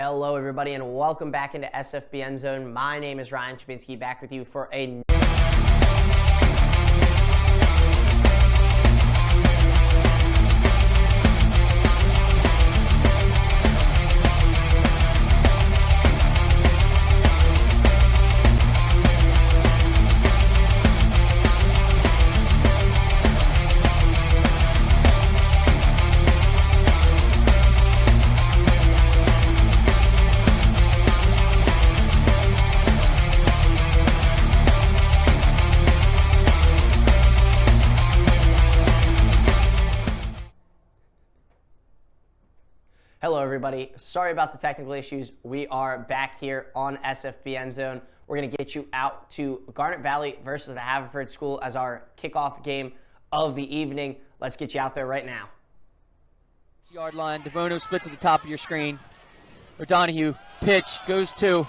Hello, everybody, and welcome back into SFBN End Zone. My name is Ryan Chabinski, back with you for a Hello, everybody. Sorry about the technical issues. We are back here on SFBN End Zone. We're going to get you out to Garnet Valley versus the Haverford School as our kickoff game of the evening. Let's get you out there right now. Yard line, Devono split to the top of your screen. O'Donoghue, pitch, goes to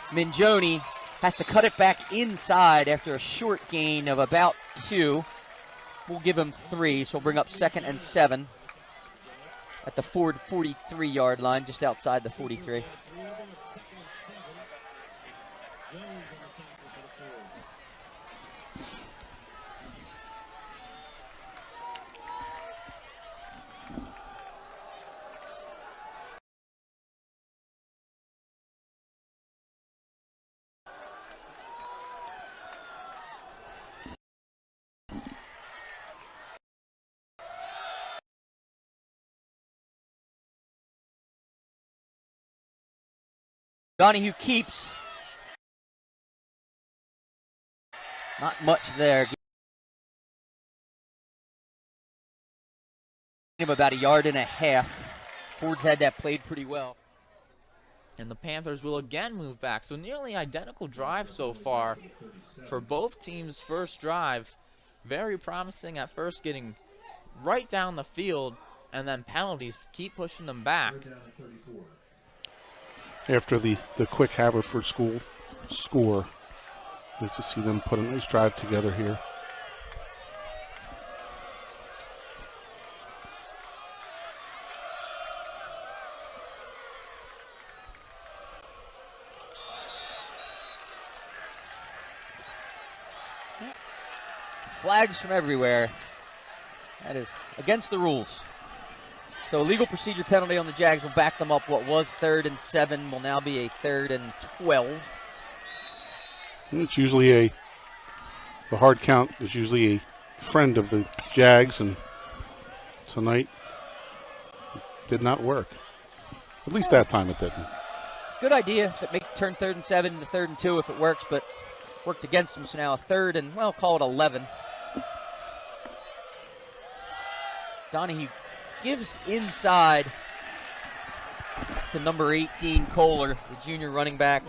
Minjoni, has to cut it back inside after a short gain of about 2. We'll give him 3, so we'll bring up 2nd and 7. At the Ford 43-yard line, just outside the 43. Donahue keeps. Not much there. Give him about 1.5 yards. Ford's had that played pretty well. And the Panthers will again move back. So nearly identical drive so far for both teams' first drive. Very promising at first, getting right down the field, and then penalties keep pushing them back. After the quick Haverford School score. Nice to see them put a nice drive together here. Flags from everywhere. That is against the rules. So a legal procedure penalty on the Jags will back them up. What was 3rd and 7 will now be a 3rd and 12. It's usually the hard count is usually a friend of the Jags, and tonight it did not work. At least that time it didn't. Good idea to turn 3rd and 7 into 3rd and 2 if it works, but worked against them. So now a 3rd and, well, call it 11. Donahue gives inside to number 18, Kohler, the junior running back.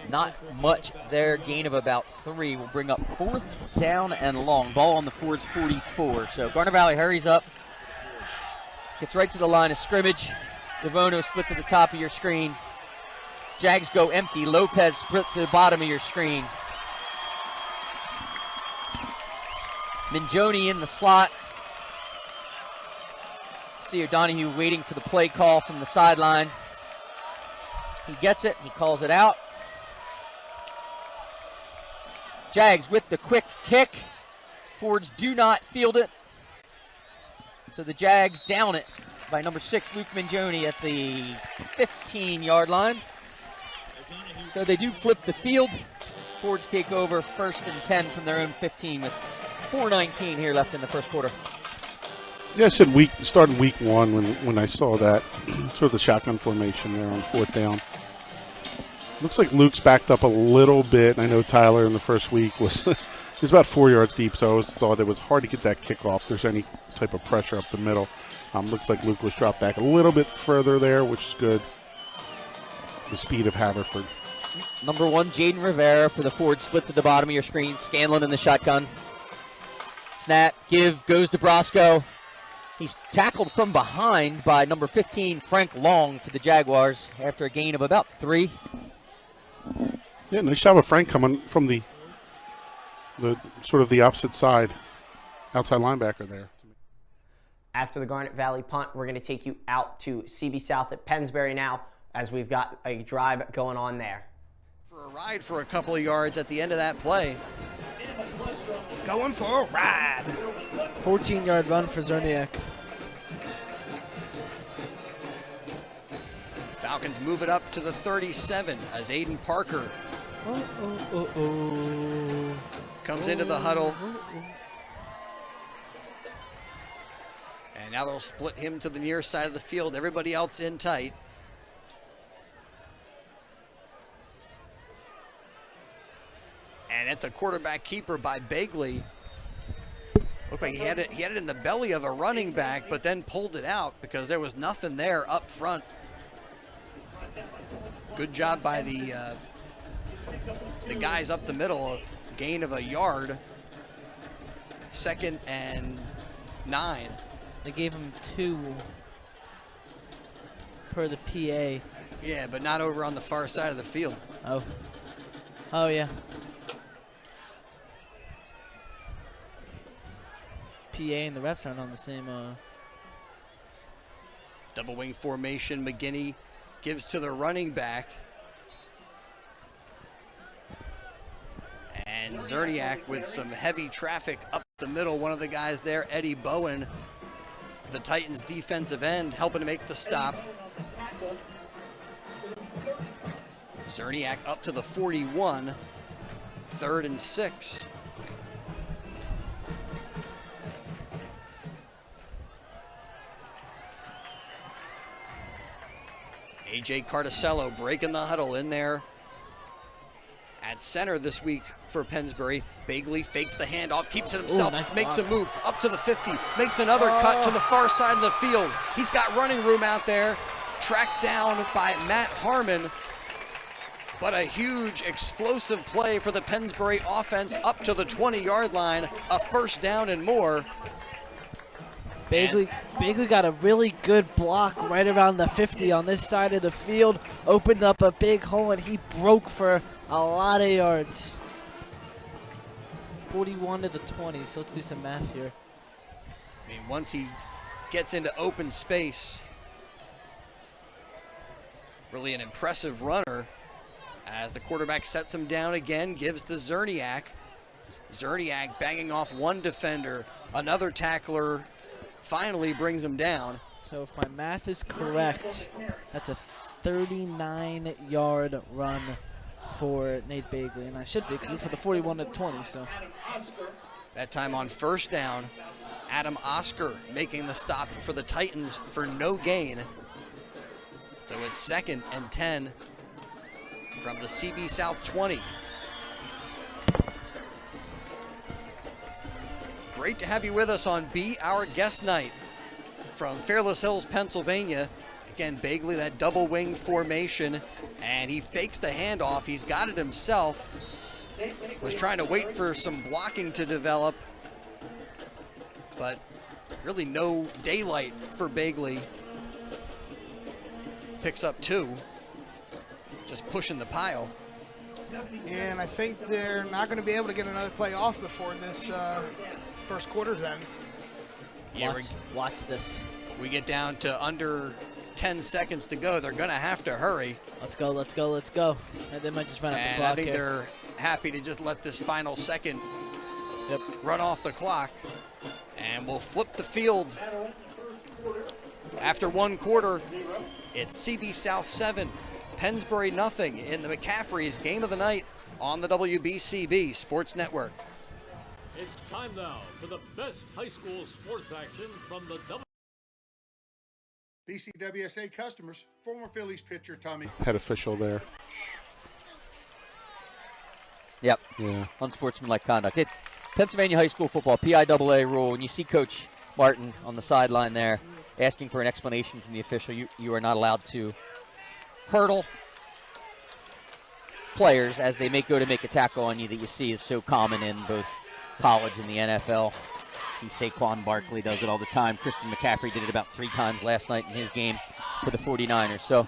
Not much there, gain of about 3. We'll bring up 4th down and long. Ball on the Ford's 44. So Garnet Valley hurries up, gets right to the line of scrimmage. Devono split to the top of your screen. Jags go empty. Lopez split to the bottom of your screen. Minjoni in the slot. See O'Donoghue waiting for the play call from the sideline. He gets it, he calls it out. Jags with the quick kick. Fords do not field it. So the Jags down it by number 6, Luke Minjoni, at the 15-yard line. So they do flip the field. Fords take over 1st and 10 from their own 15 with 4:19 here left in the first quarter. Yeah, I said starting week 1 when I saw that, sort of the shotgun formation there on 4th down. Looks like Luke's backed up a little bit. I know Tyler in the first week was he's about 4 yards deep, so I always thought it was hard to get that kickoff. If there's any type of pressure up the middle. Looks like Luke was dropped back a little bit further there, which is good. The speed of Haverford. Number 1, Jaden Rivera for the Ford, splits at the bottom of your screen. Scanlon in the shotgun. Snap, give, goes to Brosco. He's tackled from behind by number 15, Frank Long, for the Jaguars after a gain of about 3. Yeah, nice job of Frank coming from the sort of the opposite side, outside linebacker there. After the Garnet Valley punt, we're going to take you out to CB South at Pennsbury now, as we've got a drive going on there. For a ride for a couple of yards at the end of that play. Going for a ride. 14-yard run for Zerniak. Falcons move it up to the 37 as Aiden Parker comes into the huddle. And now they'll split him to the near side of the field. Everybody else in tight. And it's a quarterback keeper by Bagley. Looked like he had it in the belly of a running back, but then pulled it out because there was nothing there up front. Good job by the guys up the middle. A gain of a yard. 2nd and 9. They gave him 2 per the PA. Yeah, but not over on the far side of the field. Oh yeah. PA and the refs aren't on the same. Double wing formation. McGinney gives to the running back. And Zerniak with some heavy traffic up the middle. One of the guys there, Eddie Bowen, the Titans defensive end, helping to make the stop. Zerniak up to the 41. 3rd and 6. A.J. Carticello breaking the huddle in there at center this week for Pennsbury. Bagley fakes the handoff, keeps it himself, nice makes block. a move up to the 50, makes another cut to the far side of the field. He's got running room out there, tracked down by Matt Harmon. But a huge explosive play for the Pennsbury offense up to the 20-yard line, a 1st down and more. Bagley got a really good block right around the 50 on this side of the field, opened up a big hole, and he broke for a lot of yards. 41 to the 20, so let's do some math here. I mean, once he gets into open space, really an impressive runner as the quarterback sets him down again, gives to Zerniak. Zerniak banging off one defender, another tackler finally brings him down. So if my math is correct, that's a 39-yard run for Nate Bagley, and I should be because we're for the 41 to 20. So that time on 1st down, Adam Oscar making the stop for the Titans for no gain. So it's 2nd and 10 from the CB South 20. Great to have you with us on Be Our Guest Night from Fairless Hills, Pennsylvania. Again, Bagley, that double wing formation, and he fakes the handoff. He's got it himself. Was trying to wait for some blocking to develop, but really no daylight for Bagley. Picks up 2, just pushing the pile. And I think they're not going to be able to get another play off before this first quarter ends. Yeah, watch this. we get down to under 10 seconds to go. They're going to have to hurry. Let's go, let's go, let's go. And they might just run out the And clock I think here. they're happy to just let this final second Yep. run off the clock. And we'll flip the field. After 1 quarter, it's CB South 7, Pennsbury nothing in the McCaffrey's Game of the Night on the WBCB Sports Network. It's time now for the best high school sports action from the BCWSA customers, former Phillies pitcher Tommy. Head official there. Yep. Yeah. Unsportsmanlike conduct. It's Pennsylvania high school football, PIAA rule. And you see Coach Martin on the sideline there asking for an explanation from the official. You are not allowed to hurdle players as they may go to make a tackle on you that you see is so common in both college and the NFL. See Saquon Barkley does it all the time. Christian McCaffrey did it about 3 times last night in his game for the 49ers. So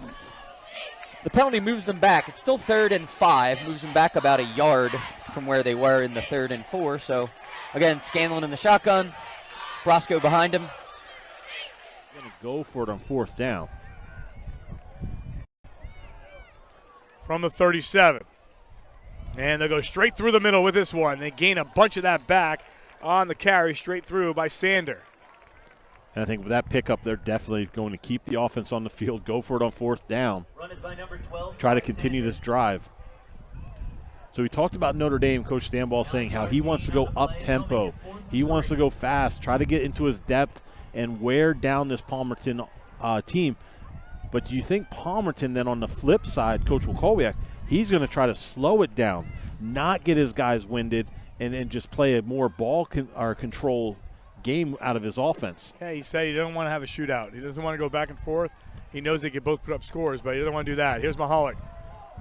the penalty moves them back. It's still 3rd and 5, moves them back about a yard from where they were in the 3rd and 4. So again, Scanlon in the shotgun, Brosco behind him. go for it on 4th down. From the 37. And they'll go straight through the middle with this one. They gain a bunch of that back on the carry straight through by Sander. And I think with that pickup, they're definitely going to keep the offense on the field, go for it on 4th down, try to continue this drive. So we talked about Notre Dame, Coach Stanball saying how he wants to go up-tempo. He wants to go fast, try to get into his depth and wear down this Palmerton team. But do you think Palmerton then on the flip side, Coach Wilkowiak, he's going to try to slow it down, not get his guys winded, and then just play a more ball control game out of his offense? Yeah, he said he doesn't want to have a shootout. He doesn't want to go back and forth. He knows they can both put up scores, but he doesn't want to do that. Here's Mahalik.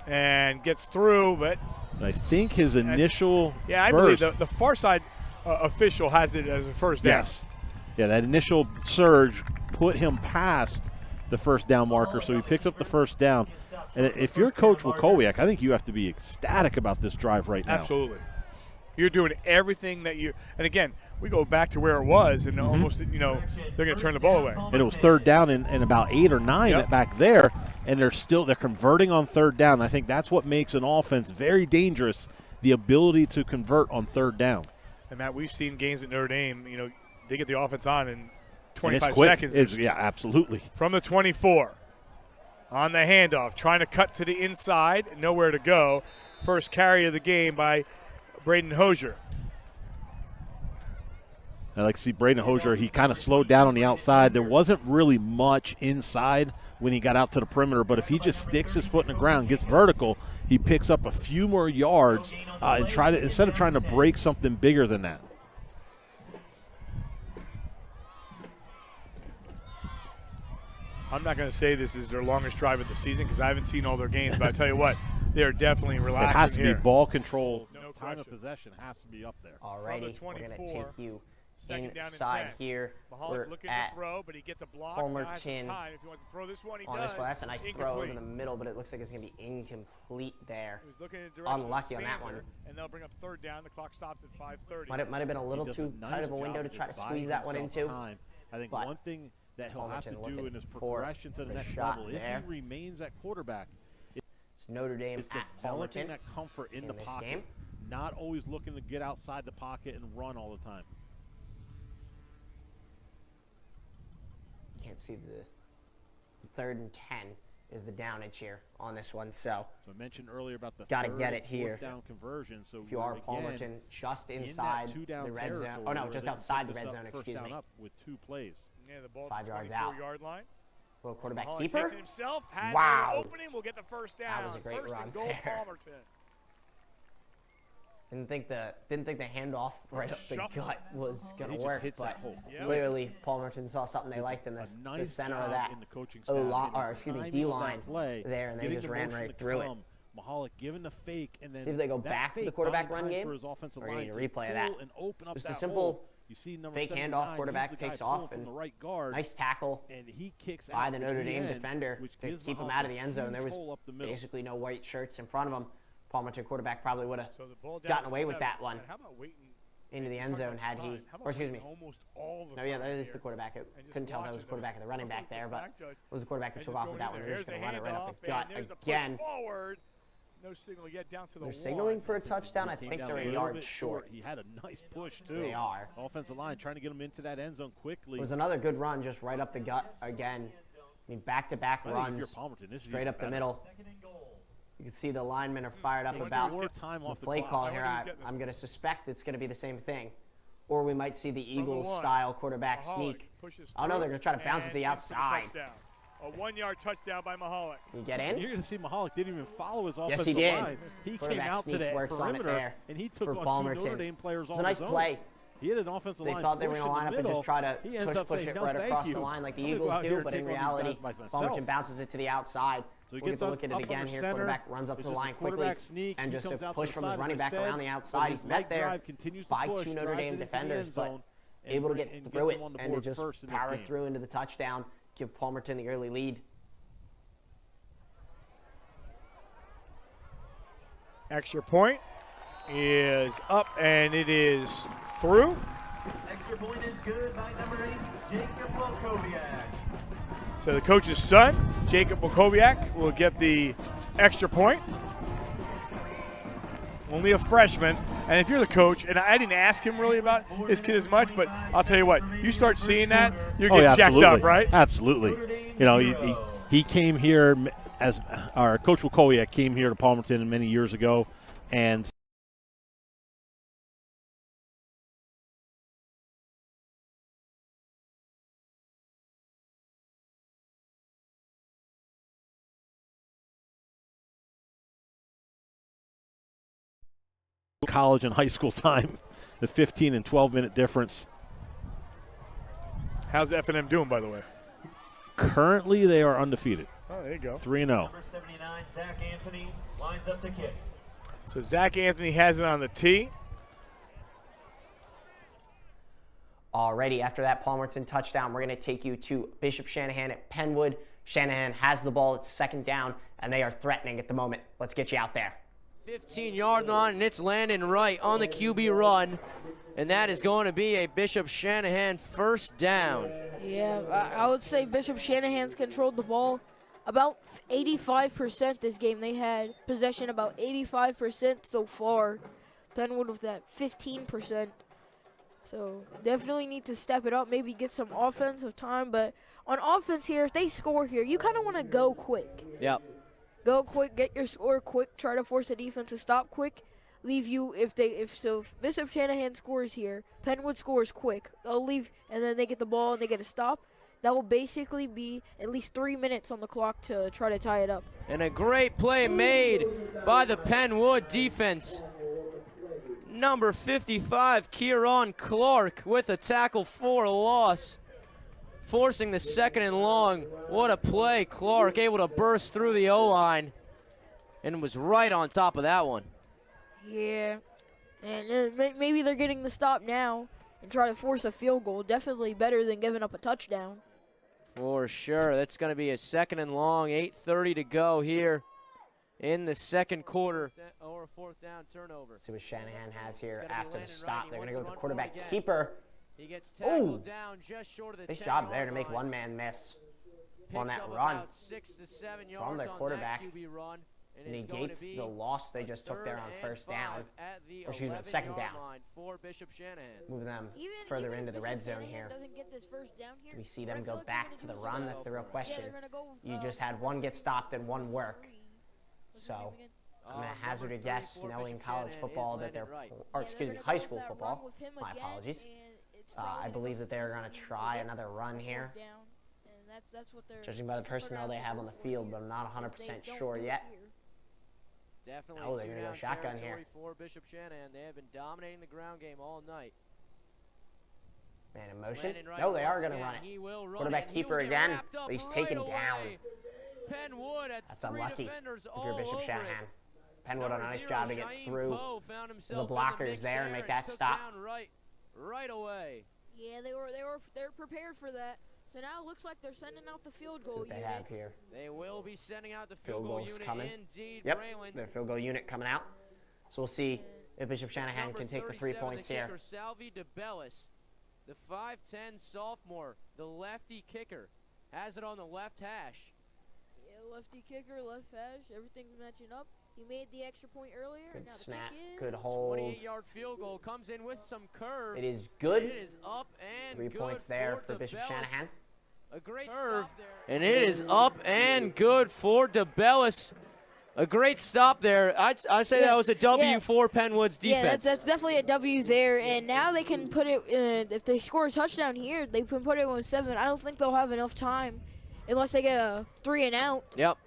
And gets through, but I think his initial I burst, believe the far side official has it as a first down. Yes. Yeah, that initial surge put him past the first down marker, so he picks up the first down. And if you're Coach Wilkowiak, I think you have to be ecstatic about this drive right now. Absolutely. You're doing everything that you – and, again, we go back to where it was, and almost, they're going to turn the ball away. And it was 3rd down and about 8 or 9 back there, and they're converting on 3rd down. I think that's what makes an offense very dangerous, the ability to convert on 3rd down. And, Matt, we've seen games at Notre Dame, they get the offense on in 25 and it's seconds. Yeah, absolutely. From the 24. On the handoff, trying to cut to the inside, nowhere to go. First carry of the game by Braden Hosier. I like to see Braden Hosier. He kind of slowed down on the outside. There wasn't really much inside when he got out to the perimeter, but if he just sticks his foot in the ground, gets vertical, he picks up a few more yards and instead of trying to break something bigger than that. I'm not going to say this is their longest drive of the season because I haven't seen all their games, but I tell you what, they're definitely relaxing. It has to here. be ball control. No time question. of possession has to be up there. Alrighty, we're going to take you inside 10. here. We're looking at to throw, but he gets a block. Palmerton If he wants to throw this one, he on does. this one. That's a nice throw over Incomplete. the middle, but it looks like it's going to be incomplete there. He was looking in the direction of Unlucky on that Sander, one. And they'll bring up 3rd down. The clock stops at 5:30. Might have been a little He does too nice tight of a window job to try to just squeeze buying that one himself into. time. I think But one thing that he'll have to Palmerton do looking in his for progression to the the next shot level, there. if he remains at quarterback, It's Notre Dame is at developing Palmerton that comfort in the this pocket, game. not always looking to get outside the pocket and run all the time. You can't see the 3rd and 10 is the downage here on this one. So I mentioned earlier about the gotta third get it and here. 4th down conversion. So if you are again, Palmerton, just in that inside 2-down the red zone. territory Oh no, where just they can outside the pick red this zone. first Excuse down me. up with 2 plays. Yeah, the ball 5 yards out. Yard line. Little quarterback Mahalik keeper. takes it himself, has Wow. an opening, will get the first down. That was a great first run and goal, there. Palmerton. Didn't think the handoff right up the Shuffle. gut was gonna He just work, hits but that hole. clearly Palmerton saw something they It's liked in a the nice center job of that in the coaching staff in the timing of D that line play, there, and they getting just the ran motion right to through it. come. Mahalik giving the fake, and then See if they go that back to the fake quarterback buying run time game. for his offensive We're gonna line need a to replay of that. pull and open up Just that a simple hole. You see number fake 79, handoff, he's quarterback the guy takes pulling off, from and the right guard, nice tackle and he kicks by out the Notre Dame end, defender which to gives keep him Mahalik out of a the end zone. There was huge hole up the middle. basically no white shirts in front of him. Palmerton quarterback probably would have So the ball down gotten to away with 7. that one And how about waiting into the end zone had he, How about or excuse me. waiting almost all the No, yeah, time that is here? the quarterback. I And just couldn't tell that was watching the quarterback and the running back there, but back judge. it was the quarterback who And took just off with going that in one. there. They're just Here's going to run it right up handoff, the gut and there's the push again. forward. No signal yet down to the They're signaling for a touchdown. I Came think down they're a little yard bit short. He had a nice push, too. They are. Offensive line trying to get him into that end zone quickly. It was another good run just right up the gut again. I mean, back-to-back I think if you're runs Palmerton, this is straight even up the better. middle. You can see the linemen are fired up Taking about more time off the the play clock. call I here. wonder who's getting I'm going to suspect it's going to be the same thing. Or we might see the From the one. Eagles-style quarterback Mahalik sneak. pushes Oh, no, through they're going to try to bounce it to and the gets the outside. touchdown. A 1-yard touchdown by Mahalik. You get in? You're going to see Mahalik didn't even follow his Yes, offensive he did. line. He came Quarterback out to sneak the works on it perimeter, there and he took for on Palmerton. 2 Notre Dame players It was on a nice his own. play. He had an offensive They line thought they were push going to in line the up and middle. just try to He ends up push saying, it "No, right thank across you. the line like the I'm gonna go Eagles out here do, and but take in on these reality, guys by myself." Palmerton bounces it to the outside. So he We'll get gets to up look at it under again here. center. Quarterback runs up It's to the just a line quickly, quarterback sneak. and He just comes a out to push the from his side, running as I back around said, the but outside. his He's met leg there drive continues to by push, 2 Notre drives Dame it into the defenders, end but zone, able to and get gets through them it on the and to board just first in this power game. through into the touchdown, give Palmerton the early lead. Extra point is up, and it is through. Extra point is good by number 8, Jacob Volkoviak. So the coach's son, Jacob Volkoviak, will get the extra point. Only a freshman. And if you're the coach, and I didn't ask him really about his kid as much, but I'll tell you what, you start seeing that, you're getting jacked up, right? Absolutely. You know, he came here as our Coach Volkoviak came here to Palmerton many years ago, and college and high school time, the 15 and 12-minute difference. How's F&M doing, by the way? Currently, they are undefeated. Oh, there you go. 3-0. Number 79, Zach Anthony, lines up to kick. So Zach Anthony has it on the tee. Already after that Palmerton touchdown, we're going to take you to Bishop Shanahan at Penwood. Shanahan has the ball. It's second down, and they are threatening at the moment. Let's get you out there. 15-yard line, and it's landing right on the QB run, and that is going to be a Bishop Shanahan first down. Yeah, I would say Bishop Shanahan's controlled the ball about 85% this game. They had possession about 85% so far. Penwood with that 15%. So definitely need to step it up, maybe get some offensive time. But on offense here, if they score here, you kind of want to go quick. Yep. Go quick, get your score quick, try to force the defense to stop quick. Leave you if Bishop Shanahan scores here, Penwood scores quick. They'll leave and then they get the ball and they get a stop. That will basically be at least 3 minutes on the clock to try to tie it up. And a great play made by the Penwood defense. Number 55, Kieran Clark with a tackle for a loss. Forcing the second and long. What a play. Clark able to burst through the O-line and was right on top of that one. Yeah, and maybe they're getting the stop now and try to force a field goal. Definitely better than giving up a touchdown. For sure. That's going to be a second and long. 8:30 to go here in the second quarter. Or a fourth down turnover. See what Shanahan has here after the stop. They're going to go with the quarterback keeper. He gets tackled down just short of the nice job there to make one man miss on that run 6 to 7 yards from their quarterback. Run, negates the loss they just took there on first down. Or excuse me, second down. For Bishop Shanahan. Moving them further into the red zone here. Do we see them go back to the run? That's the real question. You just had one get stopped and one work. So I'm going to hazard a guess, knowing college football, that they're, or excuse me, high school football. My apologies. I believe that they're going to try another run here. Judging by the personnel they have on the field, but I'm not 100% sure yet. Definitely oh, they're going to go shotgun here. For Bishop Shanahan. They have been dominating the ground game all night. Man in motion. No, they are going to run it. Quarterback keeper again, but he's taken down. That's unlucky if you're Bishop Shanahan. Penwood on a nice job to get through the blockers there and make that stop. Right away. Yeah, they're prepared for that. So now it looks like they're sending out the field goal unit. They have here. They will be sending out the field goal unit coming. Indeed, yep, Braylon. their field goal unit coming out. So we'll see if Bishop Shanahan can take the 3 points here. Salvi DeBellis, the 5'10 sophomore, the lefty kicker, has it on the left hash. Yeah, lefty kicker, left hash, everything's matching up. He made the extra point earlier. Good now snap, the good hold. 28-yard field goal comes in with some curve. It is good. It is up and 3 points there for Bishop Shanahan. A great curve, and it is up and good for DeBellis. A great stop there. I'd say that was a W for Penwood's defense. Yeah, that's definitely a W there. And now they can put it, if they score a touchdown here, they can put it on 7. I don't think they'll have enough time unless they get a 3 and out. Yep.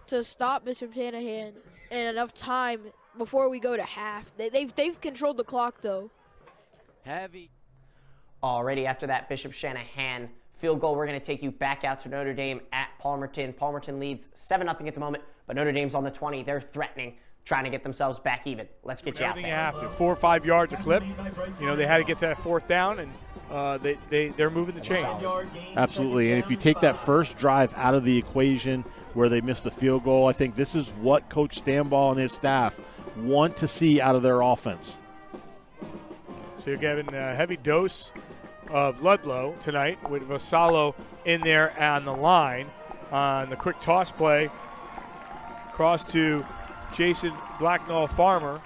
To stop Bishop Shanahan and enough time before we go to half. They've controlled the clock, though. Heavy. Already after that Bishop Shanahan field goal, we're going to take you back out to Notre Dame at Palmerton. Palmerton leads 7-0 at the moment, but Notre Dame's on the 20. They're threatening, trying to get themselves back even. Let's get you out there. You have to. 4 or 5 yards a clip. You know, they had to get to that fourth down, and they're moving the chains. Absolutely, and if you take that first drive out of the equation where they missed the field goal, I think this is what Coach Stanball and his staff want to see out of their offense. So you're getting a heavy dose of Ludlow tonight with Vassallo in there on the line. On the quick toss play, cross to Jason Blacknall Farmer.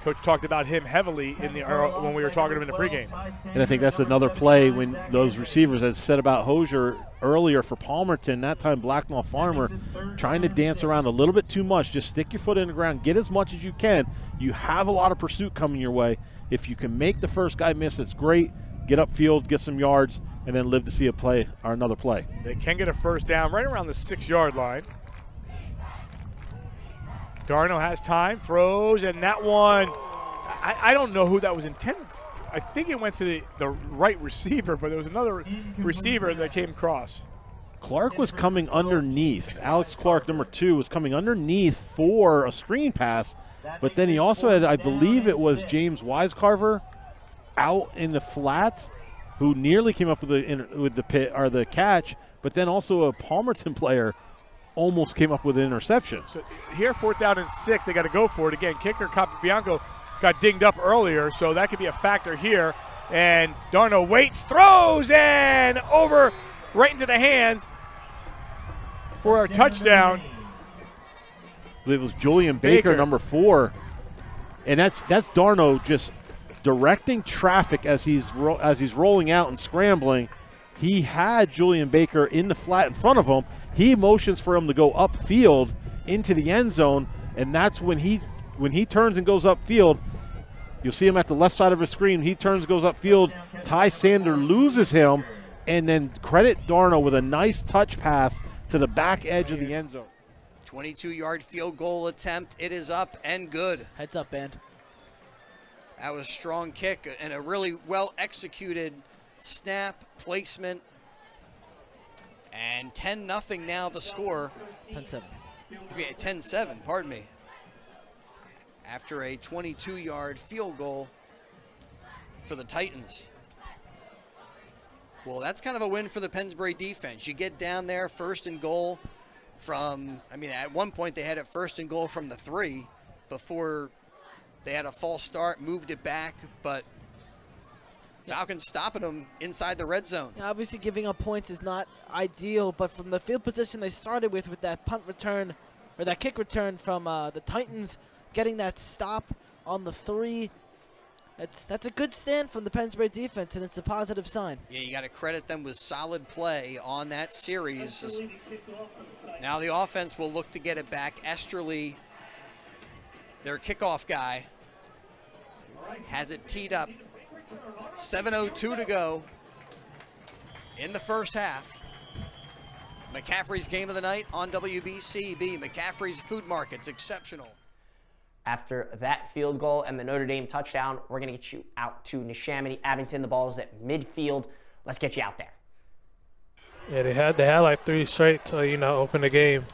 Coach talked about him heavily in the when we were talking to him in the pregame. And I think that's another play when those receivers, as said about Hosier earlier for Palmerton, that time Blacknall Farmer trying to dance around a little bit too much. Just stick your foot in the ground, get as much as you can. You have a lot of pursuit coming your way. If you can make the first guy miss, it's great. Get upfield, get some yards, and then live to see a play or another play. They can get a first down right around the 6-yard line. Darno has time, throws, and that one, I don't know who that was intended. I think it went to the right receiver, but there was another receiver that came across. Clark was coming underneath. Alex Clark, number 2, was coming underneath for a screen pass, but then he also had, I believe it was James Wisecarver out in the flat, who nearly came up with the catch, but then also a Palmerton player almost came up with an interception. So here, 4th down and 6, they got to go for it again. Kicker Capobianco got dinged up earlier, so that could be a factor here. And Darno waits, throws, and over right into the hands for a touchdown. It was Julian Baker, number 4, and that's Darno just directing traffic as he's rolling out and scrambling. He had Julian Baker in the flat in front of him. He motions for him to go upfield into the end zone, and that's when he turns and goes upfield. You'll see him at the left side of the screen. He turns, goes upfield. Ty Sander loses him, and then credit Darno with a nice touch pass to the back edge of the end zone. 22-yard field goal attempt. It is up and good. Heads up, band. That was a strong kick and a really well-executed snap, placement. And 10-0 now the score. 10-7. 10-7, pardon me. After a 22-yard field goal for the Titans. Well, that's kind of a win for the Pennsbury defense. You get down there, 1st and goal from, at one point they had it 1st and goal from the 3 before they had a false start, moved it back, but Falcons stopping them inside the red zone. Obviously, giving up points is not ideal, but from the field position they started with that punt return, or that kick return from the Titans, getting that stop on the 3, that's a good stand from the Pennsbury defense, and it's a positive sign. Yeah, you got to credit them with solid play on that series. Now the offense will look to get it back. Esterly, their kickoff guy, has it teed up. 7:02 to go in the first half. McCaffrey's game of the night on WBCB. McCaffrey's Food Market's exceptional. After that field goal and the Notre Dame touchdown, we're going to get you out to Neshaminy. Abington, the ball is at midfield. Let's get you out there. Yeah, they had like 3 straight to, open the game.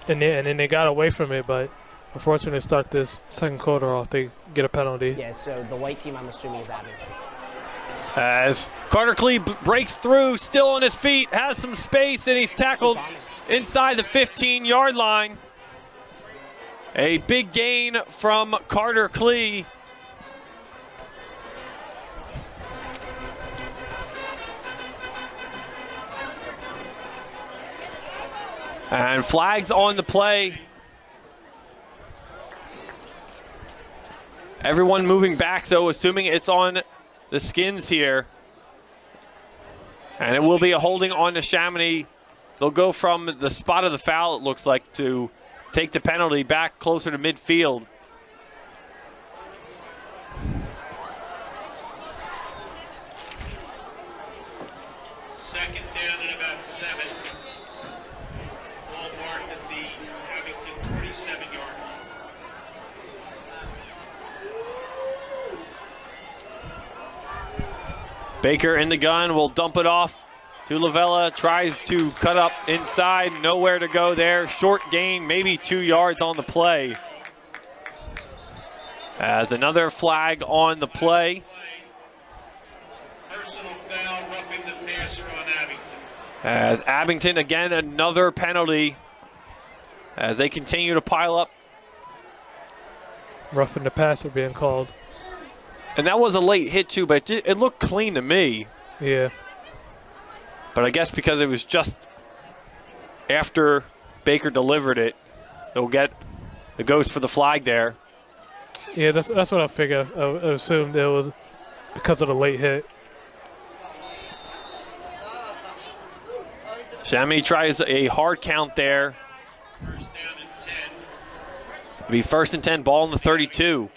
And then they got away from it, but unfortunately, start this second quarter off, they get a penalty. Yeah, so the white team, I'm assuming, is Abington. As Carter Klee breaks through, still on his feet, has some space, and he's tackled inside the 15-yard line. A big gain from Carter Klee. And flags on the play. Everyone moving back, so assuming it's on the Skins here. And it will be a holding on Neshaminy. They'll go from the spot of the foul, it looks like, to take the penalty back closer to midfield. Second down and about 7. Ball marked at the Abington 47-yard line. Baker in the gun will dump it off to Lavella, tries to cut up inside, nowhere to go there. Short gain, maybe 2 yards on the play. As another flag on the play. Personal foul, roughing the passer on Abington. As Abington, again, another penalty as they continue to pile up. Roughing the passer being called. And that was a late hit, too, but it looked clean to me. Yeah. But I guess because it was just after Baker delivered it, they'll get the ghost for the flag there. Yeah, that's what I figured. I assumed it was because of the late hit. Neshaminy tries a hard count there. First down and 10. It'll be 1st and 10, ball in the 32.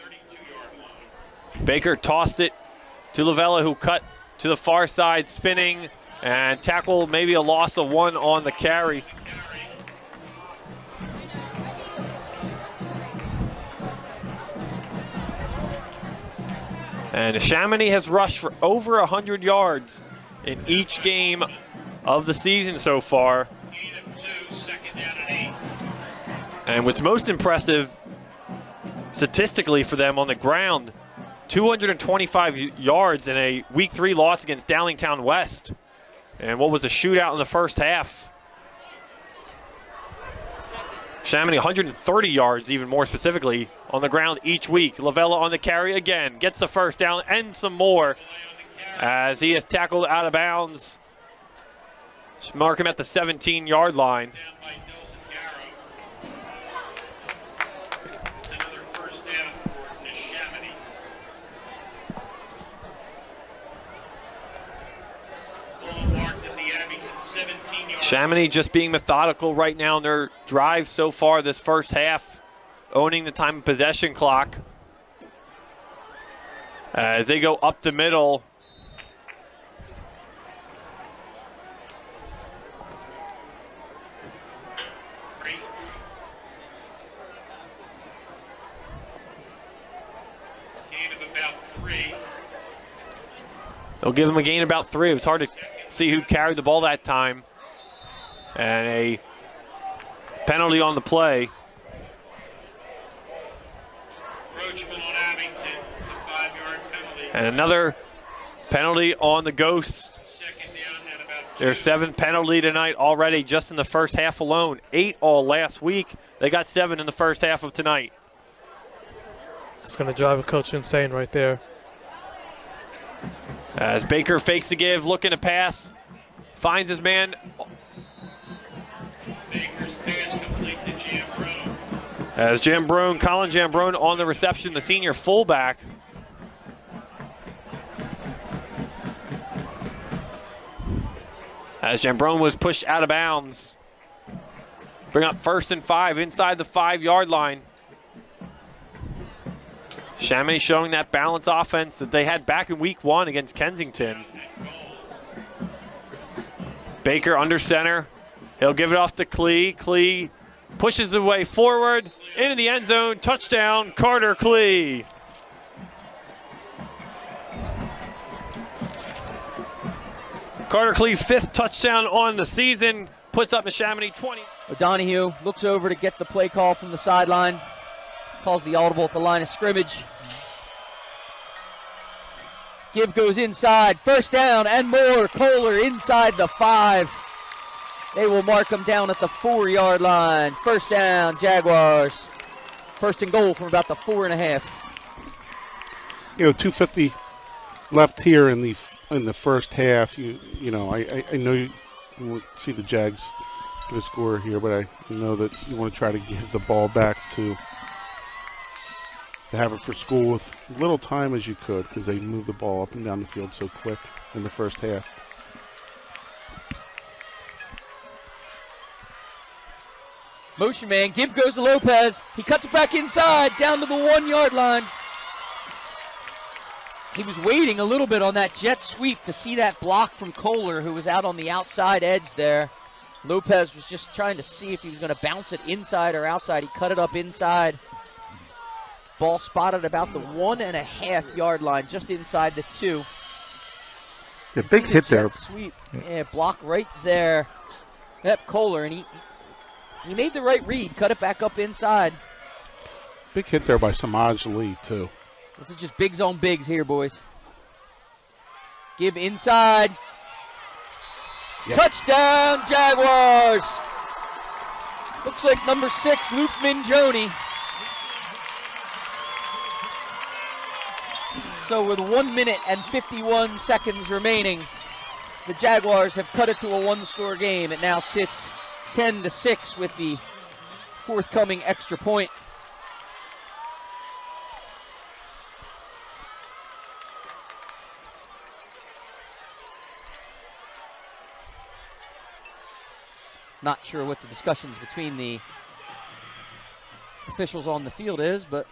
Baker tossed it to Lavella, who cut to the far side, spinning, and tackle, maybe a loss of 1 on the carry. And Neshaminy has rushed for over 100 yards in each game of the season so far. And what's most impressive statistically for them on the ground, 225 yards in a Week 3 loss against Downingtown West. And what was a shootout in the first half. Neshaminy 130 yards, even more specifically, on the ground each week. Lavella on the carry again, gets the first down and some more as he is tackled out of bounds. Just mark him at the 17-yard line. It's another first down for Neshaminy. Ball marked at the Abington 17-yard. Neshaminy just being methodical right now in their drive so far this first half, owning the time of possession clock. As they go up the middle. Gain of about 3. They'll give them a gain about 3. It was hard to see who carried the ball that time. And a penalty on the play. Encroachment on Abington. It's a 5-yard penalty. And another penalty on the Ghosts. Second down and about 2. Their 7th penalty tonight already just in the first half alone. 8 all last week. They got 7 in the first half of tonight. It's going to drive a coach insane right there. As Baker fakes the give, looking to pass. Finds his man. Baker's pass complete to Jambrone. As Colin Jambrone on the reception, the senior fullback. As Jambrone was pushed out of bounds. Bring up 1st and 5 inside the 5-yard line. Neshaminy showing that balanced offense that they had back in Week 1 against Kensington. Baker under center. He'll give it off to Klee. Klee pushes the way forward into the end zone. Touchdown, Carter Klee. Carter Klee's 5th touchdown on the season puts up Neshaminy 20. O'Donohue looks over to get the play call from the sideline. Calls the audible at the line of scrimmage. Give goes inside. 1st down and more. Kohler inside the 5. They will mark him down at the 4-yard line. 1st down, Jaguars. 1st and goal from about the 4.5. 2:50 left here in the first half. I know you won't see the Jags get a score here, but I know that you want to try to give the ball back to Haverford School with little time as you could, because they move the ball up and down the field so quick in the first half. Motion man, give goes to Lopez. He cuts it back inside, down to the 1-yard line. He was waiting a little bit on that jet sweep to see that block from Kohler, who was out on the outside edge there. Lopez was just trying to see if he was going to bounce it inside or outside. He cut it up inside. Ball spotted about the 1.5-yard line, just inside the 2. Yeah, big hit there. Sweep. Yeah, block right there. Yep, Kohler, and he made the right read, cut it back up inside. Big hit there by Samaj Lee, too. This is just bigs on bigs here, boys. Give inside. Yep. Touchdown, Jaguars. Looks like number 6, Luke Minjoni. So with 1 minute and 51 seconds remaining, the Jaguars have cut it to a one-score game. It now sits 10-6 with the forthcoming extra point. Not sure what the discussions between the officials on the field is, but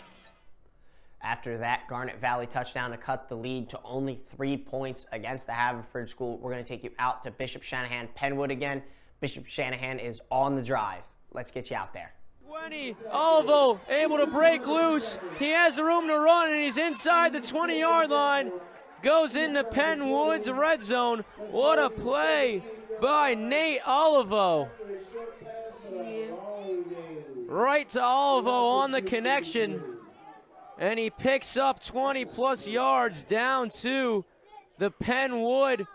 after that Garnet Valley touchdown to cut the lead to only 3 points against the Haverford school, we're going to take you out to Bishop Shanahan Penwood again. Bishop Shanahan is on the drive. Let's get you out there. 20, Olivo able to break loose. He has the room to run, and he's inside the 20-yard line. Goes into Penwood's red zone. What a play by Nate Olivo. Right to Olivo on the connection. And he picks up 20-plus yards down to the Penwood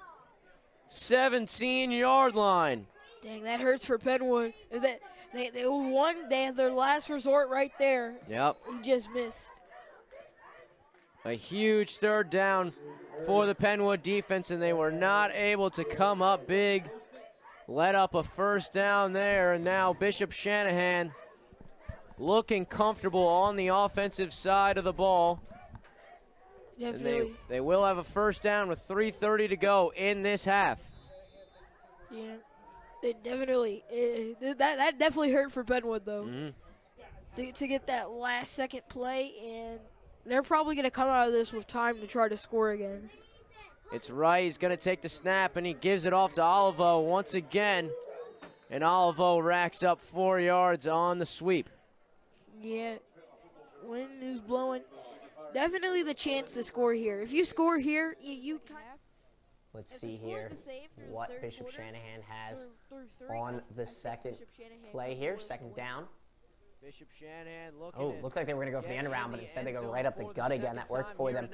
17-yard line. Dang, that hurts for Penwood. They won. They had their last resort right there. Yep. He just missed. A huge third down for the Penwood defense, and they were not able to come up big. Let up a first down there, and now Bishop Shanahan looking comfortable on the offensive side of the ball. Definitely. They will have a first down with 3:30 to go in this half. Yeah, they definitely. That definitely hurt for Penwood though. To get that last second play, and they're probably going to come out of this with time to try to score again. It's right. He's going to take the snap, and he gives it off to Olivo once again. And Olivo racks up 4 yards on the sweep. Yeah, wind is blowing. Definitely the chance to score here. If you score here, you Let's see here what Bishop Shanahan has on the second play here. Second down. Bishop Shanahan looking. Oh, looks like they were going to go for the end around, but instead they go right up the gut again. That worked for them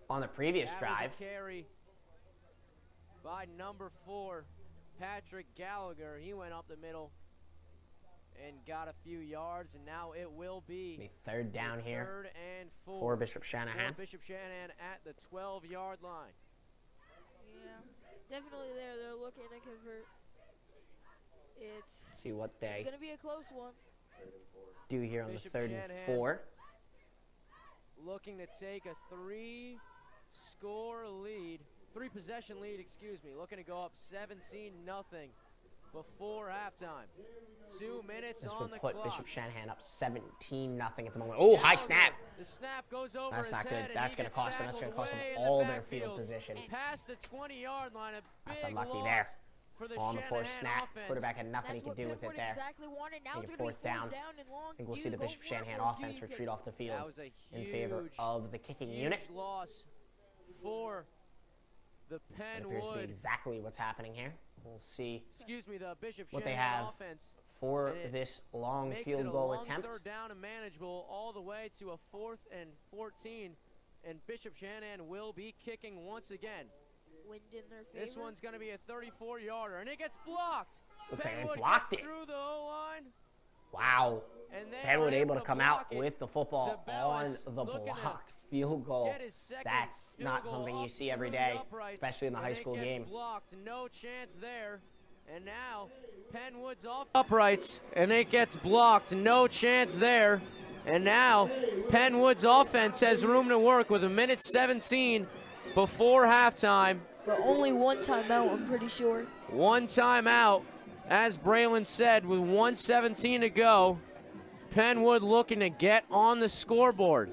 on the previous drive. Carry by number 4, Patrick Gallagher. He went up the middle and got a few yards, and now it will be third down here. Third and 4 for Bishop Shanahan. Bishop Shanahan at the 12-yard line. Yeah, definitely there. They're looking to convert. It's going to be a close one. Do here on Bishop the 3rd Shanahan and 4. Looking to take a 3-possession lead, excuse me. Looking to go up 17-0 before halftime. 2 minutes this on would the put clock. Bishop Shanahan up 17-0 at the moment. Oh, high snap. The snap goes over That's his not good. head, and That's he going to gets cost them. That's going to tackled cost them way in all the their backfield. field position. Past the 20-yard line, a big That's unlucky loss there. for the On the fourth Shanahan snap, offense. quarterback had nothing he could do with it there. Exactly wanted. Now Make it's it going to be fourth down. and long. I think we'll Do see you the go Bishop for it Shanahan or do offense you retreat off the field That was a in favor of the kicking unit. huge loss for the It appears to be Penwood. exactly what's happening here. We'll see Excuse me, the Bishop what they Shanahan have offense. for And it this long makes field it a goal long attempt. third down and manageable all the way to a 4th and 14, and Bishop Shanahan will be kicking once again. Wind in their favor. This one's going to be a 34-yarder, and it gets blocked. Looks like they Penwood blocked gets it. through the O-line. Wow. And they Penwood are able to come out block it. with the football The bell on is the looking to blocked field goal. get his second That's field not goal something you up see every through day, the uprights, especially in the and high it school gets game. blocked. No chance there. And now Penwood's off uprights, and it gets blocked. No chance there. And now Penwood's offense has room to work with 1:17 before halftime. But only one timeout, I'm pretty sure. One timeout, as Braylon said, with 1:17 to go. Penwood looking to get on the scoreboard.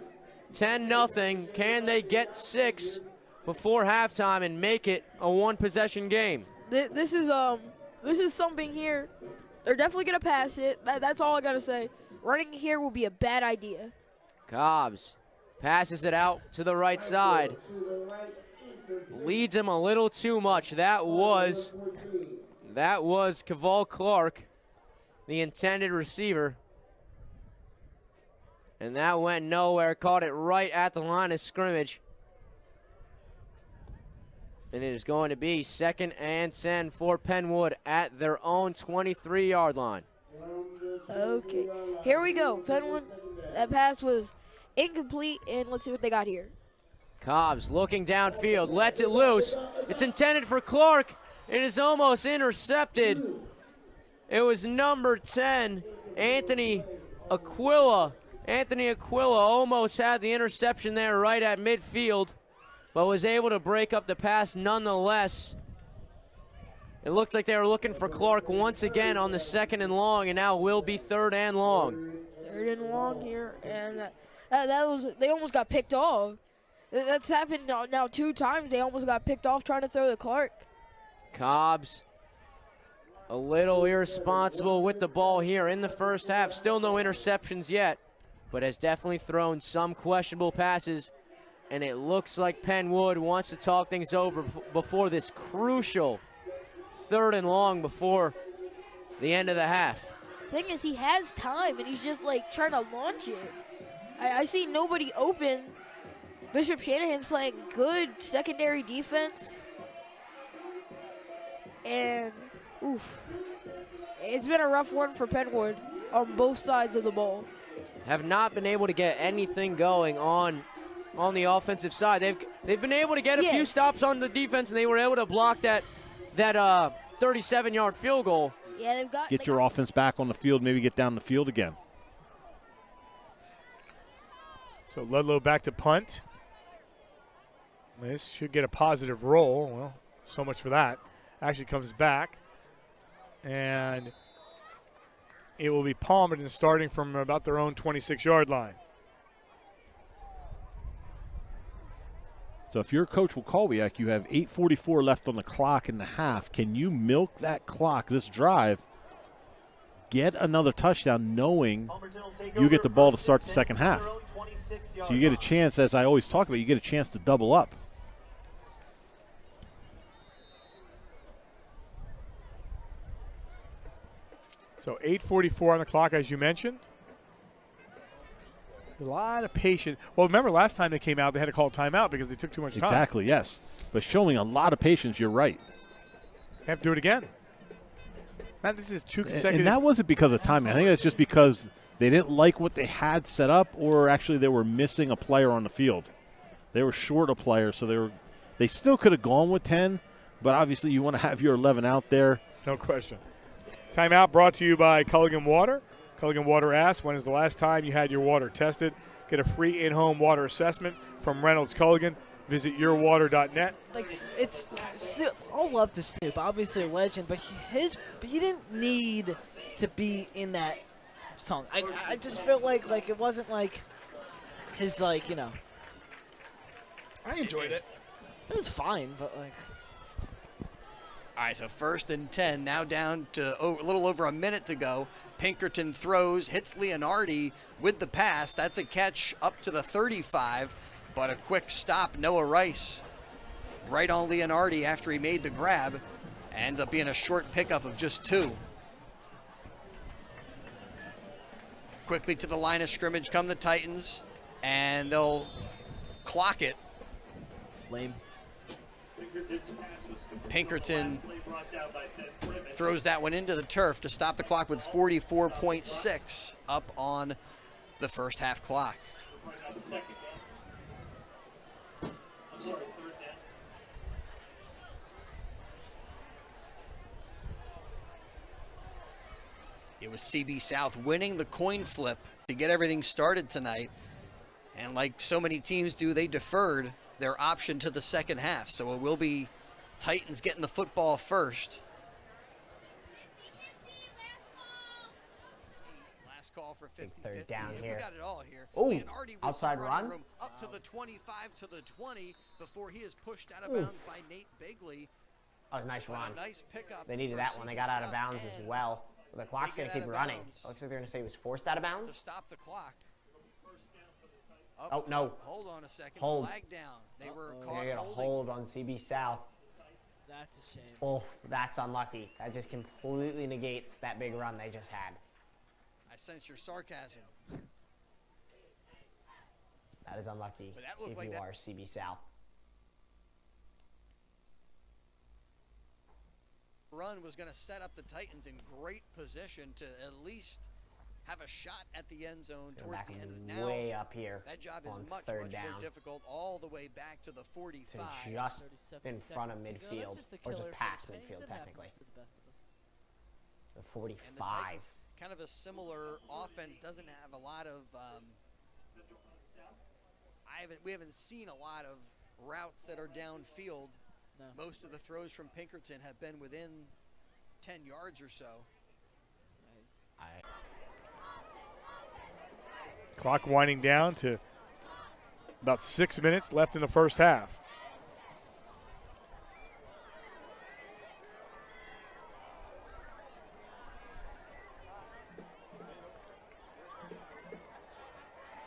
10-0. Can they get 6 before halftime and make it a one-possession game? This is something here. They're definitely gonna pass it. That's all I gotta say. Running here will be a bad idea. Cobbs passes it out to the right side. Leads him a little too much. That was Caval Clark, the intended receiver. And that went nowhere. Caught it right at the line of scrimmage. And it is going to be 2nd and 10 for Penwood at their own 23-yard line. Okay, here we go. Penwood, that pass was incomplete, and let's see what they got here. Cobbs looking downfield, lets it loose. It's intended for Clark. It is almost intercepted. It was number 10, Anthony Aquila. Anthony Aquila almost had the interception there right at midfield, but was able to break up the pass nonetheless. It looked like they were looking for Clark once again on the 2nd and long, and now will be 3rd and long. 3rd and long here, and they almost got picked off. That's happened now 2 times. They almost got picked off trying to throw to Clark. Cobbs a little irresponsible with the ball here in the first half. Still no interceptions yet, but has definitely thrown some questionable passes. And it looks like Penn Wood wants to talk things over before this crucial 3rd and long before the end of the half. Thing is, he has time, and he's just like trying to launch it. I see nobody open. Bishop Shanahan's playing good secondary defense. And, oof. It's been a rough one for Penwood on both sides of the ball. Have not been able to get anything going on the offensive side. They've been able to get a few stops on the defense, and they were able to block that 37-yard field goal. Yeah, they've got. Get your offense back on the field, maybe get down the field again. So Ludlow back to punt. This should get a positive roll. Well, so much for that. Actually comes back. And it will be Palmerton starting from about their own 26-yard line. So if you're Coach Wakolwiak, you have 8:44 left on the clock in the half. Can you milk that clock, this drive, get another touchdown knowing you get the ball to start the second half? So you get a chance, as I always talk about, you get a chance to double up. So 8:44 on the clock, as you mentioned. A lot of patience. Well, remember last time they came out, they had to call a timeout because they took too much time. Exactly, yes. But showing a lot of patience, you're right. They have to do it again. Man, this is 2 consecutive. And that wasn't because of timing. I think that's just because they didn't like what they had set up, or actually they were missing a player on the field. They were short a player, so they still could have gone with 10, but obviously you want to have your 11 out there. No question. Timeout brought to you by Culligan Water. Culligan Water asks, when is the last time you had your water tested? Get a free in-home water assessment from Reynolds Culligan. Visit yourwater.net. Like, it's Snoop. All love to Snoop, obviously a legend, but he didn't need to be in that song. I just felt like it wasn't like his, like, you know. I enjoyed it. It was fine, but like. All right, so 1st and 10, now down to a little over a minute to go. Pinkerton throws, hits Leonardi with the pass. That's a catch up to the 35, but a quick stop. Noah Rice right on Leonardi after he made the grab. Ends up being a short pickup of just 2. Quickly to the line of scrimmage come the Titans, and they'll clock it. Lame. Pinkerton throws that one into the turf to stop the clock with 44.6 up on the first half clock. It was CB South winning the coin flip to get everything started tonight. And like so many teams do, they deferred their option to the second half. So it will be Titans getting the football first. Last call for 50-50. Down We here. got it all here. Oh, Leonardi with outside some running run. room up to the 25 to the 20 before he is pushed out of bounds by Nate Bigley. Oh, nice run. Nice pickup. They needed that one. They got out of bounds as well. The clock's going to keep running. Looks like they're going to say he was forced out of bounds. To stop the clock. Oh, no. Hold on a second. Hold. Flag down. They were They're caught going to get a holding. hold on CB South. That's a shame. Oh, that's unlucky. That just completely negates that big run they just had. I sense your sarcasm. That is unlucky But that looked if like you that- are CB South. Run was going to set up the Titans in great position to at least have a shot at the end zone They're towards back the end. Now, way up here that job is on much third more down difficult, all the way back to the 45. to just in front of seconds to go. midfield, That's just a or killer just for past the Pennies. midfield, It happens technically. to the best of us. The And the 45. Titans, kind of a similar offense, doesn't have a lot of. We haven't seen a lot of routes that are downfield. No. Most of the throws from Pinkerton have been within 10 yards or so. Clock winding down to about 6 minutes left in the first half.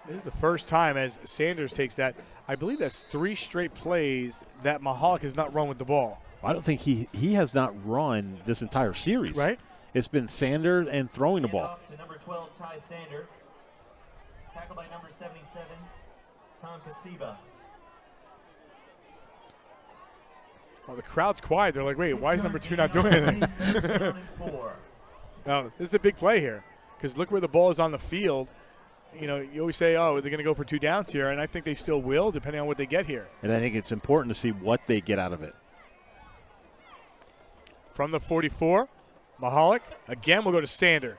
This is the first time as Sanders takes that. I believe that's 3 straight plays that Mahalik has not run with the ball. I don't think he has not run this entire series. Right. It's been Sanders and throwing the ball. Off to number 12, Ty Sander. Tackled by number 77, Tom Kasiba. Well, the crowd's quiet. They're like, wait, why is number 2 not doing anything? No, this is a big play here because look where the ball is on the field. You know, you always say, oh, they're going to go for 2 downs here, and I think they still will, depending on what they get here. And I think it's important to see what they get out of it. From the 44, Mahalik again will go to Sander.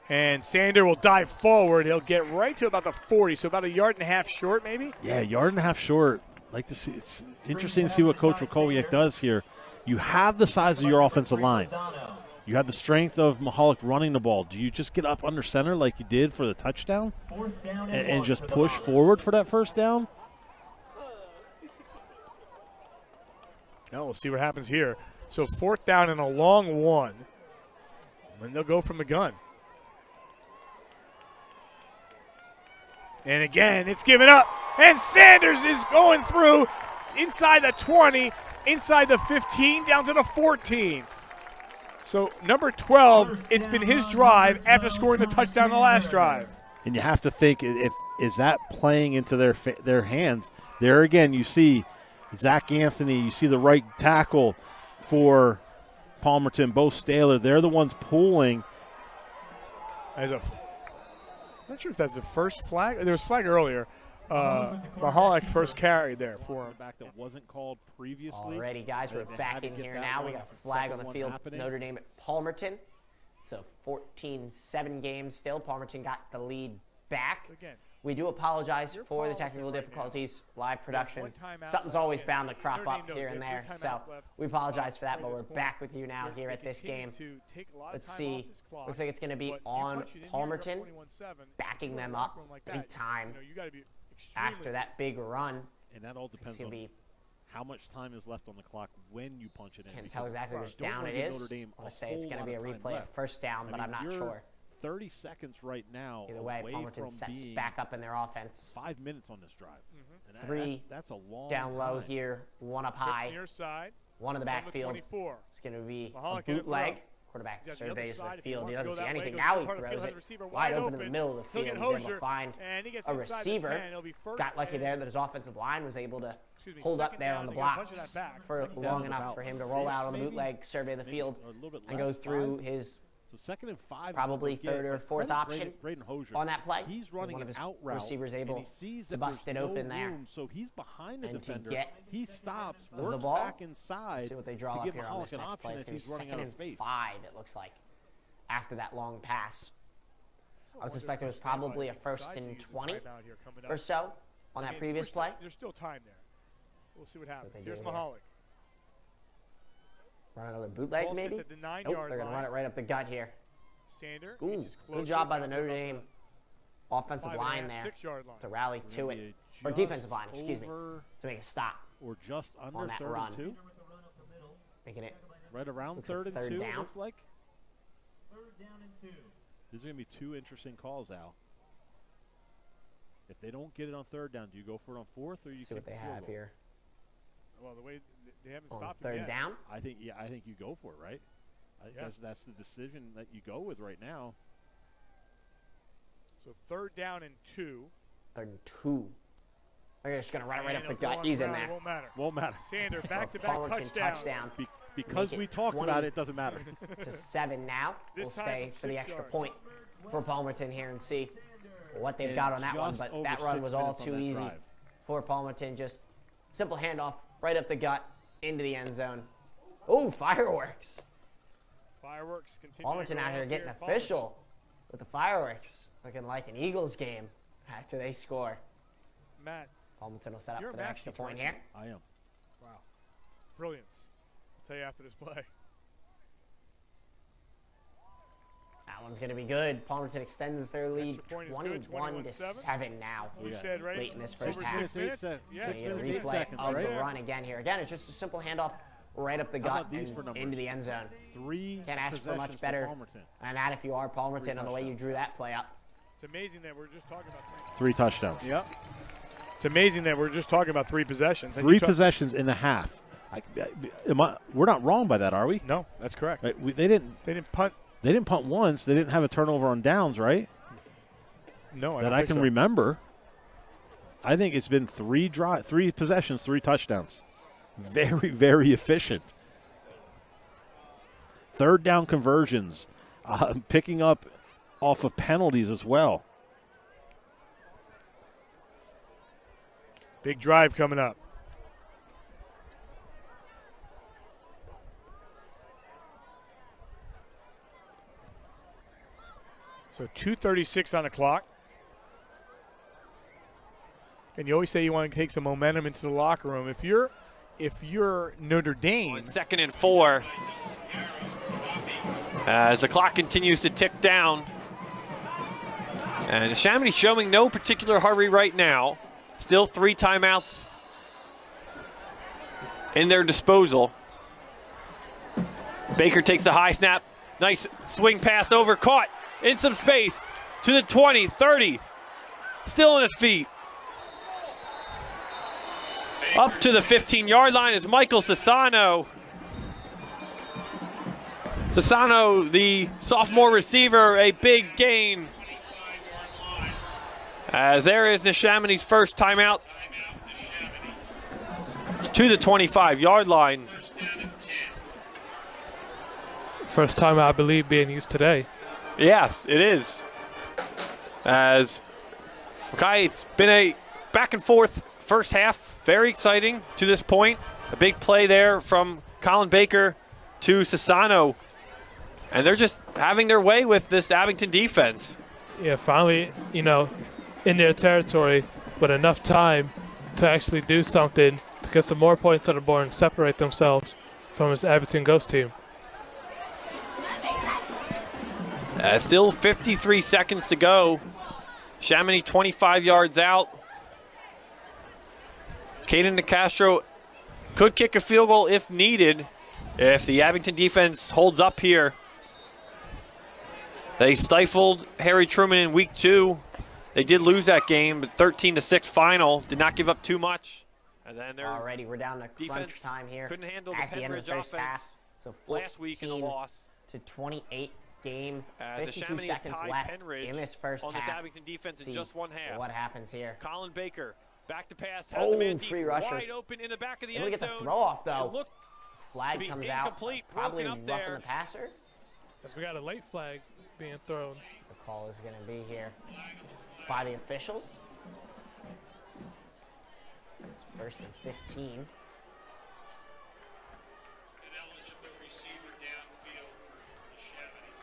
And Sander will dive forward. He'll get right to about the 40, so about a yard and a half short maybe. Yeah, yard and a half short. Like to see. It's interesting to see what Coach Wakowiak does here. You have the size of your offensive line. You have the strength of Mahalik running the ball. Do you just get up under center like you did for the touchdown and just push forward for that first down? Now we'll see what happens here. So 4th down and a long one. And they'll go from the gun. And again, it's given up. And Sanders is going through inside the 20, inside the 15, down to the 14. So number 12, it's been his drive after scoring the touchdown the last drive. And you have to think, is that playing into their hands? There again, you see Zach Anthony, you see the right tackle for Palmerton, Bo Staler. They're the ones pulling. I'm not sure if that's the first flag. There was flag earlier. Mahalik first carry there for him. Back that wasn't called previously. Alrighty, guys, we're back in here now. We got a flag on the field. Happening. Notre Dame at Palmerton. It's a 14-7 game still. Palmerton got the lead back. Again, we do apologize for the technical difficulties, live production. Something's always bound to crop up here and there. So we apologize for that, but we're back with you now here at this game. Let's see. Looks like it's going to be on Palmerton, backing them up big time after that big run. And that all depends on how much time is left on the clock when you punch it in. Can't tell exactly which down it is. I want to say it's going to be a replay of first down, but I'm not sure. 30 seconds right now. Either way, Palmerton sets back up in their offense. 5 minutes on this drive. Mm-hmm. 3 that's a long down low time. here, 1 up high, near side, 1 in the backfield. It's going to be a bootleg. Quarterback surveys the field. He doesn't see anything. Now he throws it wide open in the middle of the field. He's able to find a receiver. Got lucky there that his offensive line was able to hold up there on the blocks for long enough for him to roll out on the bootleg, survey the field, and go through his So 2nd and 5. probably third or fourth option on that play. He's running one of an his out route. receivers able to to bust it open there. So he's behind the and to defender. get He stops, the works ball. back inside. See what they draw to up give here on this Mahalik an next option play. It's if going to he's be running 2nd out of and space. 5, it looks like, after that long pass. I would suspect it was probably a 1st and 20 or so on that previous play. There's still time there. We'll see what happens. they Here's do here. Mahalik. Run another bootleg, Ball sits maybe? at the 9 Nope, yard they're going to line. run it right up the gut here. Sander Ooh, inches good closer, job by the down to Notre about Dame the offensive 5.5, line there 6 yard line. to rally to it. Maybe Or just defensive line, excuse me, over to make a stop or just under on that 3rd run. and 2. Making it Right around looks like 3rd and 3rd 2, down. it looks like. 3rd down and 2. These are going to be 2 interesting calls out. If they don't get it on 3rd down, do you go for it on 4th or you see what kick they the field have goal? here. Well, the way they haven't On stopped 3rd him yet. down. I think you go for it, right? I think that's the decision that you go with right now. So 3rd down and 2. 3rd and 2. They're just going to run it right up And the they'll go gut. on He's the in ground. there. Won't matter. Won't matter. Sander back-to-back Palmerton touchdown. Because Make we it talked 20 about it, it doesn't matter. to 7 now. We'll This time stay from for the 6 extra yards. point for Palmerton here and see what they've got on that one. But that run was all too easy for Palmerton. Just simple handoff right up the gut into the end zone. Oh, fireworks. Fireworks continue. Palmerton out here getting official with the fireworks. Looking like an Eagles game after they score. Matt. Palmerton will set up for the extra point here. I am. Wow. Brilliance. I'll tell you after this play. That one's going to be good. Palmerton extends their lead 21-7 now. Late in this first half. So you get a replay of the run again here. Again, it's just a simple handoff right up the gut and into the end zone. Can't ask for much better than that if you are Palmerton on the way you drew that play up. It's amazing that we're just talking about 3 touchdowns. Yep. It's amazing that we're just talking about 3 possessions. 3 possessions in the half. We're not wrong by that, are we? No, that's correct. Right, they didn't punt. They didn't punt once. They didn't have a turnover on downs, right? No, that I can remember. I think it's been 3 possessions, 3 touchdowns. Very, very efficient. Third down conversions, picking up off of penalties as well. Big drive coming up. So 2:36 on the clock. And you always say you want to take some momentum into the locker room. If you're Notre Dame. 2nd and 4. As the clock continues to tick down. And Neshaminy showing no particular hurry right now. Still 3 timeouts in their disposal. Baker takes the high snap. Nice swing pass over, caught in some space to the 20, 30. Still on his feet. Up to the 15-yard line is Michael Sassano. Sassano, the sophomore receiver, a big gain. As there is Neshaminy's first timeout to the 25-yard line. First time, I believe, being used today. Yes, it is. As, okay, it's been a back and forth first half. Very exciting to this point. A big play there from Colin Baker to Sassano. And they're just having their way with this Abington defense. Yeah, finally, in their territory with enough time to actually do something to get some more points on the board and separate themselves from this Abington Ghost team. Still 53 seconds to go. Chamonix 25 yards out. Caden DeCastro could kick a field goal if needed, if the Abington defense holds up here. They stifled Harry Truman in week 2. They did lose that game, but 13-6 final. Did not give up too much. And then they're already we're down to crunch time here. Couldn't handle at the Penbridge first offense half. So last week in the loss. To 28 game. The 52 Chamonix seconds tied left Penridge in this first on half. this Abington defense in just one half. What happens here? Colin Baker back to pass. Has the man deep, free rusher. wide open in the back of the Able end to get zone. the throw off though. It looked flag to be comes out. incomplete, Probably broken up roughing there. the passer. Yes, we got a late flag being thrown. The call is going to be here by the officials. First and 15.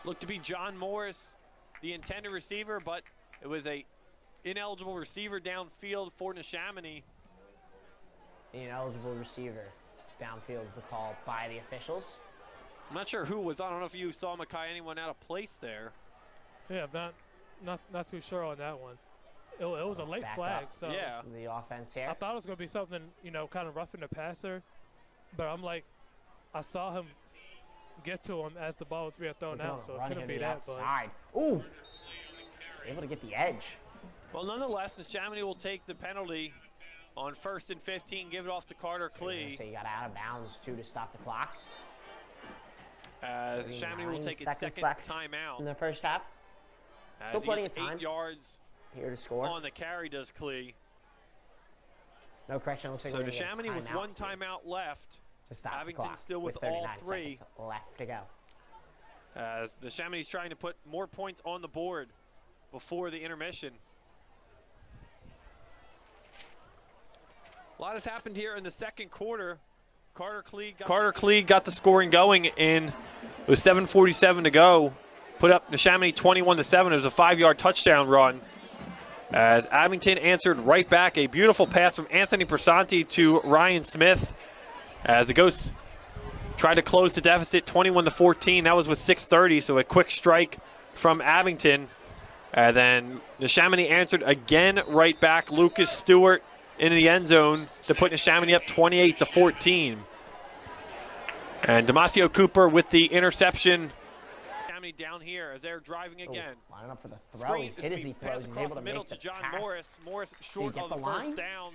Looked to be John Morris, the intended receiver, but it was a ineligible receiver downfield for Neshaminy. Ineligible receiver downfield is the call by the officials. I'm not sure who was. I don't know if you saw Makai anyone out of place there. Yeah, not too sure on that one. It was a late flag, so yeah. The offense here. I thought it was going to be something, kind of roughing the passer, but I'm like, I saw him get to him as the ball was being thrown out, so it couldn't be that. Outside. Ooh, able to get the edge. Well, nonetheless, Neshaminy will take the penalty on 1st and 15. Give it off to Carter Klee. So you got out of bounds too to stop the clock. Neshaminy will take its second timeout in the first half. Still plenty of time. 8 yards here to score. On the carry does Klee. No correction. Looks like so Neshaminy with one timeout left. To stop Abington the clock still with all 3 left to go. as Neshaminy's trying to put more points on the board before the intermission. A lot has happened here in the second quarter. Carter Klieg got the scoring going with 7:47 to go. Put up Neshaminy 21-7. It was a 5-yard touchdown run. As Abington answered right back, a beautiful pass from Anthony Persanti to Ryan Smith. As the Ghosts tried to close the deficit 21-14. That was with 6:30, so a quick strike from Abington. And then Neshaminy answered again right back. Lucas Stewart into the end zone to put Neshaminy up 28-14. And Damasio Cooper with the interception. Neshaminy down here as they're driving again. Lining up for the throw. He's hit as he throws. He's able to middle make the to John pass. Morris. Morris short of the first down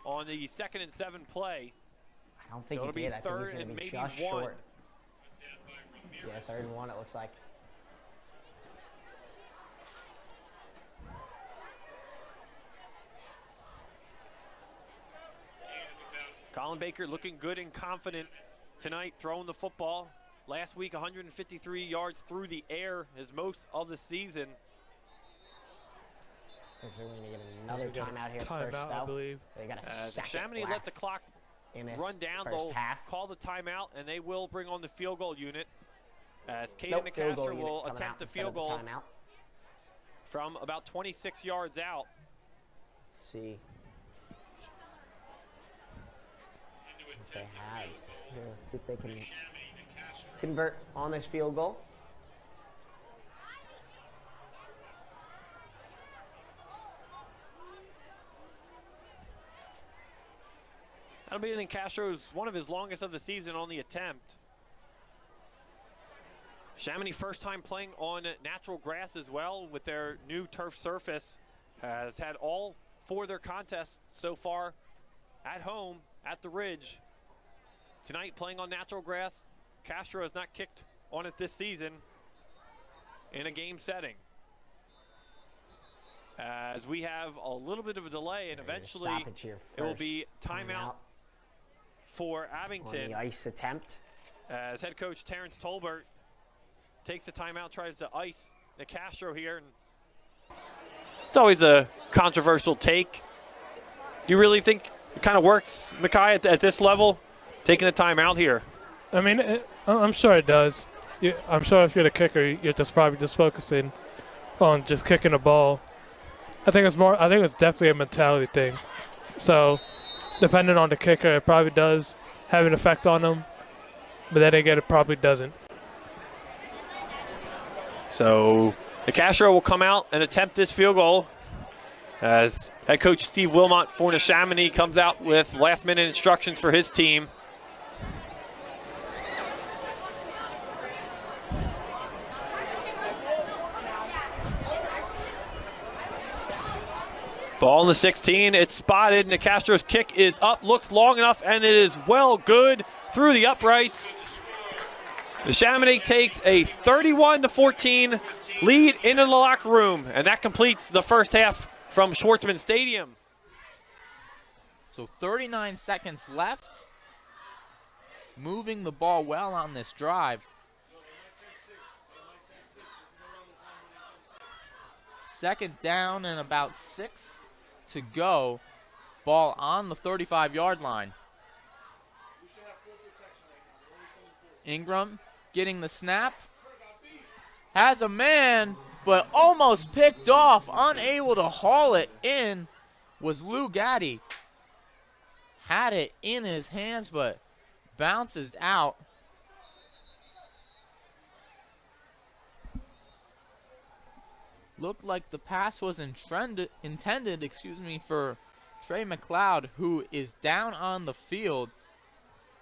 on the 2nd and 7 play. I don't think so he did. I think third he's going and to be maybe just 1. short. Yeah, 3rd and 1 it looks like. Colin Baker looking good and confident tonight, throwing the football. Last week, 153 yards through the air, his most of the season. Looks like we're going to get another timeout here first, though. I believe. They got a second Neshaminy left let the clock run down. They'll call the timeout, and they will bring on the field goal unit. As Caden Nicastro will attempt the field goal from about 26 yards out. Let's see. What they have. Here, let's see if they can convert on this field goal. That'll be Nicastro's one of his longest of the season on the attempt. Neshaminy first time playing on natural grass as well with their new turf surface. Has had all 4 of their contests so far at home at the Ridge. Tonight playing on natural grass. Castro has not kicked on it this season in a game setting. As we have a little bit of a delay, and eventually it will be timeout for Abington. On the ice attempt. As head coach Terrence Tolbert takes the timeout, tries to ice Nicastro here. And it's always a controversial take. Do you really think it kind of works, Mackay, at this level, taking the timeout here? I mean, I'm sure it does. I'm sure if you're the kicker, you're just probably just focusing on just kicking the ball. I think it's definitely a mentality thing. So, depending on the kicker, it probably does have an effect on them. But then again, it probably doesn't. So, Nicastro will come out and attempt this field goal as head coach Steve Wilmot for Neshaminy comes out with last-minute instructions for his team. Ball in the 16, it's spotted. Nicastro's kick is up, looks long enough, and it is well good through the uprights. Neshaminy takes a 31-14 lead into the locker room, and that completes the first half from Schwartzman Stadium. So 39 seconds left. Moving the ball well on this drive. Second down and about 6 to go. Ball on the 35-yard line. Ingram getting the snap. Has a man, but almost picked off. Unable to haul it in was Lou Gaddy. Had it in his hands, but bounces out. Looked like the pass was intended, for Trey McLeod, who is down on the field.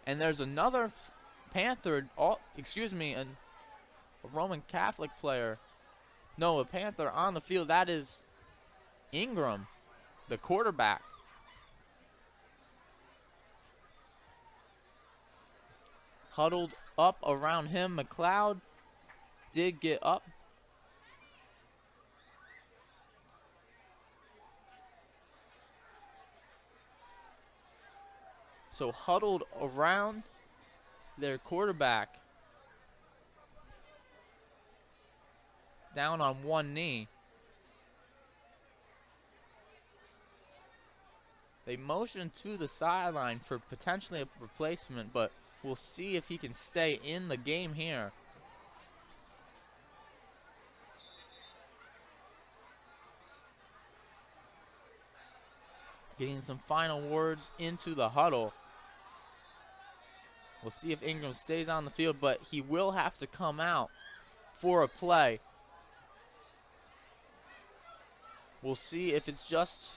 And there's another Panther, a Roman Catholic player. No, a Panther on the field. That is Ingram, the quarterback. Huddled up around him. McLeod did get up. So huddled around their quarterback down on one knee. They motion to the sideline for potentially a replacement, but we'll see if he can stay in the game here. Getting some final words into the huddle. We'll see if Ingram stays on the field, but he will have to come out for a play. We'll see if it's just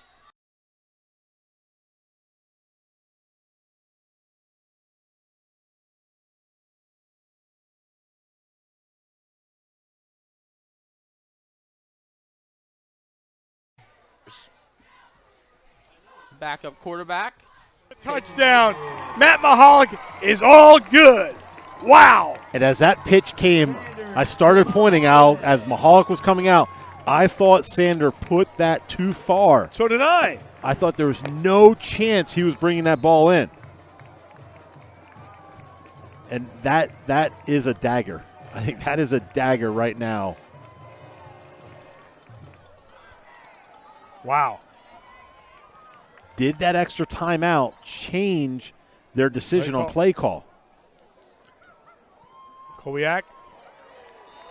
backup quarterback. Touchdown. Matt Mahalik is all good. Wow. And as that pitch came, I started pointing out as Mahalik was coming out, I thought Sander put that too far. So did I. I thought there was no chance he was bringing that ball in. And that is a dagger. I think that is a dagger right now. Wow. Did that extra timeout change their decision on play call? Kowiak.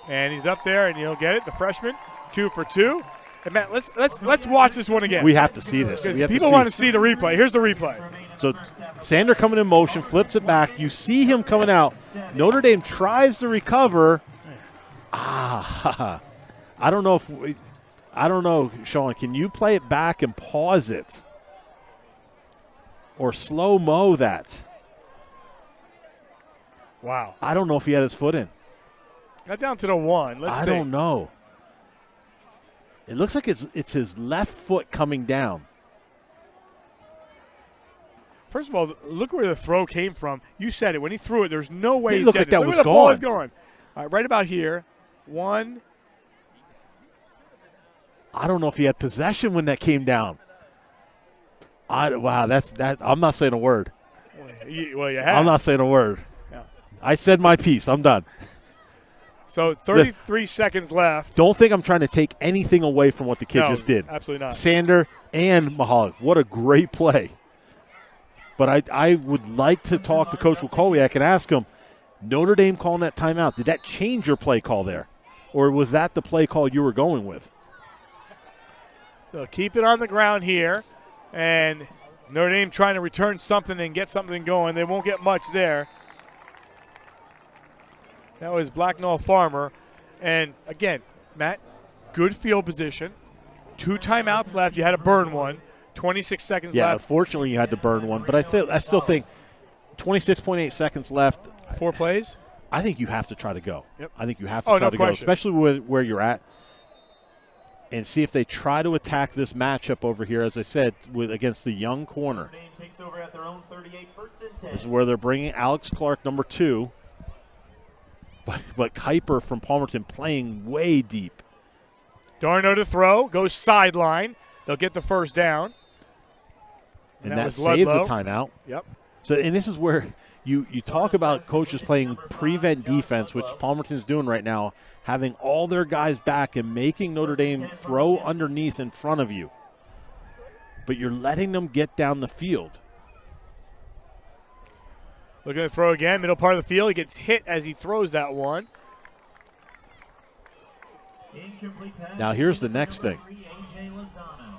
And he's up there, and he'll get it. The freshman, 2 for 2. And Matt, let's watch this one again. We have to see this. People want to see the replay. Here's the replay. So Sander coming in motion, flips it back. You see him coming out. Notre Dame tries to recover. I don't know, Sean. Can you play it back and pause it? Or slow-mo that? Wow. I don't know if he had his foot in. Got down to the 1. Let's see. I don't know. It looks like it's his left foot coming down. First of all, look where the throw came from. You said it. When he threw it, there's no way It he's looked getting like that it. Look was where the ball gone. is going. All right, right about here. 1. I don't know if he had possession when that came down. Wow, that's that. I'm not saying a word. Well, you have. I'm not saying a word. Yeah. I said my piece. I'm done. So 33 seconds left. Don't think I'm trying to take anything away from what the kid just did. Absolutely not. Sander and Mahalik, what a great play. But I would like to talk to Coach Wikowiak and ask him, Notre Dame calling that timeout, did that change your play call there? Or was that the play call you were going with? So keep it on the ground here. And Notre Dame trying to return something and get something going. They won't get much there. That was Blacknall Farmer. And, again, Matt, good field position. 2 timeouts left. You had to burn one. 26 seconds Yeah, left. unfortunately you had to burn one. But I still think 26.8 seconds left. 4 plays? I think you have to try to go. Yep. I think you have to try to go, especially where you're at. And see if they try to attack this matchup over here, as I said, against the young corner. Takes over at their own 38, 1st and 10. This is where they're bringing Alex Clark, number 2. But Kuiper from Palmerton playing way deep. Darno to throw, goes sideline. They'll get the first down. And that that was saves Ludlow. the timeout. Yep. So, and this is where you talk about coaches playing prevent defense, which Palmerton's doing right now, having all their guys back and making Notre Dame throw underneath in front of you. But you're letting them get down the field. Looking to throw again, middle part of the field. He gets hit as he throws that one. Now here's the next thing.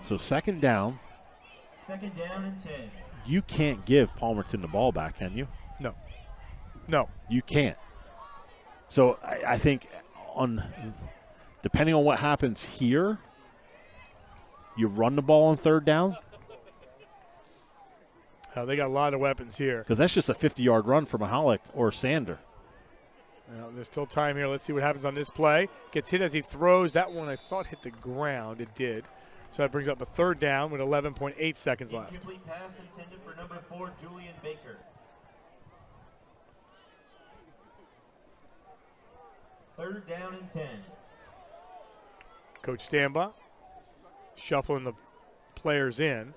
So second down. 2nd down and 10. You can't give Palmerton the ball back, can you? No. No. You can't. So I think depending on what happens here, you run the ball on 3rd down. They got a lot of weapons here. Because that's just a 50-yard run for Mahalik or Sander. Well, there's still time here. Let's see what happens on this play. Gets hit as he throws. That one I thought hit the ground. It did. So that brings up a 3rd down with 11.8 seconds left. Incomplete pass intended for number 4, Julian Baker. 3rd down and 10. Coach Stamba shuffling the players in.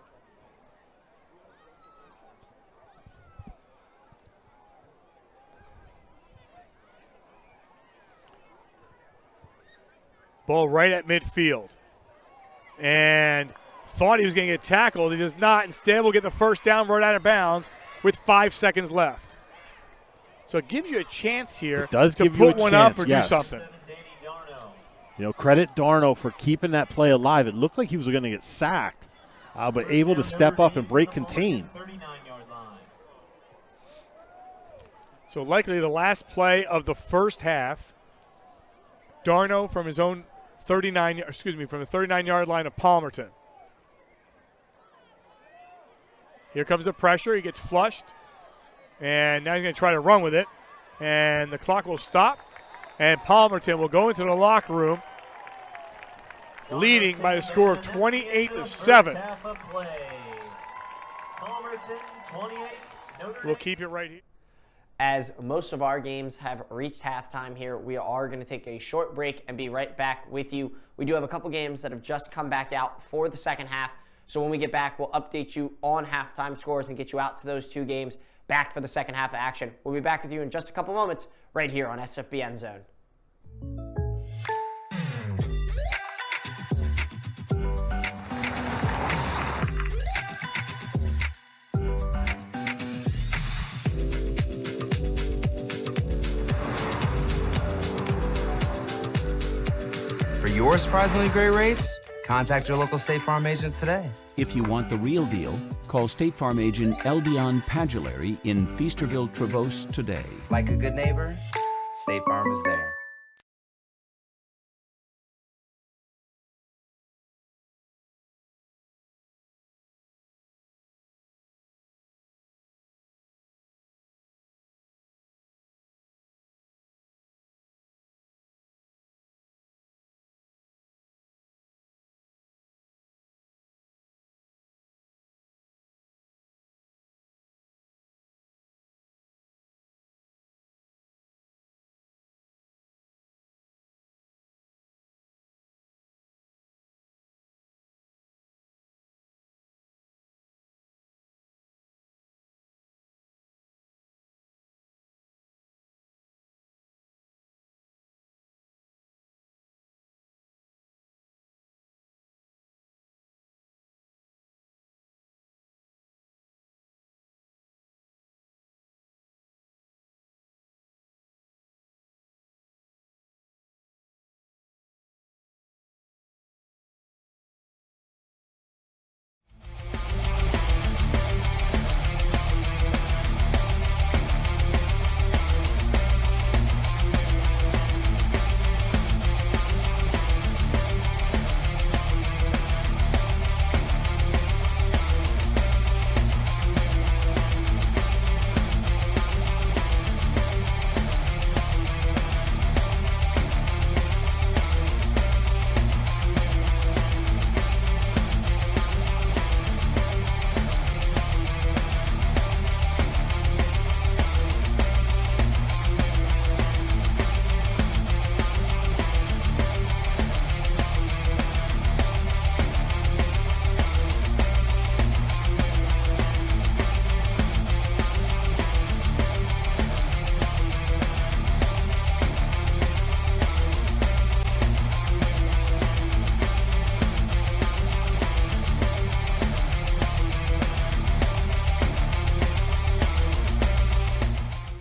Ball right at midfield. And thought he was going to get tackled. He does not. Instead, we'll get the first down right out of bounds with 5 seconds left. So it gives you a chance here to put one up or do something. You know, credit Darno for keeping that play alive. It looked like he was going to get sacked, but able to step up and break contain. So likely the last play of the first half. Darno from his own from the 39-yard line of Palmerton. Here comes the pressure. He gets flushed. And now he's going to try to run with it. And the clock will stop. And Palmerton will go into the locker room, leading by a score of 28-7. We'll keep it right here. As most of our games have reached halftime here, we are going to take a short break and be right back with you. We do have a couple games that have just come back out for the second half. So when we get back, we'll update you on halftime scores and get you out to those two games back for the second half of action. We'll be back with you in just a couple moments right here on SFBN End Zone. For your surprisingly great rates, contact your local State Farm agent today. If you want the real deal, call State Farm agent Eldion Padulary in Feasterville, Trevose today. Like a good neighbor, State Farm is there.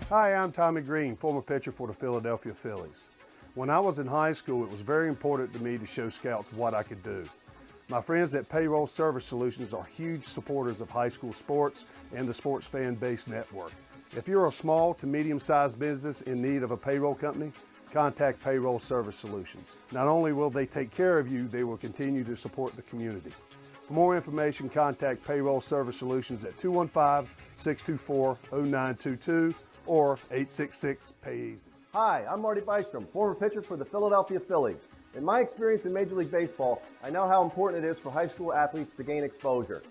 Hi, I'm Tommy Green, former pitcher for the Philadelphia Phillies. When I was in high school, it was very important to me to show scouts what I could do. My friends at Payroll Service Solutions are huge supporters of high school sports and the Sports Fan Base Network. If you're a small to medium-sized business in need of a payroll company, contact Payroll Service Solutions. Not only will they take care of you, they will continue to support the community. For more information, contact Payroll Service Solutions at 215-624-0922 or 866-PAY-EASY. Hi, I'm Marty Bystrom, former pitcher for the Philadelphia Phillies. In my experience in Major League Baseball, I know how important it is for high school athletes to gain exposure.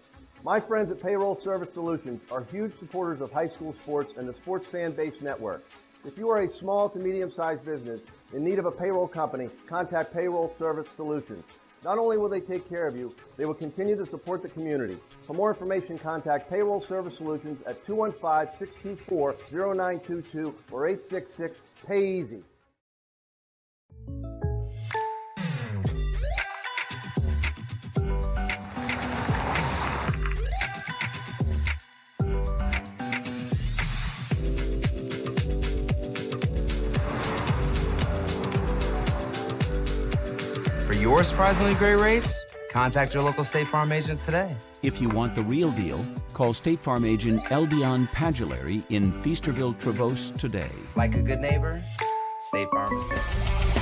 My friends at Payroll Service Solutions are huge supporters of high school sports and the Sports Fan Base Network. If you are a small to medium-sized business in need of a payroll company, contact Payroll Service Solutions. Not only will they take care of you, they will continue to support the community. For more information, contact Payroll Service Solutions at 215-624-0922 or 866-PAY-EASY. your surprisingly great rates, contact your local State Farm agent today. If you want the real deal, call State Farm agent Albion Padulary in Feasterville, Trevose today. Like a good neighbor, State Farm is there.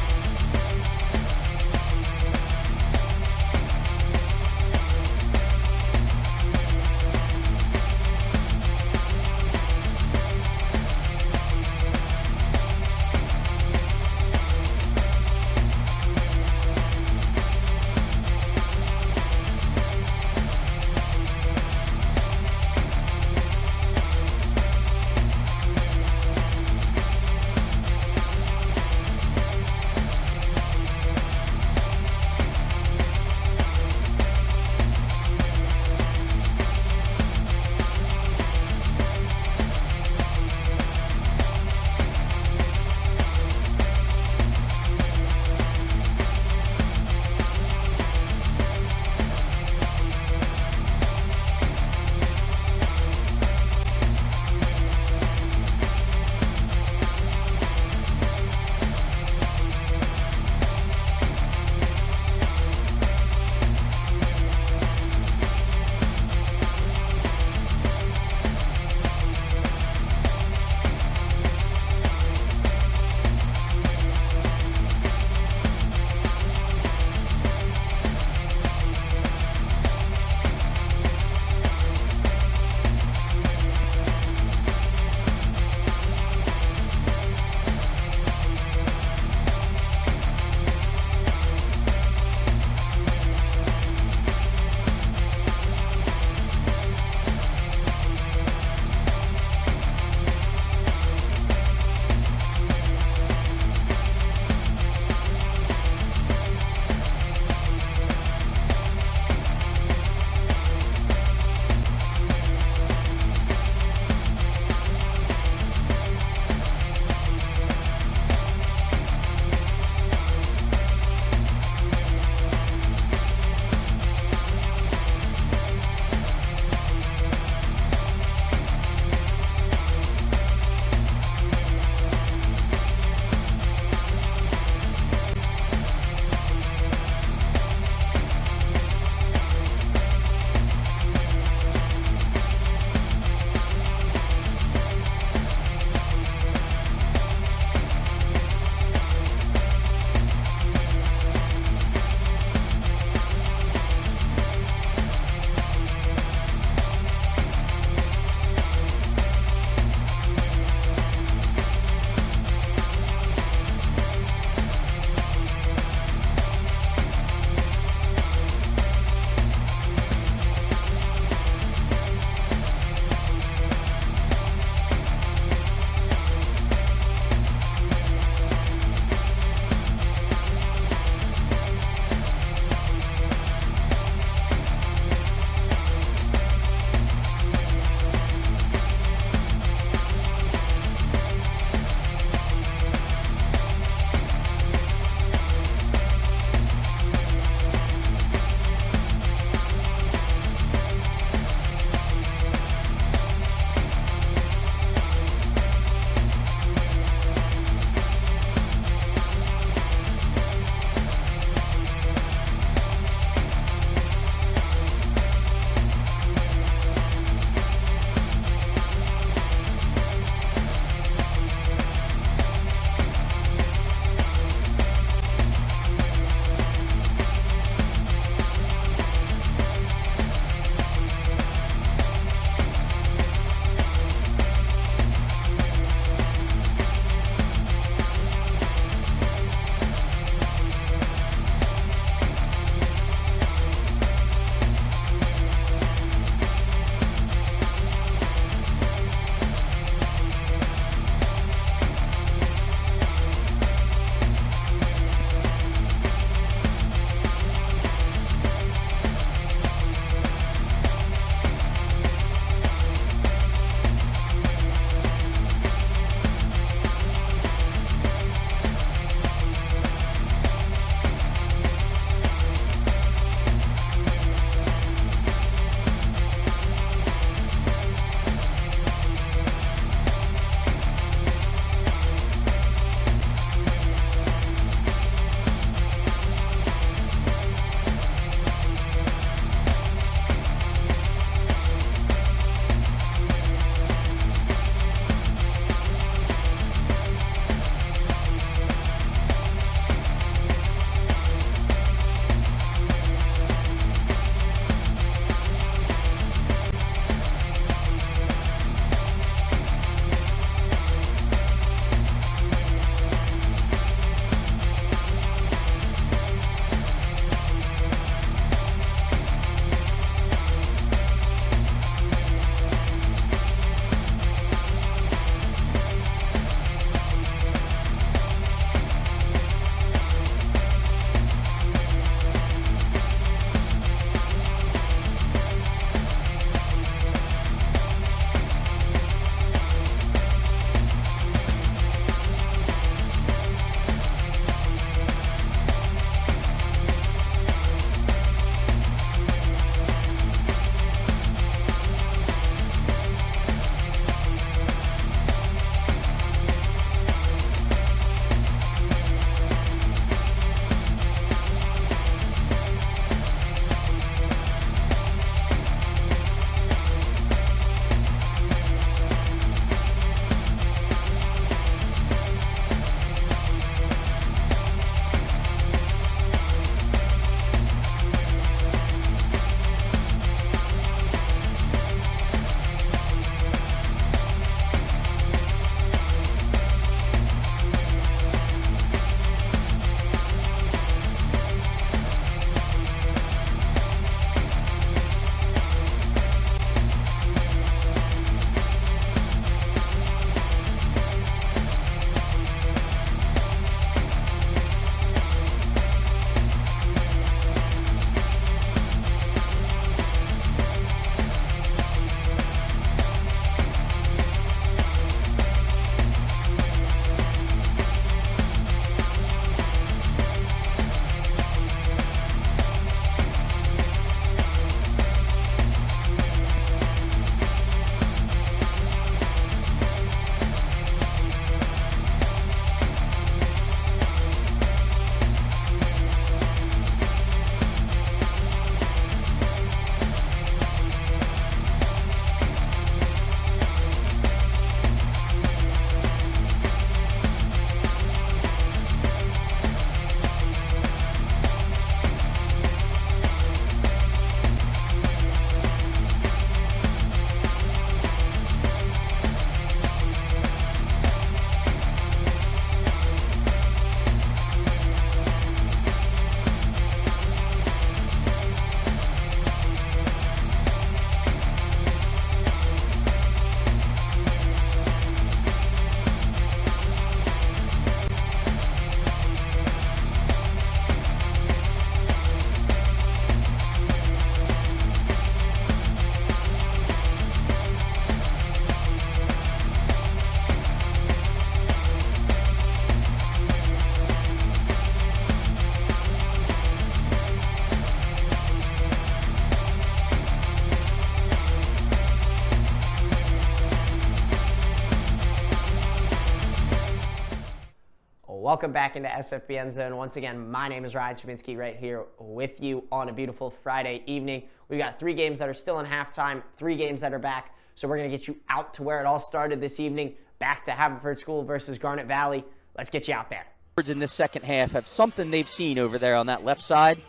Welcome back into SFBN Zone. Once again, my name is Ryan Chaminsky right here with you on a beautiful Friday evening. We've got 3 games that are still in halftime, 3 games that are back. So we're going to get you out to where it all started this evening, back to Haverford School versus Garnet Valley. Let's get you out there. In this second half have something they've seen over there on that left side.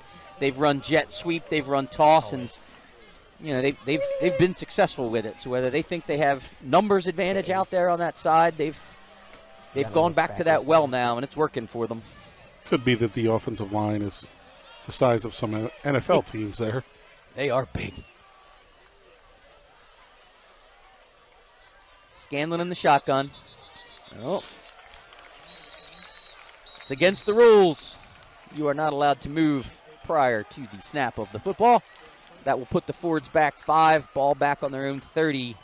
They've run jet sweep, they've run toss, and you know they've been successful with it. So whether they think they have numbers advantage out there on that side, they've gone back to that well now, and it's working for them. Could be that the offensive line is the size of some NFL teams there. They are big. Scanlon in the shotgun. Oh. It's against the rules. You are not allowed to move prior to the snap of the football. That will put the Fords back 5, ball back on their own 30,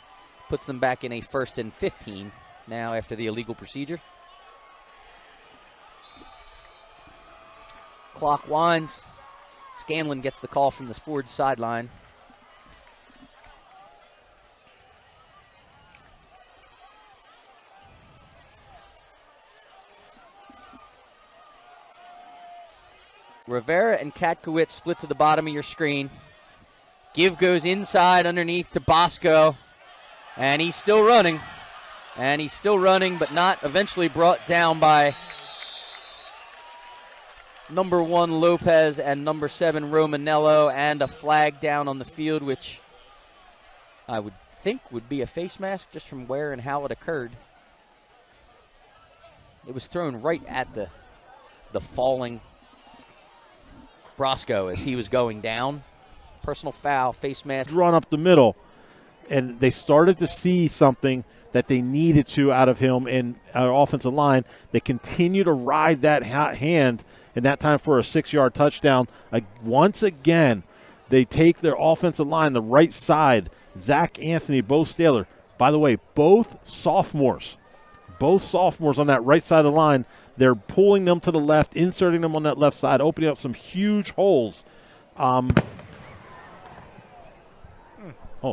puts them back in a 1st and 15 now after the illegal procedure. Clock winds. Scanlon gets the call from the Fords sideline. Rivera and Katkowitz split to the bottom of your screen. Give goes inside underneath to Bosco. And he's still running. And he's still running, but not eventually brought down by number 1 Lopez and number 7 Romanello, and a flag down on the field, which I would think would be a face mask just from where and how it occurred. It was thrown right at the falling Brosco as he was going down. Personal foul, face mask. Run up the middle, and they started to see something that they needed to out of him in our offensive line. They continue to ride that hand, and that time for a 6-yard touchdown. Once again, they take their offensive line, the right side, Zach Anthony, Bo Staler. By the way, both sophomores on that right side of the line. They're pulling them to the left, inserting them on that left side, opening up some huge holes.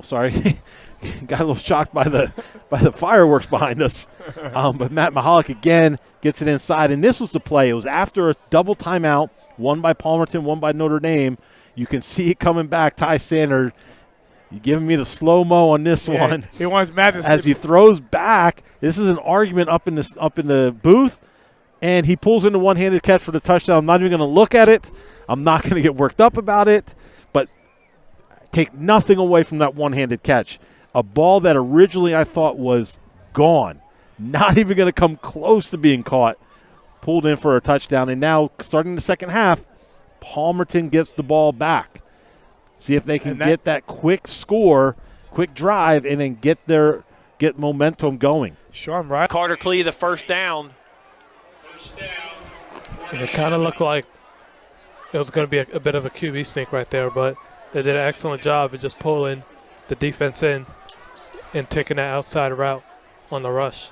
Sorry. Got a little shocked by the fireworks behind us. But Matt Mahalik again gets it inside. And this was the play. It was after a double timeout, one by Palmerton, one by Notre Dame. You can see it coming back. Ty Sanders, you're giving me the slow-mo on this one. He wants Matt to as he throws back. This is an argument up in the booth. And he pulls in the one-handed catch for the touchdown. I'm not even going to look at it. I'm not going to get worked up about it. But take nothing away from that one-handed catch. A ball that originally I thought was gone. Not even going to come close to being caught. Pulled in for a touchdown. And now, starting the second half, Palmerton gets the ball back. See if they can get that quick score, quick drive, and then get momentum going. Sure, I'm right. Carter Klee, the first down. It kind of looked like it was going to be a bit of a QB sneak right there, but they did an excellent job of just pulling the defense in and taking that outside route on the rush.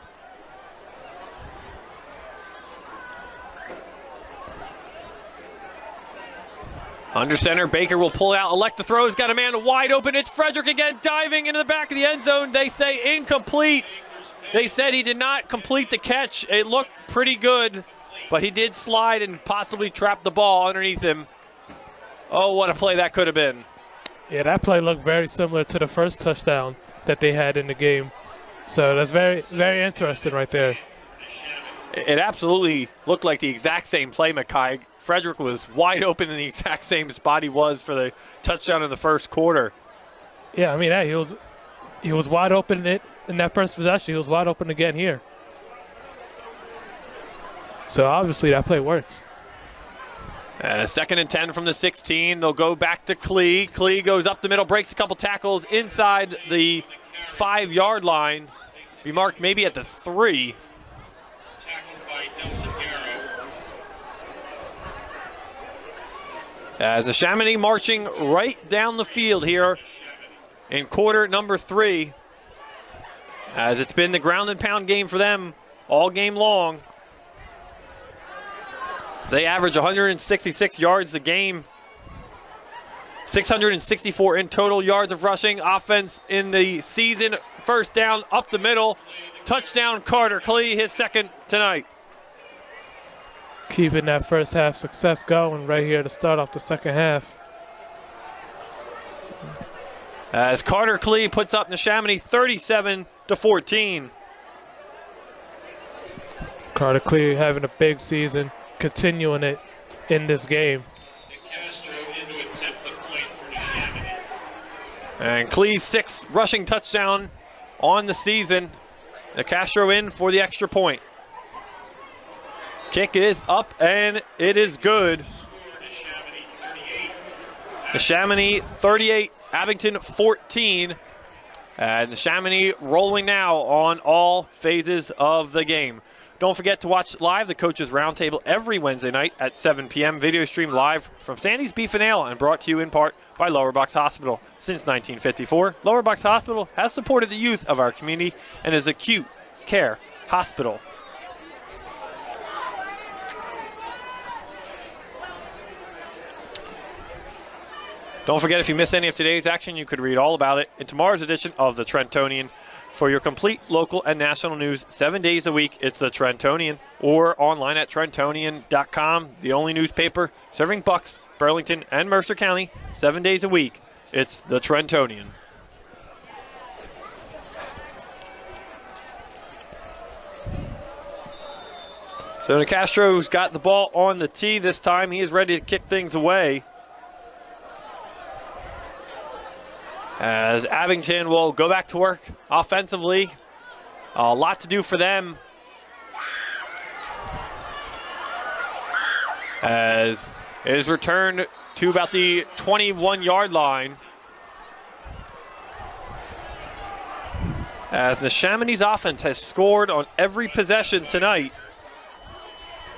Under center, Baker will pull out, elect the throw. He's got a man wide open. It's Frederick again, diving into the back of the end zone. They say incomplete. They said he did not complete the catch. It looked pretty good, but he did slide and possibly trap the ball underneath him. Oh, what a play that could have been. Yeah, that play looked very similar to the first touchdown that they had in the game. So that's very, very interesting right there. It absolutely looked like the exact same play, Mackay. Frederick was wide open in the exact same spot he was for the touchdown in the first quarter. Yeah, I mean, he was wide open in that first possession. He was wide open again here. So obviously that play works. 2nd and 10 from the 16. They'll go back to Klee. Klee goes up the middle, breaks a couple tackles inside the 5-yard line. Be marked maybe at the 3. As the Neshaminy marching right down the field here in quarter number 3. As it's been the ground and pound game for them all game long. They average 166 yards a game. 664 in total yards of rushing. Offense in the season. First down up the middle. Touchdown Carter Klee, his second tonight. keeping that first half success going right here to start off the second half. As Carter Klee puts up Neshaminy 37-14. Carter Klee having a big season, continuing it in this game. And Klee's 6th rushing touchdown on the season. De Castro in for the extra point. Kick is up and it is good. Neshaminy 38, Abington 14. And Neshaminy rolling now on all phases of the game. Don't forget to watch live the Coaches Roundtable every Wednesday night at 7 p.m. Video stream live from Sandy's Beef and Ale and brought to you in part by Lower Box Hospital. Since 1954, Lower Box Hospital has supported the youth of our community and is acute care hospital. Don't forget, if you miss any of today's action, you could read all about it in tomorrow's edition of the Trentonian. For your complete local and national news 7 days a week, it's the Trentonian, or online at Trentonian.com, the only newspaper serving Bucks, Burlington, and Mercer County 7 days a week. It's the Trentonian. So De Castro's got the ball on the tee this time. He is ready to kick things away. As Abington will go back to work offensively. A lot to do for them. As it is returned to about the 21-yard line. As Neshaminy's offense has scored on every possession tonight.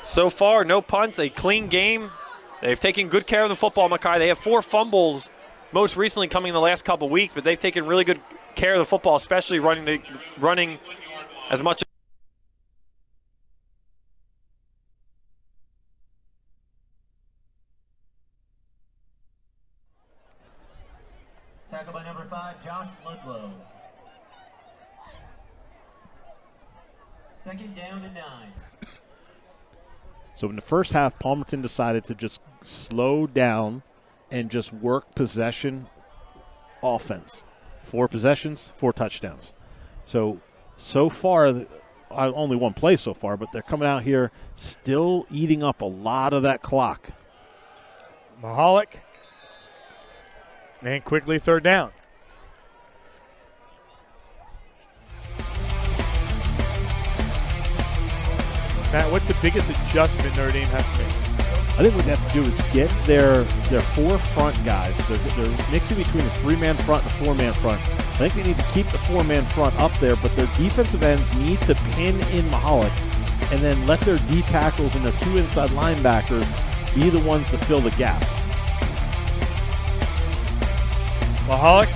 So far, no punts, a clean game. They've taken good care of the football, Makai. They have 4 fumbles, most recently coming in the last couple weeks, but they've taken really good care of the football, especially running as much. Tackle by number 5, Josh Ludlow. Second down and 9. So in the first half, Palmerton decided to just slow down and just work possession offense. 4 possessions, 4 touchdowns. So far, only one play so far, but they're coming out here still eating up a lot of that clock. Mahalik. And quickly third down. Matt, what's the biggest adjustment Notre Dame has to make? I think what they have to do is get their 4 front guys. They're mixing between a 3-man front and a 4-man front. I think they need to keep the 4-man front up there, but their defensive ends need to pin in Mahalik and then let their D tackles and their 2 inside linebackers be the ones to fill the gaps. Mahalik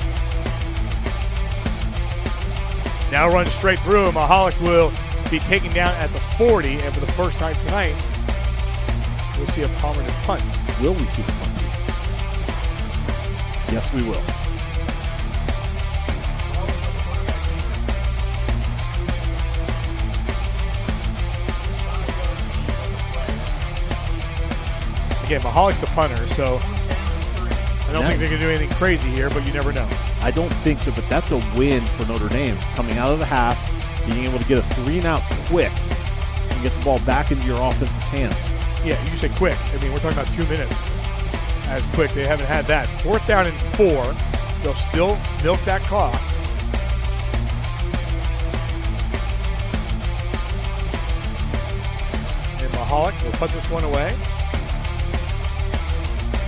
now runs straight through, and Mahalik will be taken down at the 40, and for the first time tonight, we'll see a Palmerton punt. Will we see the punt? Yes, we will. Again, Mahalik's the punter, so I don't think they're going to do anything crazy here, but you never know. I don't think so, but that's a win for Notre Dame. Coming out of the half, being able to get a 3-and-out quick and get the ball back into your offense's hands. Yeah, you said quick. I mean, we're talking about 2 minutes as quick. They haven't had that. 4th down and 4. They'll still milk that clock. And Mahalik will put this one away.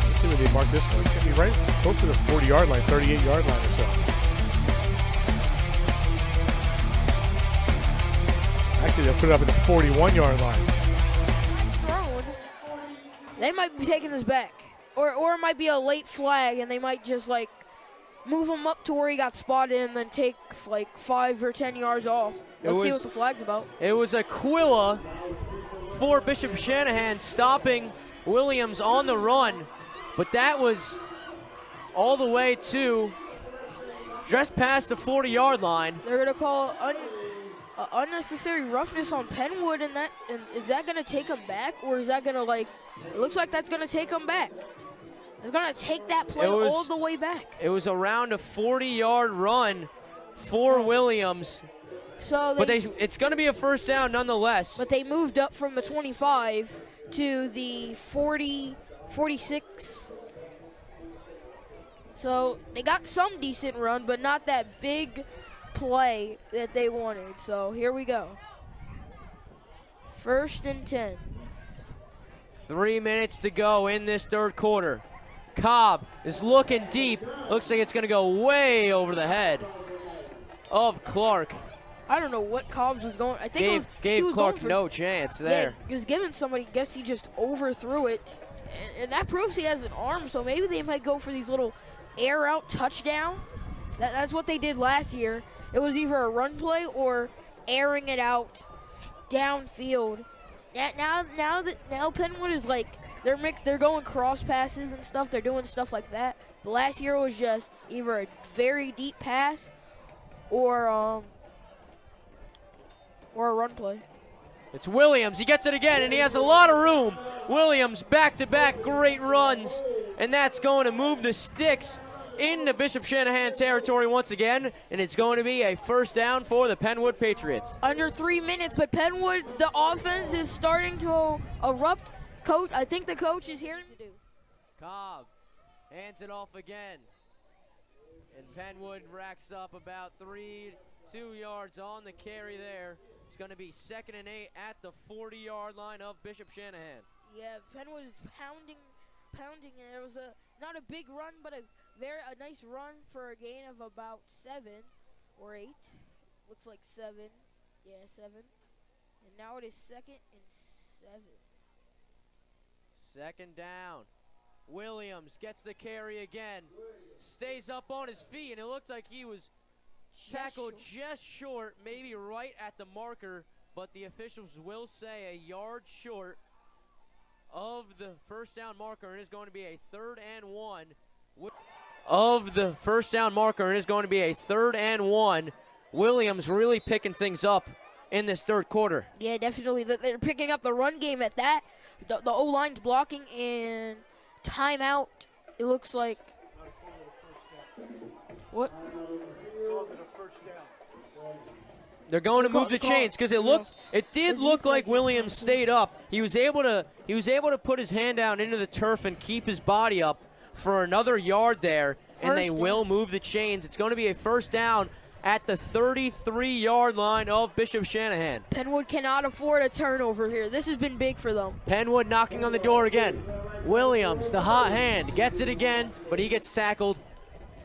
Let's see where they mark this one. It's going to be right close to the 40-yard line, 38-yard line or so. Actually, they'll put it up at the 41-yard line. They might be taking this back. Or it might be a late flag, and they might just, like, move him up to where he got spotted and then take, like, 5 or 10 yards off. Let's see what the flag's about. It was Aquila for Bishop Shanahan stopping Williams on the run. But that was all the way to just past the 40-yard line. They're going to call unnecessary roughness on Penwood, and is that going to take them back, or is that going to, like, it looks like that's going to take them back. It's going to take that play all the way back. It was around a 40-yard run for Williams. So it's going to be a first down nonetheless. But they moved up from the 25 to the 40, 46. So they got some decent run, but not that big play that they wanted. So here we go. 1st and 10. 3 minutes to go in this third quarter. Cobb is looking deep. Looks like it's going to go way over the head of Clark. I don't know what Cobbs was going. I think gave Clark no chance there. Yeah, he was giving somebody. Guess he just overthrew it, and that proves he has an arm. So maybe they might go for these little air out touchdowns. That's what they did last year. It was either a run play or airing it out downfield. Now Penwood is like they're going cross passes and stuff. They're doing stuff like that. But last year was just either a very deep pass or a run play. It's Williams. He gets it again, and he has a lot of room. Williams, back-to-back great runs, and that's going to move the sticks into Bishop Shanahan territory once again, and it's going to be a first down for the Penwood Patriots. Under 3 minutes, but Penwood, the offense is starting to erupt. Coach, I think the coach is hearing to do. Cobb hands it off again, and Penwood racks up about 2 yards on the carry there. It's going to be 2nd and 8 at the 40-yard line of Bishop Shanahan. Yeah, Penwood is pounding. And it was not a big run, but a nice run for a gain of about 7 or 8. Looks like 7. Yeah, 7. And now it is 2nd and 7. 2nd down. Williams gets the carry again. Stays up on his feet, and it looked like he was tackled just short, maybe right at the marker, but the officials will say a yard short of the first down marker, and it's going to be a 3rd and 1. Williams really picking things up in this third quarter. Yeah, definitely. They're picking up the run game at that. The O-line's blocking, and timeout, it looks like. What? They're going to move the chains because it did look like Williams stayed up. He was able to put his hand down into the turf and keep his body up for another yard there, and they will move the chains. It's going to be a first down at the 33-yard line of Bishop Shanahan. Penwood cannot afford a turnover here. This has been big for them. Penwood knocking on the door again. Williams, the hot hand, gets it again, but he gets tackled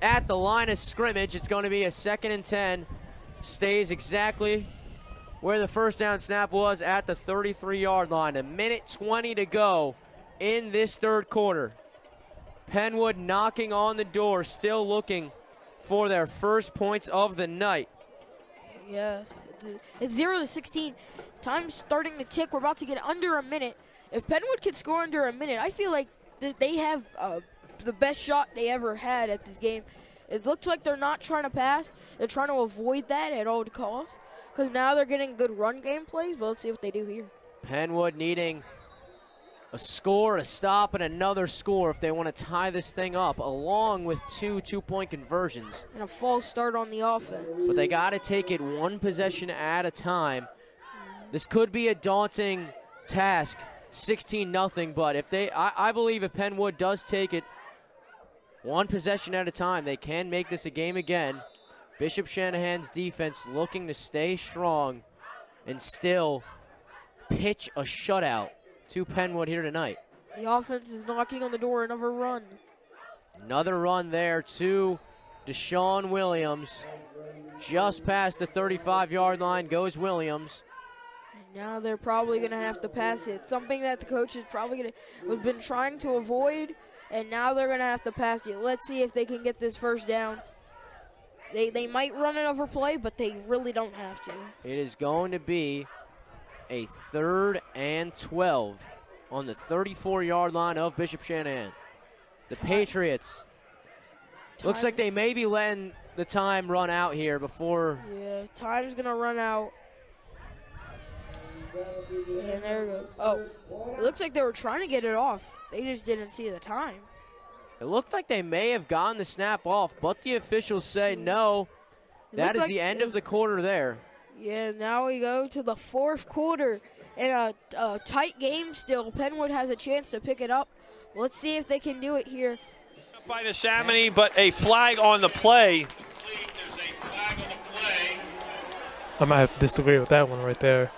at the line of scrimmage. It's going to be a 2nd and 10. Stays exactly where the first down snap was at the 33-yard line. 1:20 to go in this third quarter. Penwood knocking on the door, still looking for their first points of the night. Yes, it's 0-16. Time's starting to tick. We're about to get under a minute. If Penwood could score under a minute, I feel like they have the best shot they ever had at this game. It looks like they're not trying to pass. They're trying to avoid that at all costs because now they're getting good run game plays. But let's see what they do here. Penwood needing a score, a stop, and another score if they want to tie this thing up, along with 2 2-point conversions. And a false start on the offense. But they got to take it one possession at a time. This could be a daunting task, 16-0, but if I believe if Penwood does take it one possession at a time, they can make this a game again. Bishop Shanahan's defense looking to stay strong and still pitch a shutout to Penwood here tonight. The offense is knocking on the door, another run. Another run there to Deshaun Williams. Just past the 35-yard line goes Williams. And now they're probably going to have to pass it. Something that the coach is probably have been trying to avoid. And now they're going to have to pass it. Let's see if they can get this first down. They might run another play, but they really don't have to. It is going to be a 3rd and 12 on the 34-yard line of Bishop Shanahan. The Patriots. Looks like they may be letting the time run out here before. Yeah, time's going to run out. And there we go. Oh, it looks like they were trying to get it off. They just didn't see the time. It looked like they may have gotten the snap off, but the officials say no. That is like the end of the quarter there. Yeah, now we go to the fourth quarter. In a tight game still. Penwood has a chance to pick it up. Let's see if they can do it here. By Neshaminy, but a flag on the play. I might have to disagree with that one right there.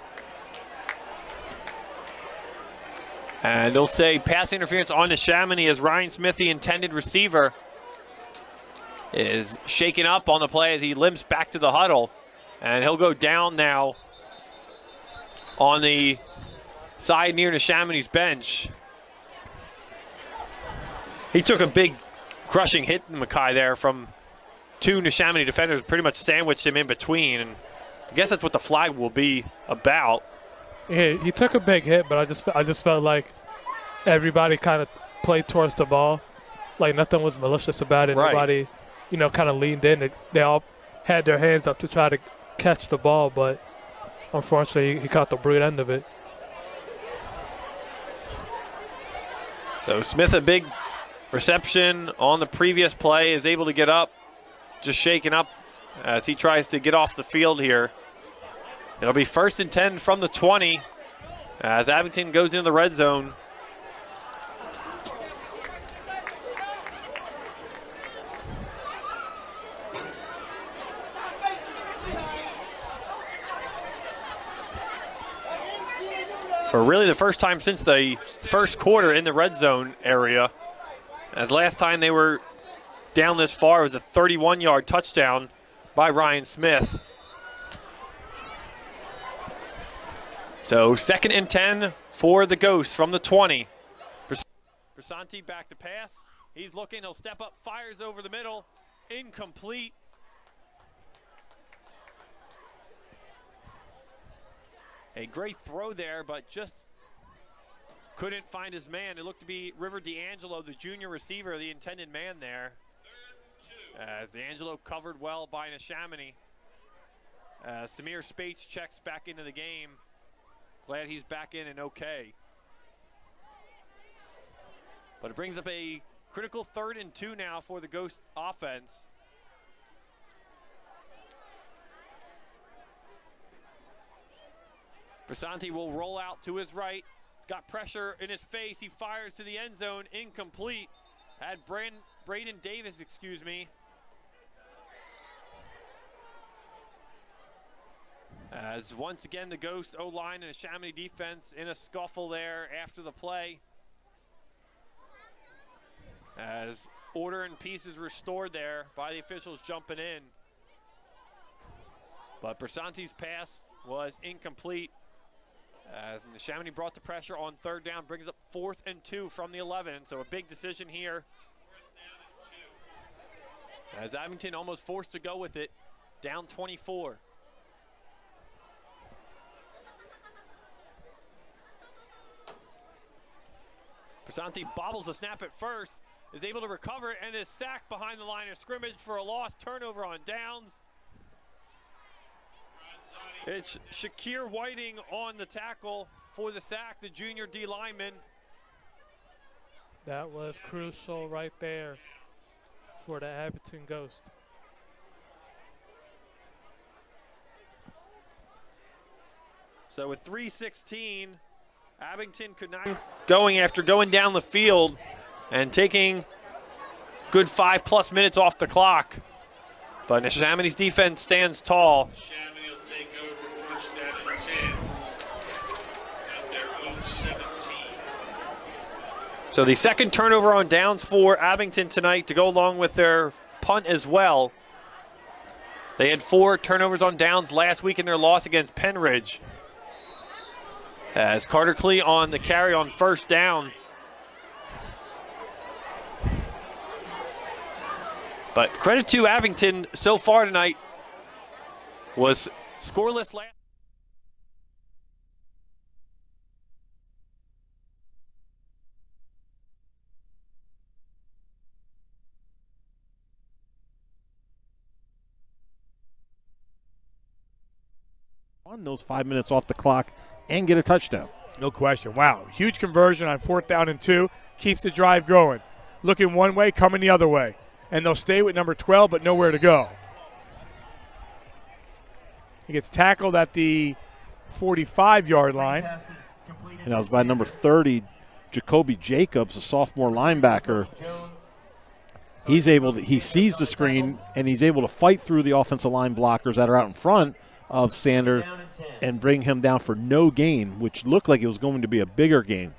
And they'll say pass interference on Neshaminy as Ryan Smith, the intended receiver, is shaken up on the play as he limps back to the huddle. And he'll go down now on the side near Neshaminy's bench. He took a big crushing hit, Mackay, there from two Neshaminy defenders, pretty much sandwiched him in between. And I guess that's what the flag will be about. Yeah, he took a big hit, but I just felt like everybody kind of played towards the ball. Like nothing was malicious about it. Right. Nobody, kind of leaned in. They all had their hands up to try to catch the ball, but unfortunately he caught the brutal end of it. So Smith, a big reception on the previous play, is able to get up, just shaken up as he tries to get off the field here. It'll be 1st and 10 from the 20 as Abington goes into the red zone. For really the first time since the first quarter in the red zone area, as last time they were down this far, it was a 31-yard touchdown by Ryan Smith. So 2nd and 10 for the Ghosts from the 20. Bersanti back to pass. He's looking, he'll step up, fires over the middle, incomplete. A great throw there, but just couldn't find his man. It looked to be River D'Angelo, the junior receiver, the intended man there. As D'Angelo covered well by Neshaminy. Samir Spates checks back into the game. Glad he's back in and okay. But it brings up a critical 3rd and 2 now for the Ghost offense. Bersanti will roll out to his right. He's got pressure in his face. He fires to the end zone, incomplete. Had Braden Davis, As once again the Ghost O-line and a Neshaminy defense in a scuffle there after the play. As order and peace is restored there by the officials jumping in. But Bersanti's pass was incomplete. As Neshaminy brought the pressure on 3rd down, brings up 4th and 2 from the 11. So a big decision here. As Abington almost forced to go with it, down 24. Bersanti bobbles the snap at first, is able to recover it, and is sacked behind the line of scrimmage for a lost turnover on downs. It's Shakir Whiting on the tackle for the sack, the junior D lineman. That was crucial right there for the Abington Ghost. So with 3:16, Abington could not going after going down the field and taking good 5+ minutes off the clock. But Neshaminy's defense stands tall. Neshaminy will take over 1st down and 10 at their own 17. So the 2nd turnover on downs for Abington tonight to go along with their punt as well. They had 4 turnovers on downs last week in their loss against Penridge. As Carter Klee on the carry on 1st down. But credit to Abington so far tonight, was scoreless last. On those 5 minutes off the clock and get a touchdown. No question. Wow. Huge conversion on 4th down and 2. Keeps the drive going. Looking one way, coming the other way. And they'll stay with number 12, but nowhere to go. He gets tackled at the 45-yard line. And that was by number 30, Jacoby Jacobs, a sophomore linebacker. He sees the screen, and he's able to fight through the offensive line blockers that are out in front of Sander and bring him down for no gain, which looked like it was going to be a bigger gain.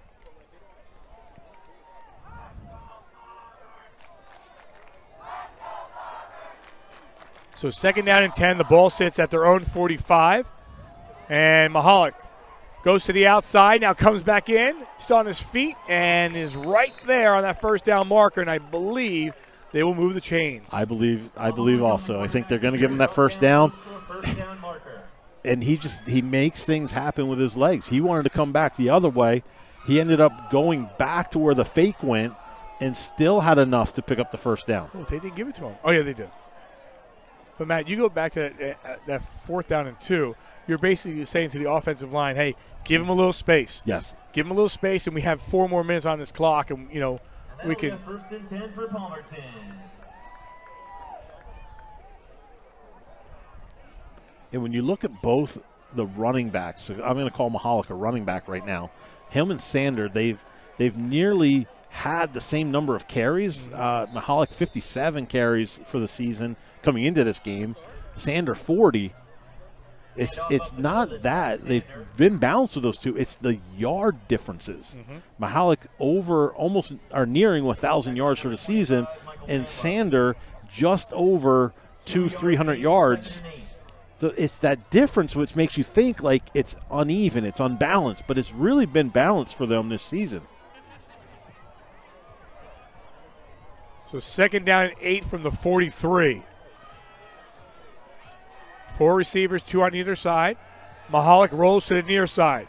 So 2nd down and 10. The ball sits at their own 45. And Mahalik goes to the outside, now comes back in, still on his feet, and is right there on that 1st down marker, and I believe they will move the chains. I believe also. I think they're going to give him that 1st down. And he makes things happen with his legs. He wanted to come back the other way. He ended up going back to where the fake went and still had enough to pick up the 1st down. Oh, they didn't give it to him. Oh, yeah, they did. But, Matt, you go back to that 4th down and 2. You're basically saying to the offensive line, hey, give him a little space. Yes. Give him a little space, and we have 4 more minutes on this clock, and, we can. 1st and 10 for Palmerton. And when you look at both the running backs, so I'm going to call Mahalik a running back right now. Him and Sander, they've nearly had the same number of carries. Mahalik 57 carries for the season coming into this game. Sander 40. It's not that. They've been balanced with those two. It's the yard differences. Mahalik almost are nearing 1,000 yards for the season, and Sander just over 300 yards. So it's that difference which makes you think like it's uneven, it's unbalanced, but it's really been balanced for them this season. So 2nd down and 8 from the 43. 4 receivers, 2 on either side. Mahalik rolls to the near side.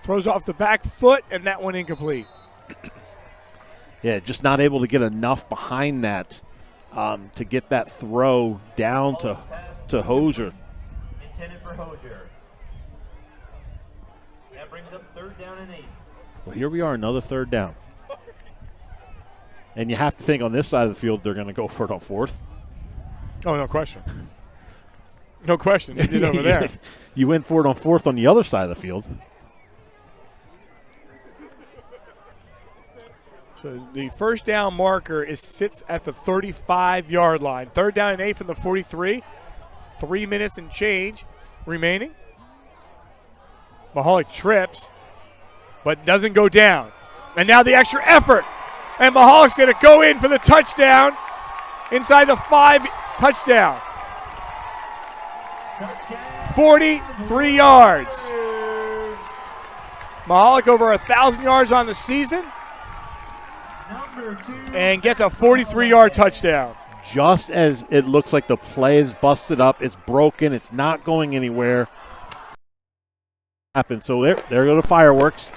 Throws off the back foot, and that one incomplete. Yeah, just not able to get enough behind that to get that throw down to Hosier. Intended for Hosier. That brings up 3rd down and 8. Well, here we are, another 3rd down. And you have to think on this side of the field they're going to go for it on 4th. Oh, no question. No question. They did over there. You went for it on 4th on the other side of the field. So the 1st down marker sits at the 35-yard line. 3rd down and 8 from the 43. 3 minutes and change remaining. Mahalik trips, but doesn't go down. And now the extra effort. And Mahalik's going to go in for the touchdown inside the 5 touchdown. 43 yards. Mahalik over 1,000 yards on the season and gets a 43-yard touchdown. Just as it looks like the play is busted up, it's broken, it's not going anywhere. So there go the fireworks.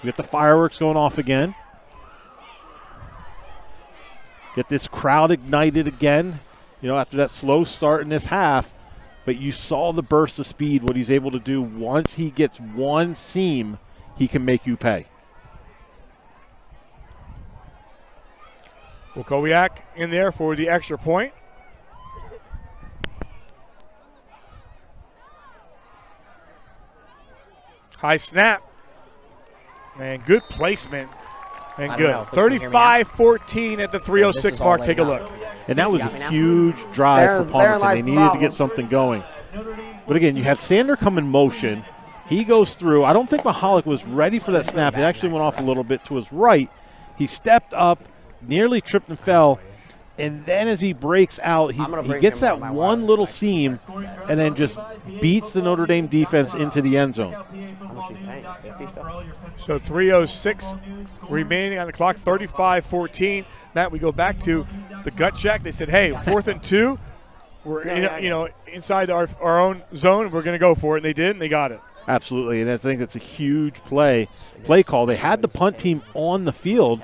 We get the fireworks going off again. Get this crowd ignited again, after that slow start in this half. But you saw the burst of speed, what he's able to do. Once he gets one seam, he can make you pay. Wukowiak in there for the extra point. High snap. And good placement. And good. 35-14 at the 3:06 mark. Take a look. And that was a huge drive for Palmerton. They needed to get something going. But again, you have Sander come in motion. He goes through. I don't think Mahalik was ready for that snap. It actually went off a little bit to his right. He stepped up, nearly tripped and fell. And then as he breaks out, he gets that one little seam and then just beats the Notre Dame defense into the end zone. So 3:06 remaining on the clock, 35-14. Matt, we go back to the gut check. They said, hey, 4th and 2. We're inside our own zone. We're going to go for it. And they did, and they got it. Absolutely, and I think that's a huge play call. They had the punt team on the field.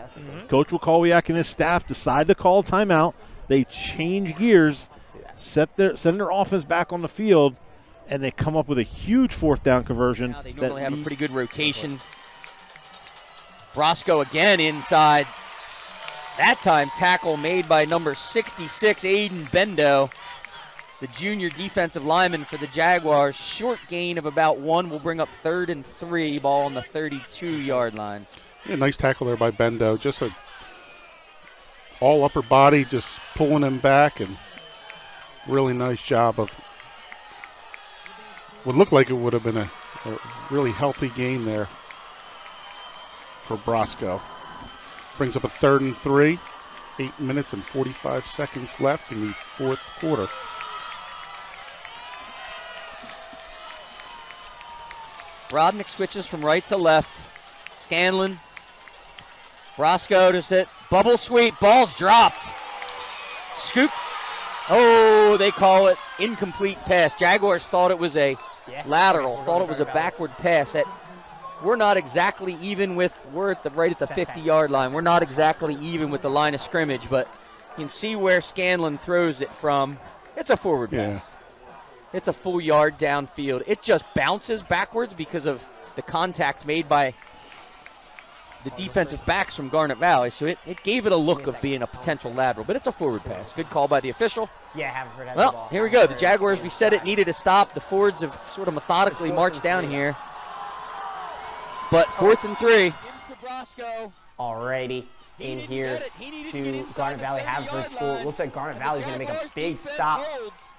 Coach Wukowiak and his staff decide to call timeout. They change gears, send their offense back on the field, and they come up with a huge fourth down conversion. Now they normally have a pretty good rotation. Brosco again inside. That time tackle made by number 66, Aiden Bendo, the junior defensive lineman for the Jaguars. Short gain of about 1 will bring up 3rd and 3, ball on the 32-yard line. Yeah, nice tackle there by Bendo. Just a all upper body, just pulling him back, and really nice job of would look like it would have been a really healthy game there for Brosco. Brings up a 3rd and 3, 8 minutes and 45 seconds left in the fourth quarter. Brodnick switches from right to left. Scanlon. Brosco does it. Bubble sweep. Ball's dropped. Scoop. Oh, they call it incomplete pass. Jaguars thought it was a lateral, thought it was a backward pass. We're not exactly even with, right at the 50-yard line. We're not exactly even with the line of scrimmage, but you can see where Scanlon throws it from. It's a forward pass. It's a full yard downfield. It just bounces backwards because of the contact made by the defensive backs from Garnet Valley, so it gave it a look of being a potential lateral, but it's a forward pass. Good call by the official. Yeah, Haverford has the ball. Well, here we go. The Jaguars, we said it needed to stop. The Fords have sort of methodically marched down here. But 4th and 3. Alrighty, in here to Garnet Valley Haverford School. It looks like Garnet Valley's going to make a big stop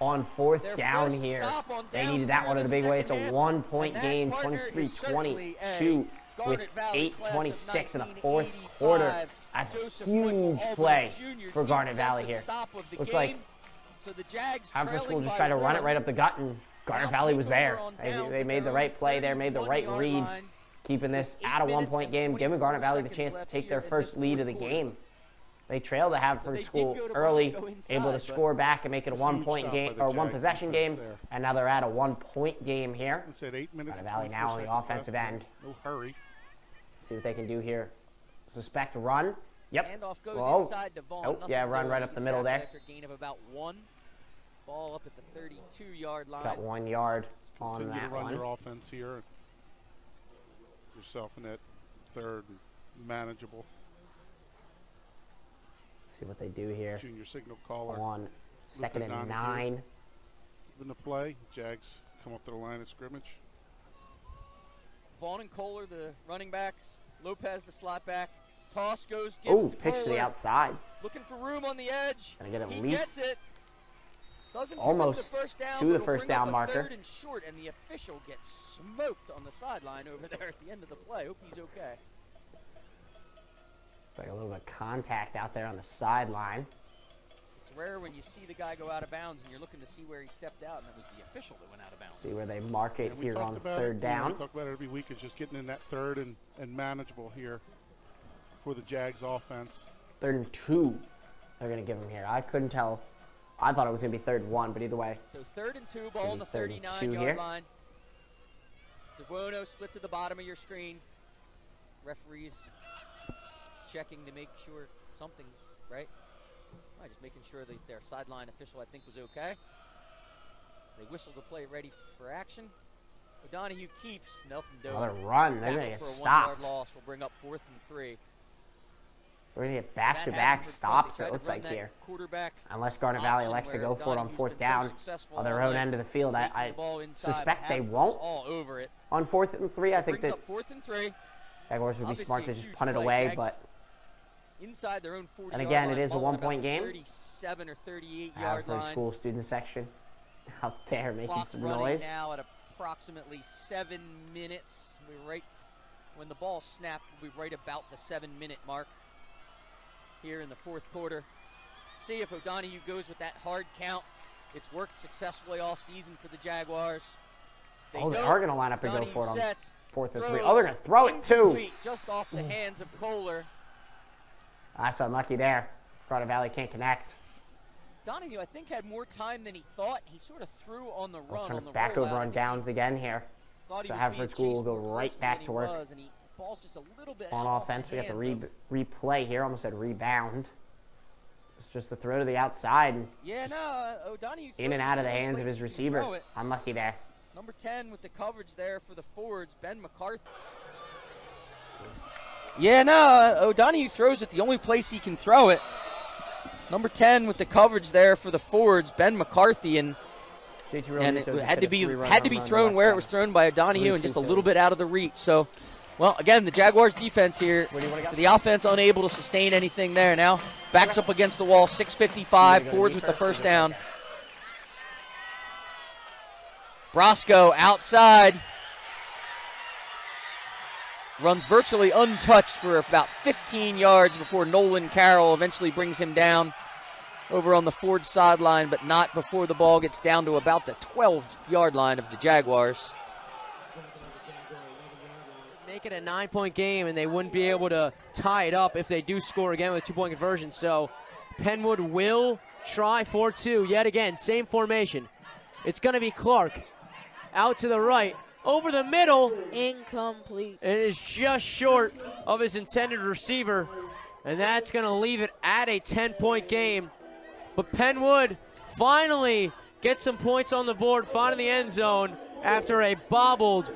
on 4th down here. They needed that one in a big way. It's a 1-point game, 23-22 with 8:26 in the fourth quarter. That's a huge play for Garnet Valley here. Looks like Haverford School just tried to run it right up the gut, and Garnet Valley was there. They made the right play there, made the right read, keeping this at a 1-point game, giving Garnet Valley the chance to take their first lead of the game. They trailed the Haverford School early, able to score back and make it a 1-point game or 1-possession game, and now they're at a 1-point game here. Garnet Valley now on the offensive end. No hurry. See what they can do here. Suspect run. Yep. Handoff goes Whoa. inside to Vaughn. Oh, yeah, run right up the middle there. After a gain of about 1. Ball up at the 32-yard line. Got 1 yard on Continue that to run one. your offense here. Yourself in that 3rd and manageable. See what they do here. Junior signal caller. On 2nd and 9. Given the play, Jags come up to the line of scrimmage. Vaughn and Kohler, the running backs. Lopez, the slot back. Toss goes. Oh, pitch to the outside. Looking for room on the edge. Gonna get at he least gets it. Doesn't almost the first down, to the first down marker. 3rd and short, and the official gets smoked on the sideline over there at the end of the play. Hope he's okay. Like a little bit of contact out there on the sideline. It's rare when you see the guy go out of bounds and you're looking to see where he stepped out, and it was the official that went out of bounds. See where they mark it here on 3rd We down. talk about it every week. Is just getting in that 3rd and manageable here for the Jags offense. 3rd and 2 they're going to give them here. I couldn't tell. I thought it was going to be 3rd and 1, but either way. So 3rd and 2, ball on the 39-yard line. DeVono split to the bottom of your screen. Referees checking to make sure something's right. Just making sure that their sideline official, I think, was okay. They whistle the play ready for action. O'Donohue keeps. Nelson Doe. Another run. They're going to get stopped. Loss will bring up 4th and 3. We're going to get back-to-back stops, it looks like here. Unless Garnet Valley elects to go for it on 4th down on their own end of the field. I suspect they won't. On 4th and 3, I think that 4th and 3. Jaguars would be smart to just punt it away, but inside their own 40 and again, it is a 1-point game. 37 or 38 yard Haverford line. School student section out there making Clock some running noise. now at approximately 7 minutes. We're right when the ball snapped. We'll be right about the 7-minute mark here in the fourth quarter. See if O'Donohue goes with that hard count. It's worked successfully all season for the Jaguars. They are going to line up and go for it on 4th and 3. Oh, they're going to throw it too. Just off the hands of Kohler. That's unlucky there. Garnet Valley can't connect. Donahue, I think, had more time than he thought. He sort of threw on the run. Turn it back over on downs again here. So Haverford School will go right back to work on offense. We got the replay here. Almost said rebound. It's just the throw to the outside. Yeah, no, O'Donohue in and out of the hands of his receiver. Unlucky there. Number 10 with the coverage there for the forwards, Ben McCarthy. Yeah, no, O'Donohue throws it the only place he can throw it. Number 10 with the coverage there for the forwards, Ben McCarthy, and it had to be thrown where it was thrown by O'Donohue and just a little bit out of the reach. So, well, again, the Jaguars defense here, the offense unable to sustain anything there. Now backs up against the wall, 6:55, forwards with the first down. Brosco outside. Runs virtually untouched for about 15 yards before Nolan Carroll eventually brings him down over on the Ford sideline, but not before the ball gets down to about the 12-yard line of the Jaguars. Make it a 9-point game, and they wouldn't be able to tie it up if they do score again with a 2-point conversion. So Penwood will try 4-2 yet again. Same formation. It's going to be Clark out to the right. Over the middle. Incomplete. It is just short of his intended receiver, and that's going to leave it at a 10-point game. But Penwood finally gets some points on the board, finding the end zone after a bobbled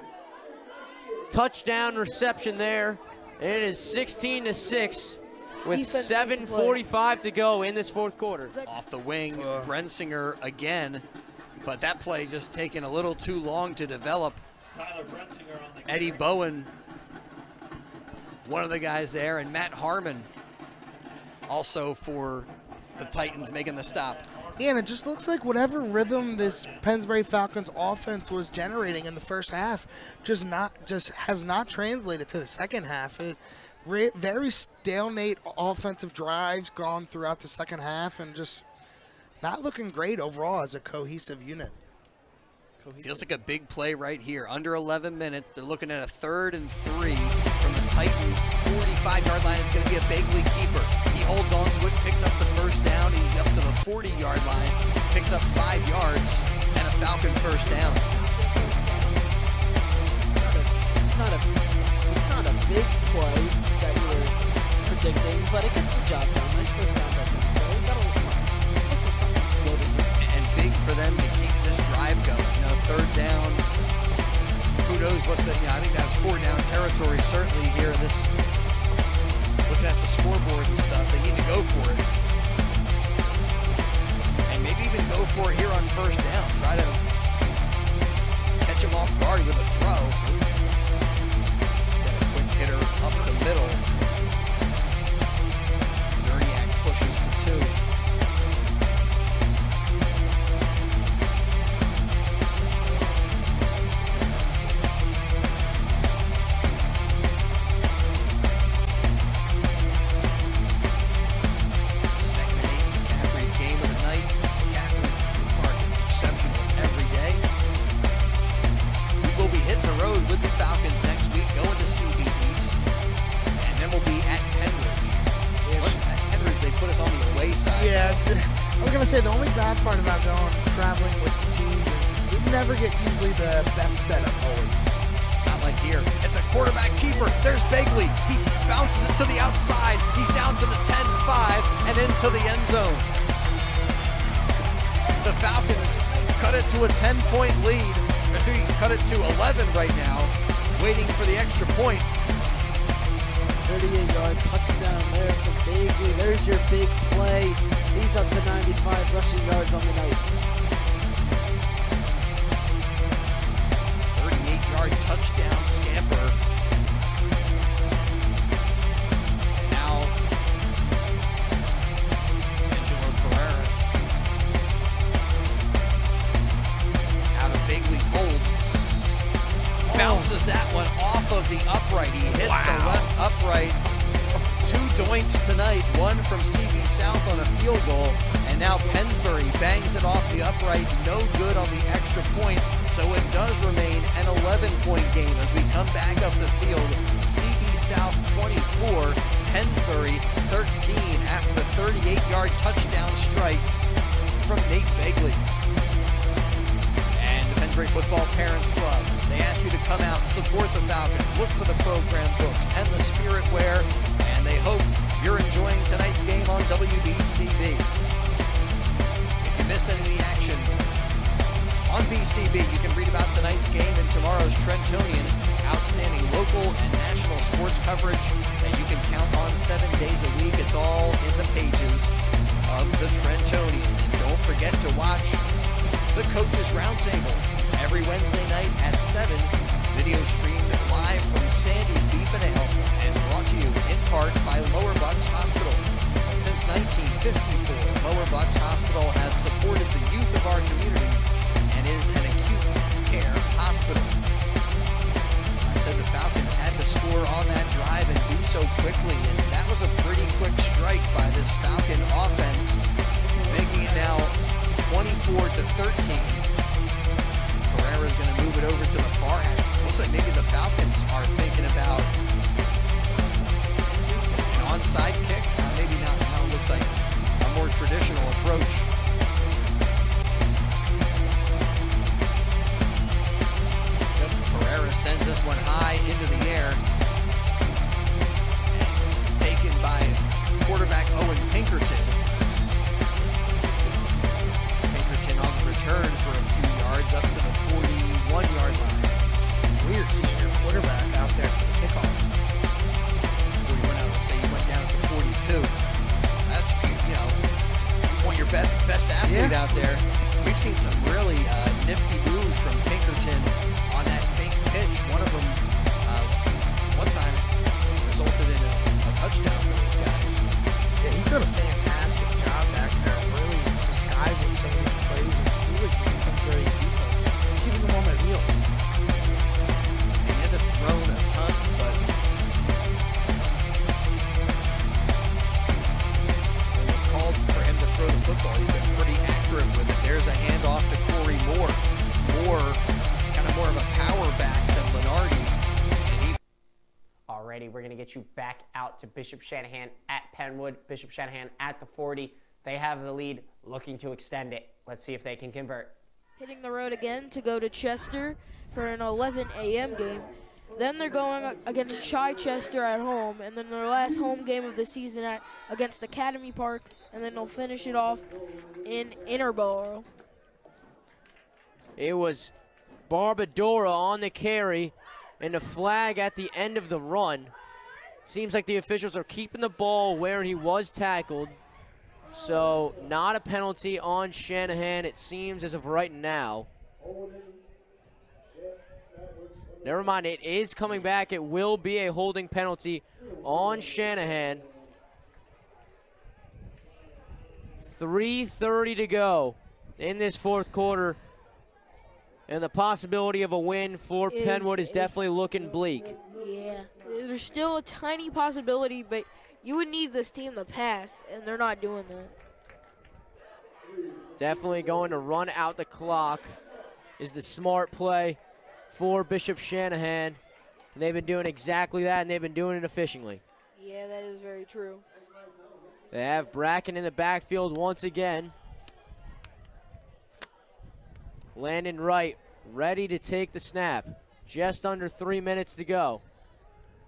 touchdown reception there. And it is 16-6 with 7:45 to go in this fourth quarter. Off the wing, Brensinger again, but that play just taking a little too long to develop. Eddie Bowen, one of the guys there, and Matt Harmon also for the Titans making the stop. Yeah, and it just looks like whatever rhythm this Pennsbury Falcons offense was generating in the first half just has not translated to the second half. Very stalemate offensive drives gone throughout the second half, and just not looking great overall as a cohesive unit. Feels like a big play right here. Under 11 minutes, they're looking at a 3rd and 3 from the Titan 45-yard line. It's going to be a Bagley keeper. He holds on to it, picks up the first down. He's up to the 40-yard line, picks up 5 yards, and a Falcon first down. It's not a big play that you were predicting, but it gets the job done. Nice first down by Pennsbury. And big for them to keep this drive going. 3rd down. Who knows what the, I think that's 4-down territory certainly here. This, looking at the scoreboard and stuff, they need to go for it. And maybe even go for it here on first down. Try to catch him off guard with a throw. Instead of a quick hitter up the middle. Zerniak pushes for 2. The only bad part about traveling with the team is we never get usually the best setup always. Not like here. It's a quarterback keeper. There's Bagley. He bounces it to the outside. He's down to the 10-5 and into the end zone. The Falcons cut it to a 10-point lead. Actually, cut it to 11 right now, waiting for the extra point. 38-yard touchdown there from Bagley. There's your big play. He's up to 95 rushing yards on the night. 38-yard touchdown scamper. Now, Angelo Pereira out of Bagley's hold. Bounces that one off of the upright. He hits the left upright. 2 doinks tonight, one from CB South on a field goal, and now Pennsbury bangs it off the upright, no good on the extra point, so it does remain an 11-point game as we come back up the field. CB South 24, Pennsbury 13 after the 38-yard touchdown strike from Nate Bagley. And the Pennsbury Football Parents Club, they ask you to come out, support the Falcons, look for the program books and the spirit wear, and they hope you're enjoying tonight's game on WBCB. If you miss any of the action On BCB, you can read about tonight's game and tomorrow's Trentonian. Outstanding local and national sports coverage that you can count on 7 days a week. It's all in the pages of the Trentonian. And don't forget to watch the Coaches Roundtable every Wednesday night at 7. Video streamed live from Sandy's Beef and Ale and brought to you in part by Lower Bucks Hospital. Since 1954, Lower Bucks Hospital has supported the youth of our community and is an acute care hospital. I said the Falcons had to score on that drive and do so quickly, and that was a pretty quick strike by this Falcon offense, making it now 24-13. Pereira's going to move it over to the far hash. Looks like maybe the Falcons are thinking about an onside kick. Maybe not now. It looks like a more traditional approach. Pereira sends this one high into the air. Taken by quarterback Owen Pinkerton. Pinkerton on the return for a few yards up to the 41-yard line. Weird seeing your quarterback out there for the kickoff. 41, I would say you went down at the 42. That's, you want your best athlete out there. We've seen some really nifty moves from Pinkerton on that fake pitch. One of them, one time, resulted in a touchdown for those guys. Yeah, he did a fantastic job back there, really disguising some of these plays and fooling this Pennsbury defense, keeping them on their heels. And he hasn't thrown a ton, but when they've called for him to throw the football, he's been pretty accurate with it. There's a handoff to Corey Moore. Kind of more of a power back than Lenardi. Alrighty, we're going to get you back out to Bishop Shanahan at Penwood. Bishop Shanahan at the 40. They have the lead, looking to extend it. Let's see if they can convert. Hitting the road again to go to Chester for an 11 a.m. game. Then they're going against Chichester at home, and then their last home game of the season against Academy Park, and then they'll finish it off in Interboro. It was Barbadora on the carry and a flag at the end of the run. Seems like the officials are keeping the ball where he was tackled. So not a penalty on Shanahan, it seems, as of right now. Never mind, it is coming back. It will be a holding penalty on Shanahan. 3:30 to go in this fourth quarter. And the possibility of a win for Penwood is definitely looking bleak. Yeah, there's still a tiny possibility, but you would need this team to pass, and they're not doing that. Definitely going to run out the clock is the smart play for Bishop Shanahan. And they've been doing exactly that, and they've been doing it efficiently. Yeah, that is very true. They have Bracken in the backfield once again. Landon Wright ready to take the snap. Just under 3 minutes to go.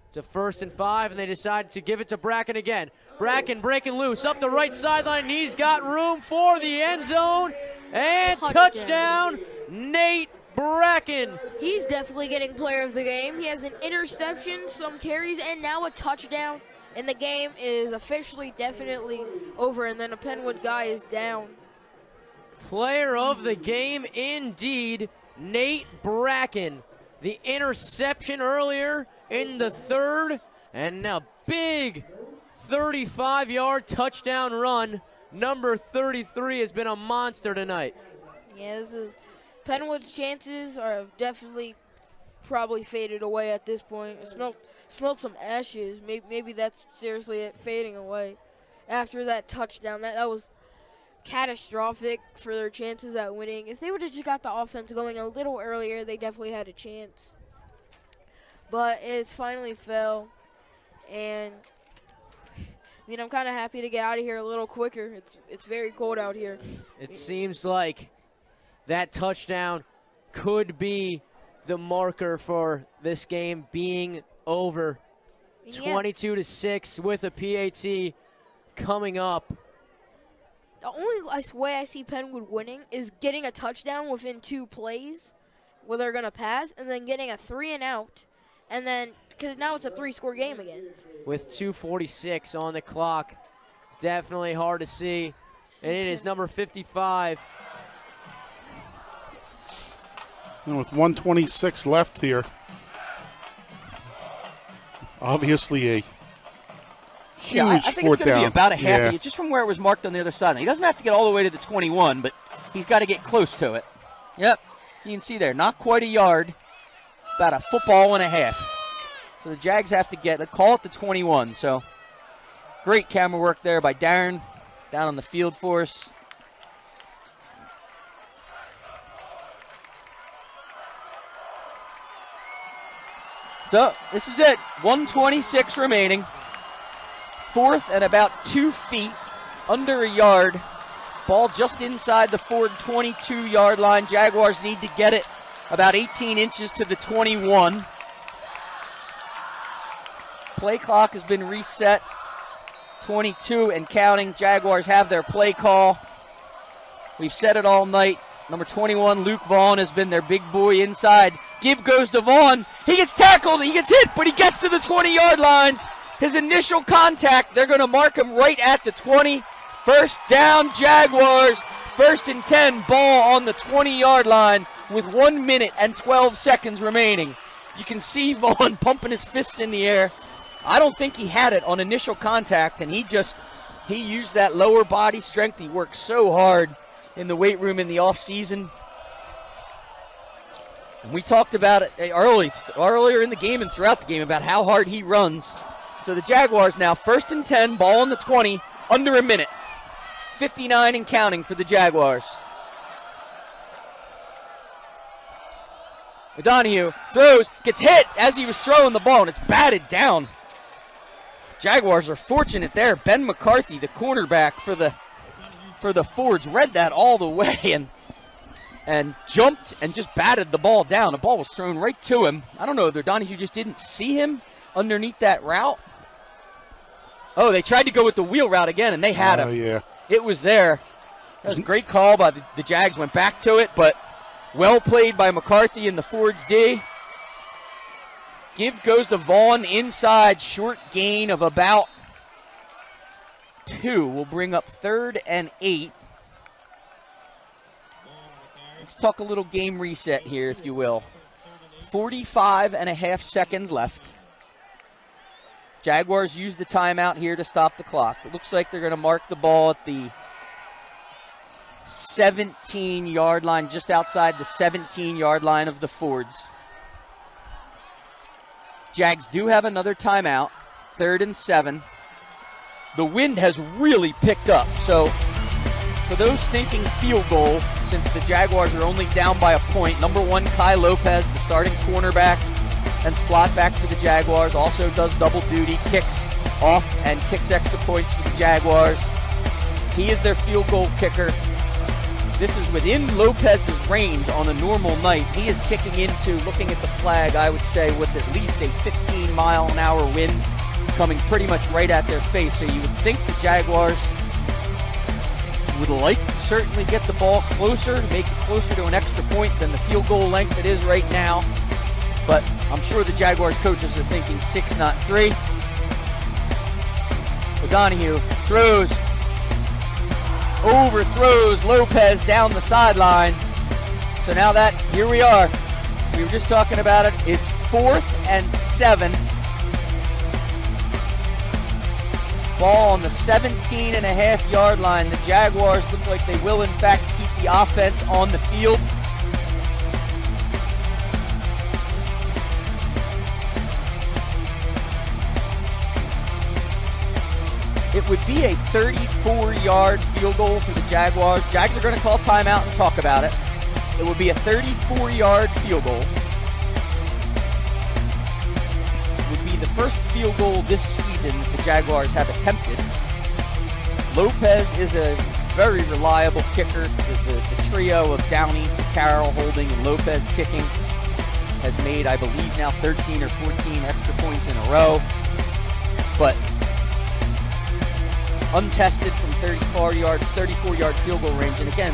It's a 1st and 5, and they decide to give it to Bracken again. Bracken breaking loose up the right sideline. He's got room for the end zone. And touchdown, Nate Bracken. He's definitely getting player of the game. He has an interception, some carries, and now a touchdown. And the game is officially definitely over, and then a Penwood guy is down. Player of the game indeed, Nate Bracken. The interception earlier in the third, and a big 35-yard touchdown run. Number 33 has been a monster tonight. Yeah, Penwood's chances are definitely probably faded away at this point. I smelled some ashes. Maybe that's seriously it, fading away after that touchdown. That was catastrophic for their chances at winning. If they would have just got the offense going a little earlier, they definitely had a chance. But it's finally fell, and I'm kind of happy to get out of here a little quicker. It's very cold out here. It seems like that touchdown could be the marker for this game being over. 22-6 with a PAT coming up. The only way I see Penwood winning is getting a touchdown within 2 plays where they're going to pass, and then getting a 3-and-out, and then because now it's a 3-score game again. With 2:46 on the clock, definitely hard to see. And it is number 55. And with 1:26 left here, obviously a huge I think it's fourth going to be down. about a half Yeah. a, just from where it was marked on the other side. He doesn't have to get all the way to the 21, but he's got to get close to it. Yep, you can see there, not quite a yard, about a football and a half. So the Jags have to call it the 21. So great camera work there by Darren down on the field for us. So this is it, 1:26 remaining. 4th and about 2 feet, under a yard. Ball just inside the Ford 22-yard line. Jaguars need to get it about 18 inches to the 21. Play clock has been reset. 22 and counting. Jaguars have their play call. We've said it all night. Number 21, Luke Vaughn, has been their big boy inside. Give goes to Vaughn. He gets tackled. He gets hit, but he gets to the 20-yard line. His initial contact, they're going to mark him right at the 20. First down, Jaguars. 1st and 10, ball on the 20-yard line with 1 minute and 12 seconds remaining. You can see Vaughn pumping his fists in the air. I don't think he had it on initial contact, and he used that lower body strength. He worked so hard in the weight room in the offseason. And we talked about it earlier in the game and throughout the game about how hard he runs. So the Jaguars now 1st and 10, ball on the 20, under a minute. 59 and counting for the Jaguars. O'Donohue throws, gets hit as he was throwing the ball, and it's batted down. Jaguars are fortunate there. Ben McCarthy, the cornerback for the Fords, read that all the way and jumped and just batted the ball down. The ball was thrown right to him. I don't know if O'Donohue just didn't see him underneath that route. Oh, they tried to go with the wheel route again, and they had him. Oh, yeah. It was there. That was a great call by the Jags. Went back to it, but well played by McCarthy and the Fords D. Give goes to Vaughn inside. Short gain of about 2. Will bring up 3rd and 8. Let's talk a little game reset here, if you will. 45 and a half seconds left. Jaguars use the timeout here to stop the clock. It looks like they're going to mark the ball at the 17-yard line, just outside the 17-yard line of the Fords. Jags do have another timeout, 3rd and 7. The wind has really picked up, so for those thinking field goal, since the Jaguars are only down by a point, number 1, Kai Lopez, the starting cornerback and slot back for the Jaguars, also does double duty, kicks off and kicks extra points for the Jaguars. He is their field goal kicker. This is within Lopez's range on a normal night. He is kicking into, looking at the flag, I would say what's at least a 15-mile-an-hour wind coming pretty much right at their face. So you would think the Jaguars would like to certainly get the ball closer, make it closer to an extra point than the field goal length it is right now. But I'm sure the Jaguars coaches are thinking 6, not 3. O'Donohue throws, overthrows Lopez down the sideline. So now here we are. We were just talking about it. It's 4th and 7. Ball on the 17.5-yard line. The Jaguars look like they will, in fact, keep the offense on the field. It would be a 34-yard field goal for the Jaguars. Jags are going to call timeout and talk about it. It would be a 34-yard field goal. It would be the first field goal this season the Jaguars have attempted. Lopez is a very reliable kicker. The trio of Downey, Carroll, Holding, and Lopez kicking has made, I believe, now 13 or 14 extra points in a row. But untested from 34-yard field goal range. And again,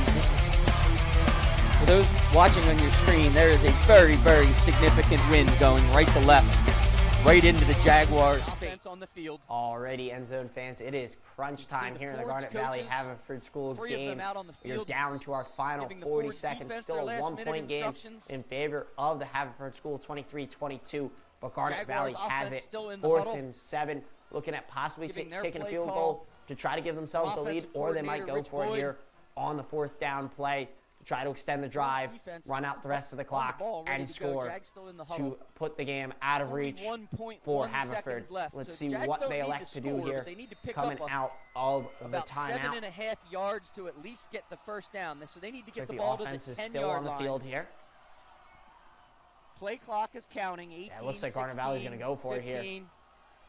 for those watching on your screen, there is a very, very significant wind going right to left, right into the Jaguars' offense on the field. Already, End Zone fans, it is crunch time here in the Garnet Valley Haverford School game. We're down to our final 40 seconds, still a 1-point game in favor of the Haverford School, 23-22. But Garnet Valley has it, 4th and 7, looking at possibly taking a field goal to try to give themselves the lead, or they might go for it here on the 4th down play to try to extend the drive, run out the rest of the clock, and score to put the game out of reach for Haverford. Let's see what they elect to do here coming out of the timeout. 7.5 yards to at least get the first down. So they need to get the The ball to the offense is 10-yard still on the line. field here. Play clock is counting. 18, Yeah, it looks like Garnet Valley's going to go for 15. it here.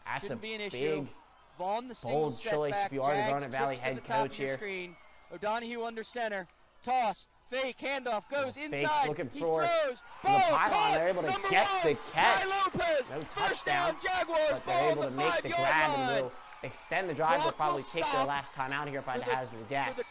That's Shouldn't a be an issue. big, Vaughn, the bold choice if you are the Jags Garnet Valley trips to head the top coach of your here. Screen. O'Donohue under center. Toss. Fake. Handoff. Goes Fake's inside. looking He for throws. the Ball pylon. caught. They're able to Number get one, the catch. Ty Lopez. No First touchdown, down, Jaguars. but Ball they're able on to the make the 5-yard grab line. and will extend the drive. They'll Clock probably will take their stop last time out here if I had to hazard a guess.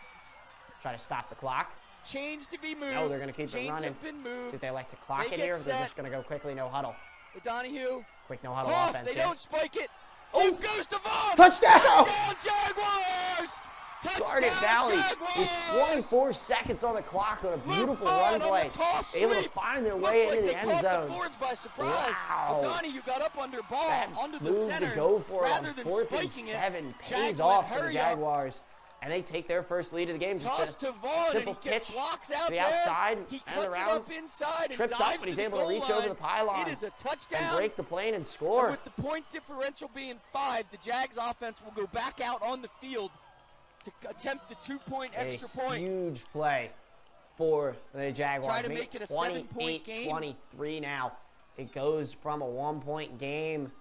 Try to stop the clock. Chains to be moved. No, they're going to keep it Chains running. have been moved. See if they like to clock They it get here, or if they're set. just going to go quickly, no huddle. O'Donohue. Quick no huddle Toss. offense They here. don't spike it. Oh, goes to Vaughn. Touchdown! Touchdown, Jaguars! Garnet Valley with 24 seconds on the clock on a beautiful run play, able to find their way into the end zone. By surprise. Wow. O'Donohue got up under ball, That under the move center. to go for it rather on than 4th and spiking 7 pays Jags off went, for the hurry up. Jaguars, and they take their first lead of the game. Toss Just to a Vaughn, and simple he gets pitch blocks out to the there. outside He and cuts around. it up inside and Tripped dives up, but he's to the able to goal reach line. over the pylon It is a touchdown. and break the plane and And score. with the point differential being 5, the Jags offense will go back out on the field to attempt the 2-point extra point. Huge play for the Jaguars. Try to make it a 7-point game. 28-23 now. It goes from a 1-point game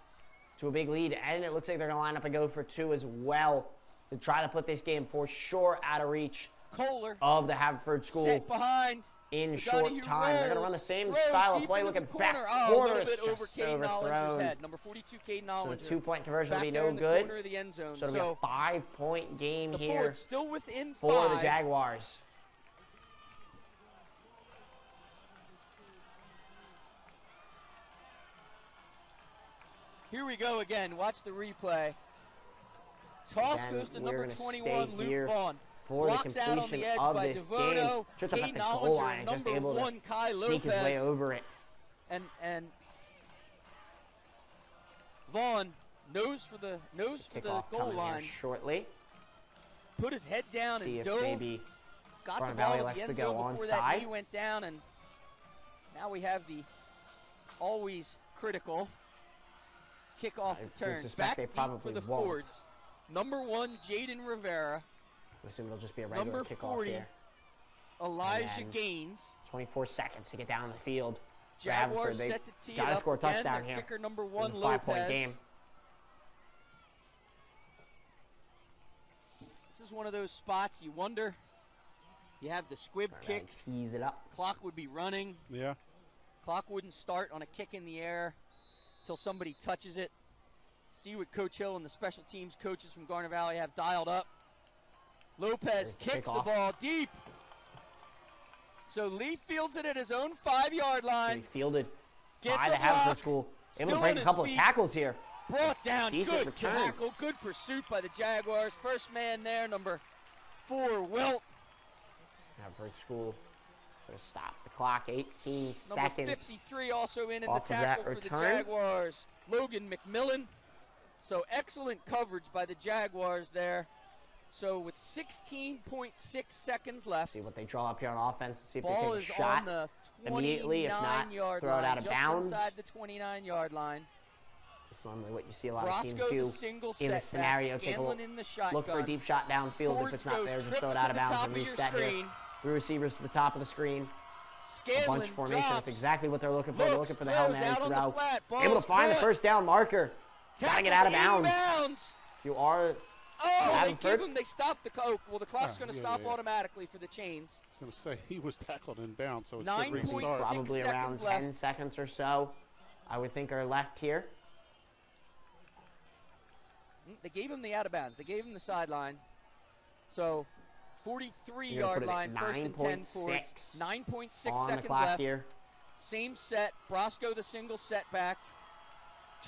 to a big lead, and it looks like they're going to line up and go for 2 as well to try to put this game for sure out of reach Kohler of the Haverford School set behind. in O'Donohue short time. They're going to rolls, run the same throws style of deep play, into looking the back corner. Oh, a corner. little It's bit over just Caden Nollinger's overthrown. head. Number 42, Caden Nollinger. So the 2-point conversion will back be there no in the good. corner of the end zone. So it'll be a 5-point game the here Ford still within for 5. the Jaguars. Here we go again. Watch the replay. Toss Again, goes to we're number gonna 21, stay here Luke Vaughn. for the Blocks out on completion the edge of by this Devoto. game. Tripped up at Caden the goal Nollinger, line and just number able 1, to Kai sneak his Lopez. way over it. And Vaughn nose for the Kickoff goal coming line. here shortly. Put his head down See and if dove. maybe Got Garnet the ball Valley to likes the to end go zone before that onside. knee went down, and now we have the always critical kickoff I would return. suspect Back they deep probably for the won't. Fords. Number 1, Jaden Rivera. I assume it'll just be a regular Number kickoff 40, here. Elijah And then Gaines. 24 seconds to get down the field. for Jaguars Haverford. They set to tee it gotta up score a again. touchdown Their here. kicker number This 1, is a 5-point Lopez. game. This is one of those spots you wonder. You have the squib kick. Tease it up. Clock would be running. Yeah. Clock wouldn't start on a kick in the air until somebody touches it. See what Coach Hill and the special teams coaches from Garnet Valley have dialed up. Lopez kicks the kickoff. ball deep. So Lee fields it at his own 5-yard line. He fielded Gets by a the Haverford block. School. Able Still to break on a his couple of feet. tackles here. Brought down. Decent Good return. tackle. Good pursuit by the Jaguars. First man there, number 4, Wilt. Haverford School going to stop the clock. 18 Number seconds. 53 also in the off of that tackle for the return. Jaguars. Logan McMillan. So excellent coverage by the Jaguars there. So with 16.6 seconds left. See what they draw up here on offense. See if Ball they is take a shot on the immediately. If not, 29-yard throw it line, out of just bounds. inside the 29-yard line. It's normally what you see a lot Roscoe, of the teams do single in this setback. scenario. Take a Scanlon look, in the look for a shotgun. deep shot downfield. Fords If it's not go there, just trips throw it to out of the bounds top and of your reset here. screen. Through receivers to the top of the screen. A Scanlon bunch formation. drops. That's exactly what they're looking for. They're looking for the Hail throws Mary out on the throw. flat. Ball Able to is find the caught. first down marker. Gotta get out of bounds. Inbounds. You are Oh, they Haverford. give him. They stop the clock. Well, the clock's going to yeah, stop yeah. automatically for the chains. I was going to say, he was tackled in bounds, so it could 9.6 restart. Probably around 10 seconds or so, I would think, are left here. They gave him the out of bounds. They gave him the sideline. So 43-yard line, first and 10 forwards. 9.6 seconds left. Here. Same set. Brosco the single setback.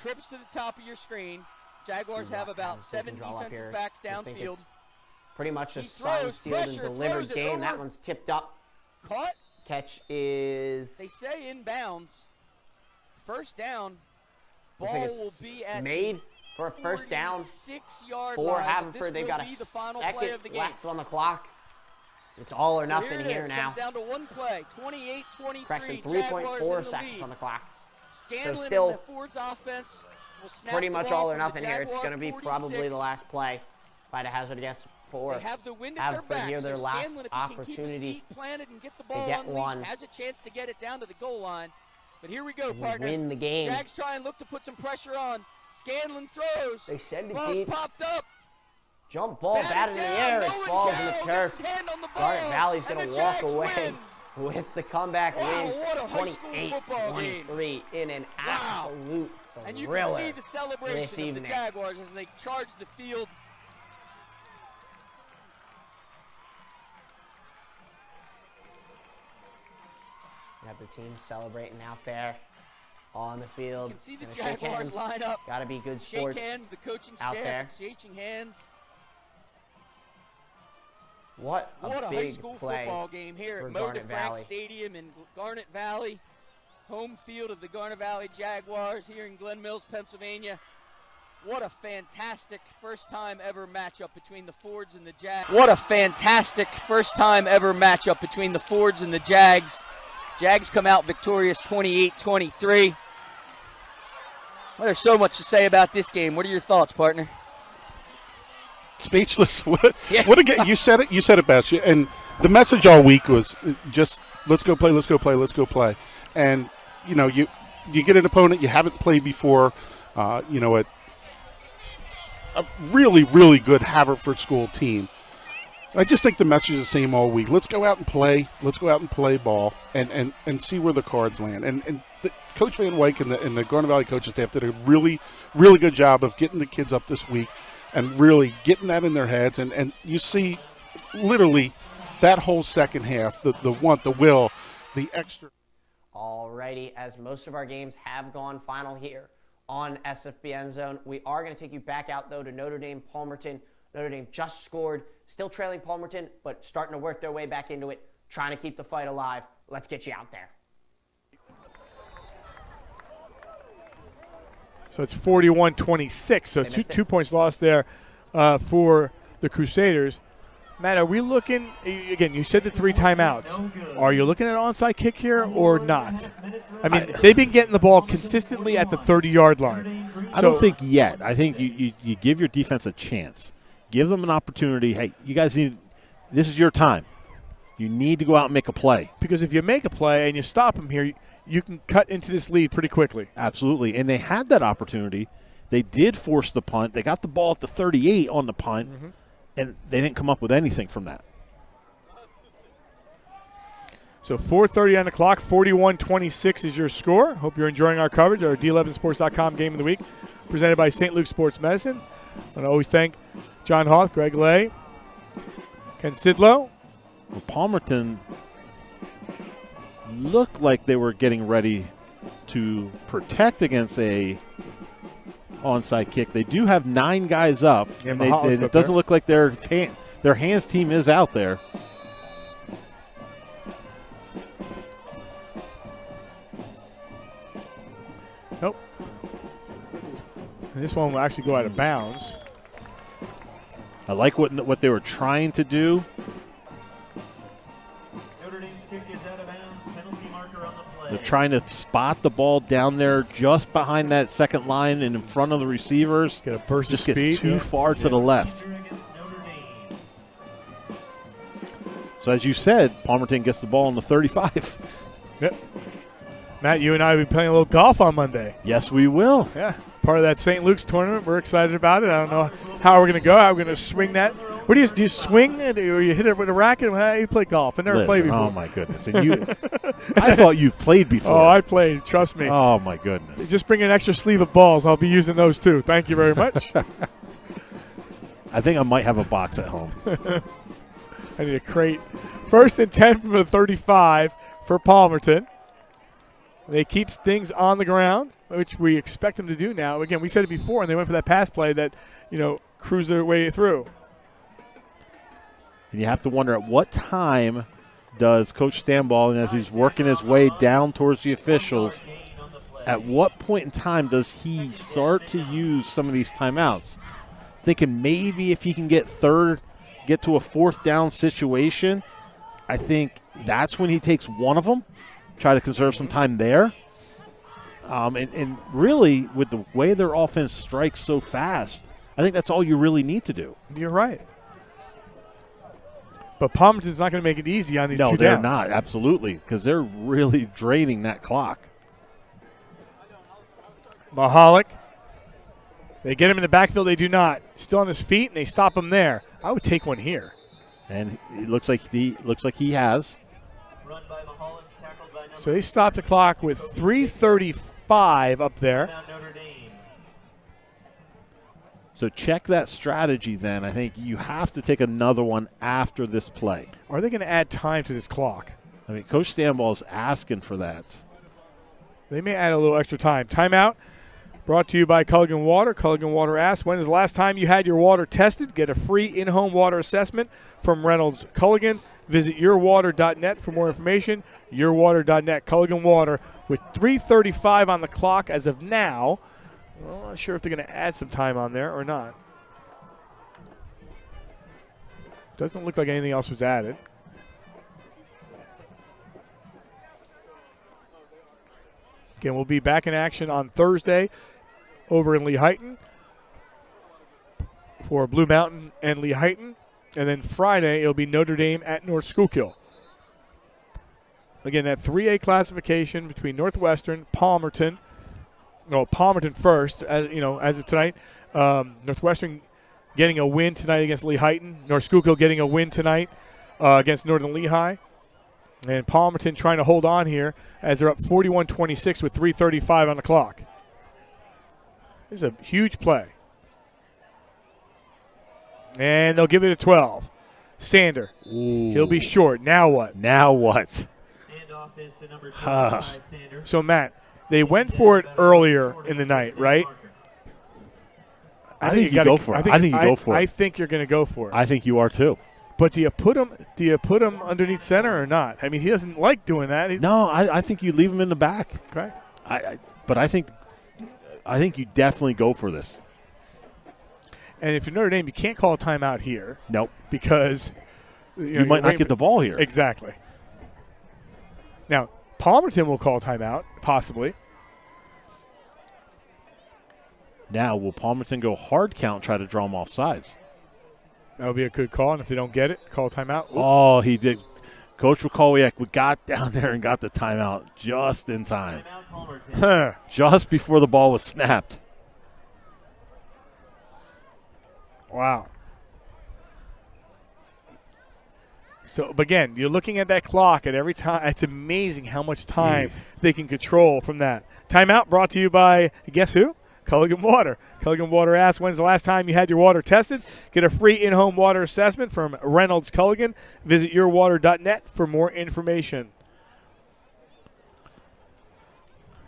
Trips to the top of your screen. Jaguars have about 7 defensive backs downfield. Pretty much a signed, sealed, and delivered game. That one's tipped up. Caught. Catch is... They say inbounds. First down. Ball will be at made for a first down. 6-yard for line. Haverford. They've got a second left on the clock. It's all or nothing here now. Comes down to one play. 28-23. Correction, 3.4 seconds on the clock. Scanlon so still and the Ford's offense will snap pretty much all or nothing here. Jaguar It's going to be 46. probably the last play. If I had a hazard guess for They have the wind at their back. here, their so last Scanlon, if opportunity he can keep his feet planted and get the ball get unleashed, one. has a chance to get it down to the goal line. But here we go, partner. Win the game. Jags try and look to put some pressure on. Scanlon throws. They send it Ball's deep. Popped up. Jump ball, bat in the air. It falls in the turf. Garnet Valley's going to walk away with the comeback win. 28-23 in an absolute and you thriller can see the celebration of the Jaguars as they charge the field. You have the team celebrating out there on the field. You can see the Jaguars line up. Got to be good sports. Shake hands, the coaching out staff there. exchanging hands. What a big high school play football game here for at Mo Garnet DeFrank Valley. Stadium in Garnet Valley. Home field of the Garnet Valley Jaguars here in Glen Mills, Pennsylvania. What a fantastic first time ever matchup between the Fords and the Jags. What a fantastic first time ever matchup between the Fords and the Jags. Jags come out victorious 28-23. Well, there's so much to say about this game. What are your thoughts, partner? Speechless. What again? You said it. You said it best. And the message all week was just let's go play, let's go play, let's go play. And you know, you get an opponent you haven't played before. A really, really good Haverford school team. I just think the message is the same all week. Let's go out and play. Let's go out and play ball and see where the cards land. And Coach Van Wyk and the Garnet Valley coaching staff did a really, really good job of getting the kids up this week and really getting that in their heads. And you see literally that whole second half, the want, the will, the extra. Alrighty, as most of our games have gone final here on SFBN Zone, we are going to take you back out, though, to Notre Dame, Palmerton. Notre Dame just scored, still trailing Palmerton, but starting to work their way back into it, trying to keep the fight alive. Let's get you out there. So it's 41-26, so 2 points lost there for the Crusaders. Matt, are we looking, again, you said the 3 timeouts. Are you looking at an onside kick here or not? I mean, they've been getting the ball consistently at the 30-yard line. I don't think yet. I think you give your defense a chance. Give them an opportunity. Hey, you guys this is your time. You need to go out and make a play. Because if you make a play and you stop them here, you can cut into this lead pretty quickly. Absolutely. And they had that opportunity. They did force the punt. They got the ball at the 38 on the punt, and they didn't come up with anything from that. So 4:30 on the clock, 41-26 is your score. Hope you're enjoying our coverage, our D11sports.com game of the week, presented by St. Luke Sports Medicine. I want to always thank John Hoth, Greg Lay, Ken Sidlow. Well, Palmerton looked like they were getting ready to protect against a onside kick. They do have 9 guys up, and it doesn't look like their hands team is out there. Nope. And this one will actually go out of bounds. I like what they were trying to do. Notre Dame's kick is out of bounds. Penalty marker on the play. They're trying to spot the ball down there just behind that second line and in front of the receivers. Get a burst just of speed. Gets too far to the left. So as you said, Palmerton gets the ball on the 35. Yep. Matt, you and I will be playing a little golf on Monday. Yes, we will. Yeah, part of that St. Luke's tournament. We're excited about it. I don't know how we're going to go. How we're going to swing that. What do you swing it, or you hit it with a racket? How you play golf? I never played before. Oh my goodness! And you, I thought you played before. Oh, I played. Trust me. Oh my goodness! Just bring an extra sleeve of balls. I'll be using those too. Thank you very much. I think I might have a box at home. I need a crate. 1st and 10 from the 35 for Palmerton. They keep things on the ground, which we expect them to do now. Again, we said it before, and they went for that pass play that, cruised their way through. And you have to wonder at what time does Coach Stanball, and as he's working his way down towards the officials, at what point in time does he start to use some of these timeouts? Thinking maybe if he can get to a 4th down situation, I think that's when he takes one of them, try to conserve some time there. And really, with the way their offense strikes so fast, I think that's all you really need to do. You're right. But Palmerton's not going to make it easy on these two downs. No, they're not, absolutely, because they're really draining that clock. Mahalik. They get him in the backfield. They do not. Still on his feet, and they stop him there. I would take one here. And it looks like he has. So they stopped the clock with 3:35 up there. So check that strategy then. I think you have to take another one after this play. Are they going to add time to this clock? I mean, Coach Stanball is asking for that. They may add a little extra time. Timeout brought to you by Culligan Water. Culligan Water asks, when is the last time you had your water tested? Get a free in-home water assessment from Reynolds Culligan. Visit yourwater.net for more information. Yourwater.net. Culligan Water with 3:35 on the clock as of now. Well, I'm not sure if they're going to add some time on there or not. Doesn't look like anything else was added. Again, we'll be back in action on Thursday over in Lehighton for Blue Mountain and Lehighton. And then Friday, it'll be Notre Dame at North Schuylkill. Again, that 3A classification between Northwestern, Palmerton. No, Palmerton first, as of tonight. Northwestern getting a win tonight against Lehighton. North Schuylkill getting a win tonight against Northern Lehigh. And Palmerton trying to hold on here as they're up 41-26 with 3:35 on the clock. This is a huge play. And they'll give it a 12. Sander. Ooh. He'll be short. Now what? Now what? Handoff is to number 25, Sander. So, Matt, they went for it earlier in the night, right? I think you go for it. I think you go for it. I think you're going to go for it. I think you are too. But do you put him underneath center or not? I mean, he doesn't like doing that. No, I think you leave him in the back. Okay. But I think you definitely go for this. And if you're Notre Dame, you can't call a timeout here. Nope. Because you might not get the ball here. Exactly. Now, Palmerton will call timeout, possibly. Now, will Palmerton go hard count, try to draw him off sides? That would be a good call, and if they don't get it, call timeout. Ooh. Oh, he did. Coach Wacholiak got down there and got the timeout just in time. Just before the ball was snapped. Wow. So, but again, you're looking at that clock at every time. It's amazing how much time they can control from that. Timeout brought to you by, guess who? Culligan Water. Culligan Water asks, when's the last time you had your water tested? Get a free in-home water assessment from Reynolds Culligan. Visit yourwater.net for more information.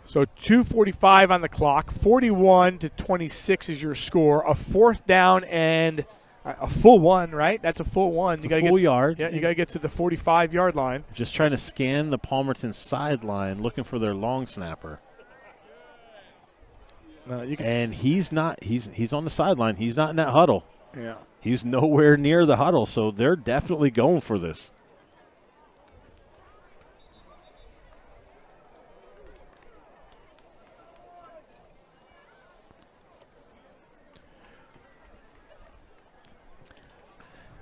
So 2:45 on the clock. 41-26 is your score. A 4th down and a full one, right? That's a full one. You got full yard. Yeah, you got to get to the 45-yard line. Just trying to scan the Palmerton sideline, looking for their long snapper. And he's not. He's on the sideline. He's not in that huddle. Yeah. He's nowhere near the huddle, so they're definitely going for this.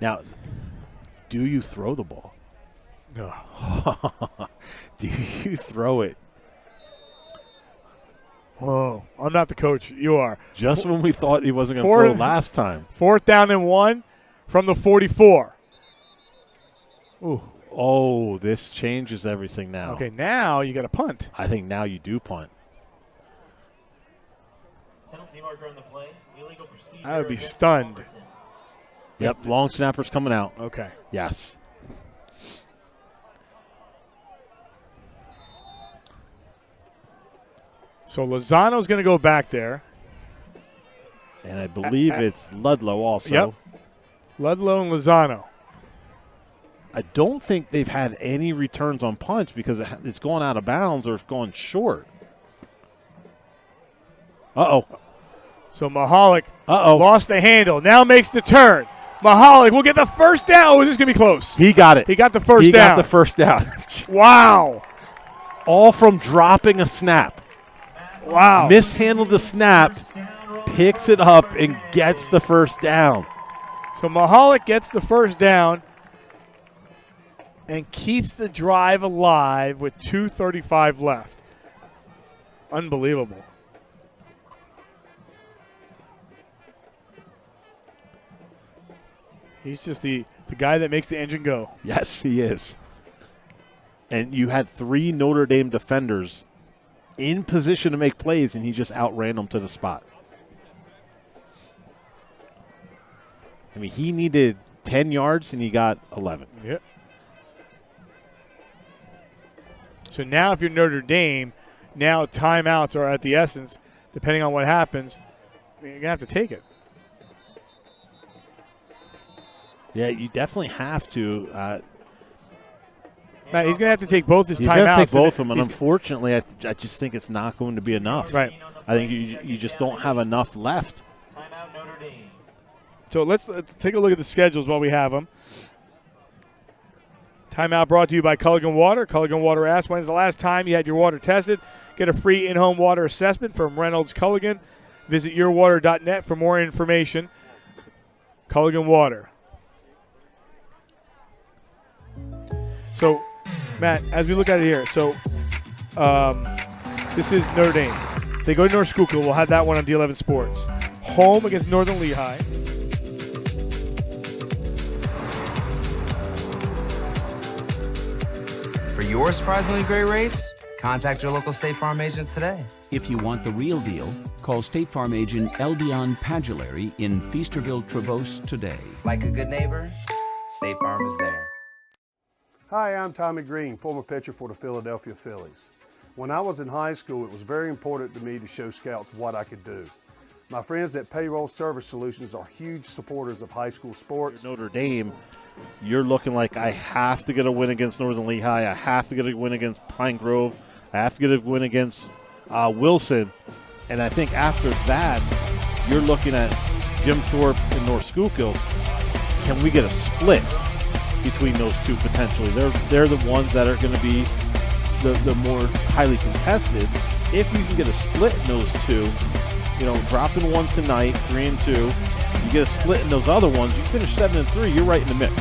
Now, do you throw the ball? No. Do you throw it? Oh, I'm not the coach. You are. Just when we thought he wasn't going to throw last time. 4th down and 1 from the 44. Ooh. Oh, this changes everything now. Okay, now you got to punt. I think now you do punt. Penalty marker on the play. Illegal procedure. I would be stunned. Yep, long snapper's coming out. Okay. Yes. So Lozano's going to go back there. And I believe it's Ludlow also. Yep. Ludlow and Lozano. I don't think they've had any returns on punts because it's gone out of bounds or it's gone short. Uh-oh. So Mahalik Uh-oh. lost the handle. Now makes the turn. Mahalik will get the first down. Oh, this is going to be close. He got it. He got the first down. He got the first down. Wow. All from dropping a snap. Wow. Mishandled the snap, picks it up, and gets the first down. So Mahalik gets the first down and keeps the drive alive with 2:35 left. Unbelievable. He's just the guy that makes the engine go. Yes, he is. And you had 3 Notre Dame defenders in position to make plays, and he just outran them to the spot. I mean, he needed 10 yards, and he got 11. Yep. So now if you're Notre Dame, now timeouts are at the essence. Depending on what happens, you're going to have to take it. Yeah, you definitely have to. Matt, he's going to have to take both his timeouts. He's going to take both of them, and unfortunately, I just think it's not going to be enough. Right. I think you just don't have enough left. So let's take a look at the schedules while we have them. Timeout brought to you by Culligan Water. Culligan Water asks, when's the last time you had your water tested? Get a free in-home water assessment from Reynolds Culligan. Visit yourwater.net for more information. Culligan Water. So, Matt, as we look at it here, so this is Notre Dame. They go to North Schuylkill. We'll have that one on D11 Sports. Home against Northern Lehigh. For your surprisingly great rates, contact your local State Farm agent today. If you want the real deal, call State Farm agent Elbion Padulary in Feasterville, Trevose today. Like a good neighbor, State Farm is there. Hi, I'm Tommy Green, former pitcher for the Philadelphia Phillies. When I was in high school, it was very important to me to show scouts what I could do. My friends at Payroll Service Solutions are huge supporters of high school sports. Notre Dame, you're looking like I have to get a win against Northern Lehigh. I have to get a win against Pine Grove. I have to get a win against Wilson. And I think after that, you're looking at Jim Thorpe and North Schuylkill. Can we get a split between those two potentially? They're the ones that are going to be the more highly contested. If you can get a split in those two, dropping one tonight, 3-2, you get a split in those other ones, you finish 7-3, you're right in the mix.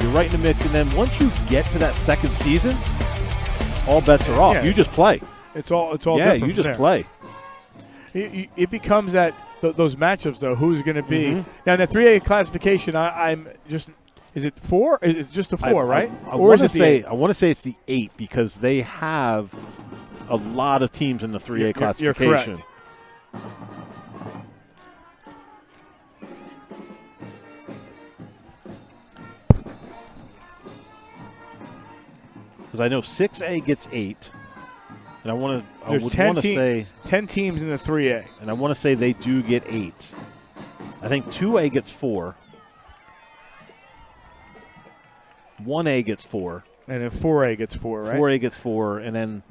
You're right in the mix, and then once you get to that second season, all bets are off. Yeah. You just play. It's all yeah, different you just from there. play. It becomes that those matchups though. Who's going to be now in the 3A classification? I'm just. Is it 4? It's just a 4, right? I want to say it's the 8 because they have a lot of teams in the 3A classification. You're correct. Because I know 6A gets 8, and I would want to say 10 teams in the 3A, and I want to say they do get 8. I think 2A gets 4. 1A gets 4. And then 4A gets 4, right? 4A gets 4, and then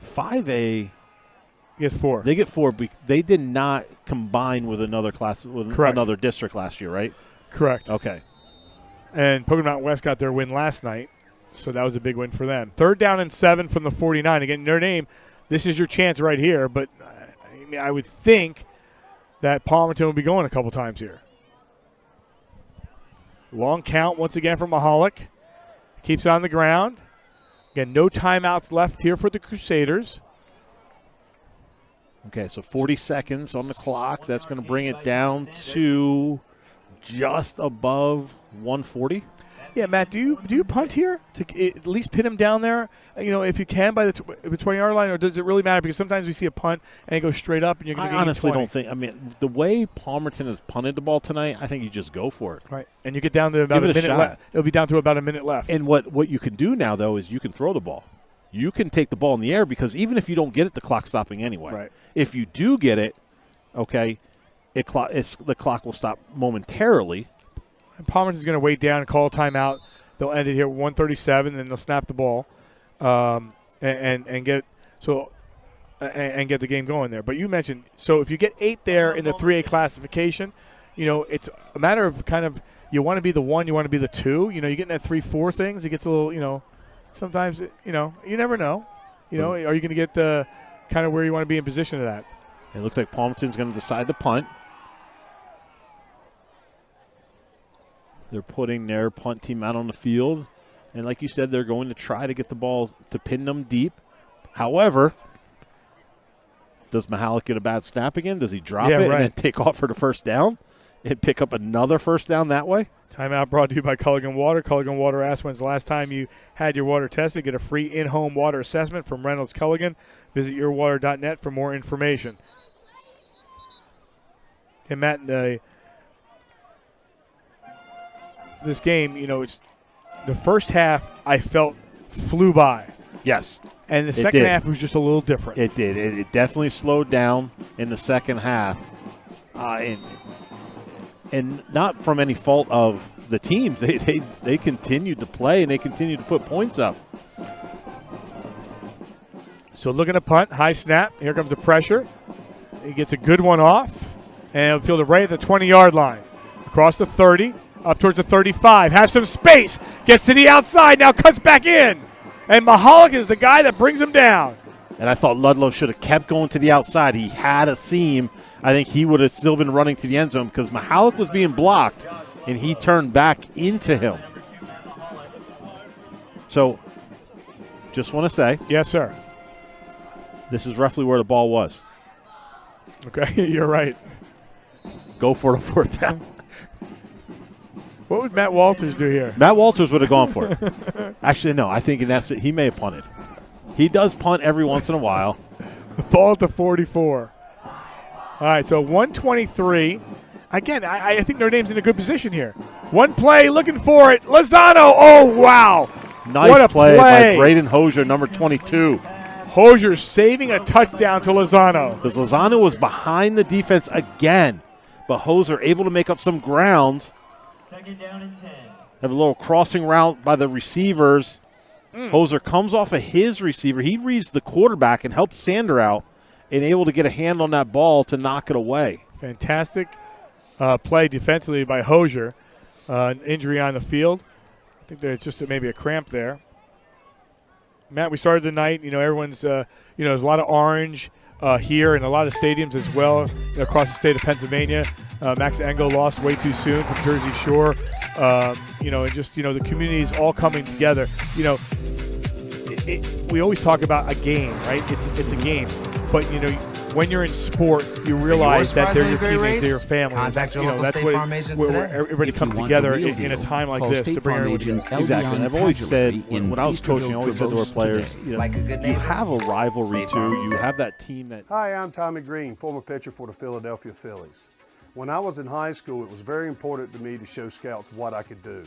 5A gets 4. They get 4. They did not combine with another class with Correct. another district last year, right? Correct. Okay. And Pocono Mountain West got their win last night, so that was a big win for them. 3rd down and 7 from the 49. Again, Notre Dame, this is your chance right here, but I would think that Palmerton will be going a couple times here. Long count once again from Mahalik. Keeps on the ground. Again, no timeouts left here for the Crusaders. Okay, so 40 seconds on the clock. That's going to bring it down to just above 140. Yeah, Matt, do you punt here to at least pin him down there? If you can by the 20-yard line, or does it really matter? Because sometimes we see a punt and it goes straight up, and you're going to get. I honestly don't think. I mean, the way Palmerton has punted the ball tonight, I think you just go for it. Right, and you get down to about a minute left. It'll be down to about a minute left. And what you can do now though is you can throw the ball. You can take the ball in the air because even if you don't get it, the clock's stopping anyway. Right. If you do get it, okay, the clock will stop momentarily. And Palmerton's going to wait down and call a timeout. They'll end it here at 1:37, and then they'll snap the ball and get the game going there. But you mentioned, so if you get 8 there in the 3A classification, it's a matter of kind of you want to be the 1, you want to be the 2. You're getting that 3-4 things. It gets a little, sometimes, you never know. Are you going to get the kind of where you want to be in position of that? It looks like Palmerton's going to decide to punt. They're putting their punt team out on the field. And like you said, they're going to try to get the ball to pin them deep. However, does Mahalik get a bad snap again? Does he drop it and then take off for the first down and pick up another first down that way? Timeout brought to you by Culligan Water. Culligan Water asks, when's the last time you had your water tested? Get a free in-home water assessment from Reynolds Culligan. Visit yourwater.net for more information. And Matt, this game, it's the first half I felt flew by. Yes. And the second half was just a little different. It did. It definitely slowed down in the second half. And not from any fault of the teams. They continued to play, and they continued to put points up. So looking to punt, high snap. Here comes the pressure. He gets a good one off, and he'll field it right at the 20-yard line. Across the 30. Up towards the 35, has some space, gets to the outside, now cuts back in. And Mahalik is the guy that brings him down. And I thought Ludlow should have kept going to the outside. He had a seam. I think he would have still been running to the end zone because Mahalik was being blocked, and he turned back into him. So, just want to say. Yes, sir. This is roughly where the ball was. Okay, you're right. Go for it on 4th down. What would Matt Walters do here? Matt Walters would have gone for it. Actually, no. I think he may have punted. He does punt every once in a while. The ball at the 44. All right, so 123. Again, I think Notre Dame's in a good position here. One play, looking for it. Lozano. Oh, wow. Nice what a play by Braden Hosier, number 22. Hosier saving a touchdown to Lozano. Because Lozano was behind the defense again, but Hosier able to make up some ground. Second down and 10. Have a little crossing route by the receivers. Hosier comes off of his receiver. He reads the quarterback and helps Sander out and able to get a hand on that ball to knock it away. Fantastic play defensively by Hosier. An injury on the field. I think there's just maybe a cramp there. Matt, we started the night. Everyone's, there's a lot of orange here and a lot of stadiums as well across the state of Pennsylvania. Max Engel lost way too soon from Jersey Shore. And just, the communities all coming together. We always talk about a game, right? It's a game. But, when you're in sport, you realize that they're your teammates, they're your family. That's where everybody comes together in a time like this to bring everyone together. Exactly. And I've always said, when I was coaching, I always said to our players, you have a rivalry too. You have that team that. Hi, I'm Tommy Green, former pitcher for the Philadelphia Phillies. When I was in high school, it was very important to me to show scouts what I could do.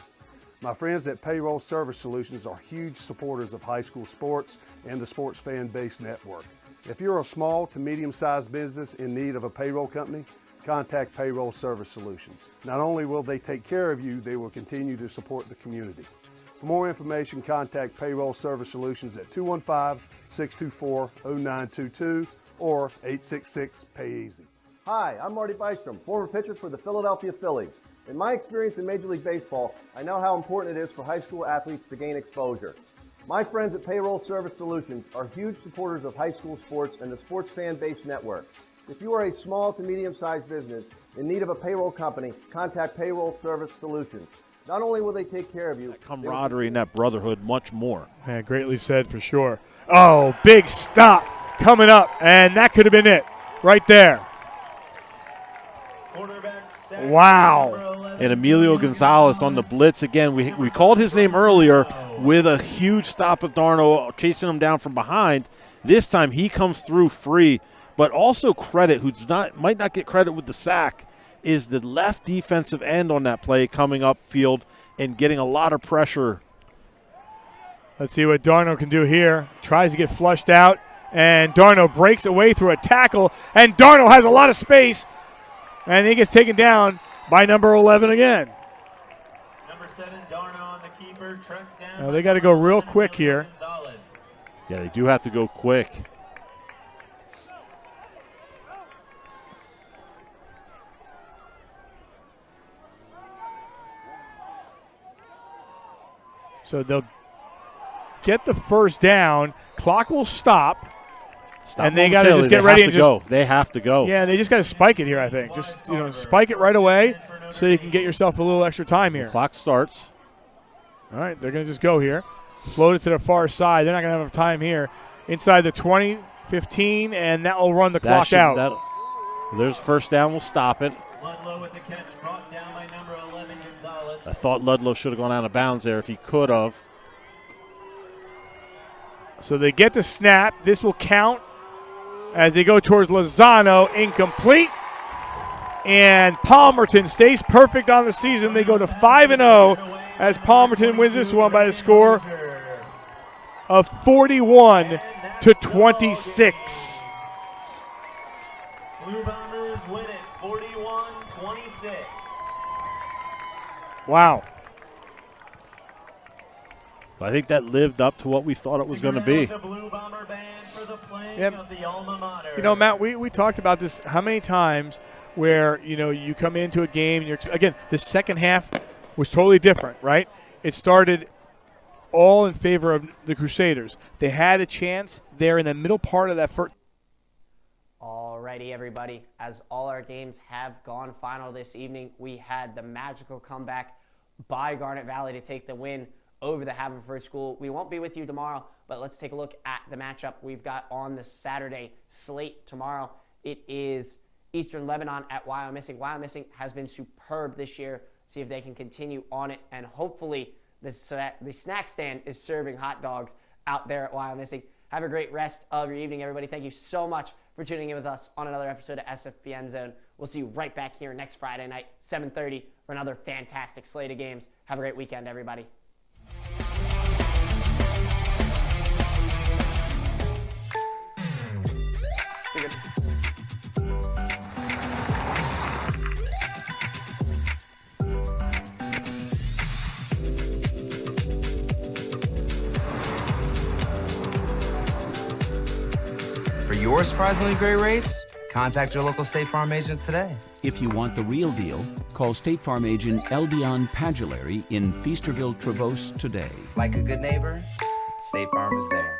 My friends at Payroll Service Solutions are huge supporters of high school sports and the Sports Fan Base Network. If you're a small to medium-sized business in need of a payroll company, contact Payroll Service Solutions. Not only will they take care of you, they will continue to support the community. For more information, contact Payroll Service Solutions at 215-624-0922 or 866-PAY-EASY. Hi, I'm Marty Bystrom, former pitcher for the Philadelphia Phillies. In my experience in Major League Baseball, I know how important it is for high school athletes to gain exposure. My friends at Payroll Service Solutions are huge supporters of high school sports and the Sports Fan Base Network. If you are a small to medium-sized business in need of a payroll company, contact Payroll Service Solutions. Not only will they take care of you, that camaraderie and that brotherhood, much more. Yeah, greatly said for sure. Oh, big stop coming up, and that could have been it right there. Wow. And Emilio Gonzalez on the blitz again. We called his name earlier with a huge stop of Darno chasing him down from behind. This time he comes through free, but also credit, might not get credit with the sack, is the left defensive end on that play coming upfield and getting a lot of pressure. Let's see what Darno can do here. Tries to get flushed out, and Darno breaks away through a tackle, and Darno has a lot of space, and he gets taken down by number 11 again. Number 7, Darno on the keeper, tracked down. Now they got to go real quick here. Yeah, they do have to go quick. So they'll get the first down. Clock will stop. And they got to just get ready and just go. They have to go. Yeah, they just got to spike it here, I think. Just spike it right away so you can get yourself a little extra time here. The clock starts. All right, they're going to just go here. Float it to the far side. They're not going to have enough time here. Inside the 20, 15, and that will run the clock out. There's first down. We'll stop it. Ludlow with the catch, brought down by number 11, Gonzalez. I thought Ludlow should have gone out of bounds there if he could have. So they get the snap. This will count as they go towards Lozano. Incomplete. And Palmerton stays perfect on the season. They go to 5-0 as Palmerton wins this one by a score of 41-26. Blue Bombers win it 41-26. Wow. I think that lived up to what we thought it was going to be. The Blue Bomber Band for the playing Yep. of the alma mater. You know, Matt, we talked about this how many times where, you come into a game, and again, the second half was totally different, right? It started all in favor of the Crusaders. They had a chance there in the middle part of that first. Alrighty, everybody. As all our games have gone final this evening, we had the magical comeback by Garnet Valley to take the win over the Haverford School. We won't be with you tomorrow, but let's take a look at the matchup we've got on the Saturday slate tomorrow. It is Eastern Lebanon at Wyomissing. Wyomissing has been superb this year. See if they can continue on it, and hopefully the snack stand is serving hot dogs out there at Wyomissing. Have a great rest of your evening, everybody. Thank you so much for tuning in with us on another episode of SFBN Zone. We'll see you right back here next Friday night, 7:30, for another fantastic slate of games. Have a great weekend, everybody. For your surprisingly great rates, contact your local State Farm agent today. If you want the real deal, call State Farm agent Eldion Padulary in Feasterville, Trevose today. Like a good neighbor, State Farm is there.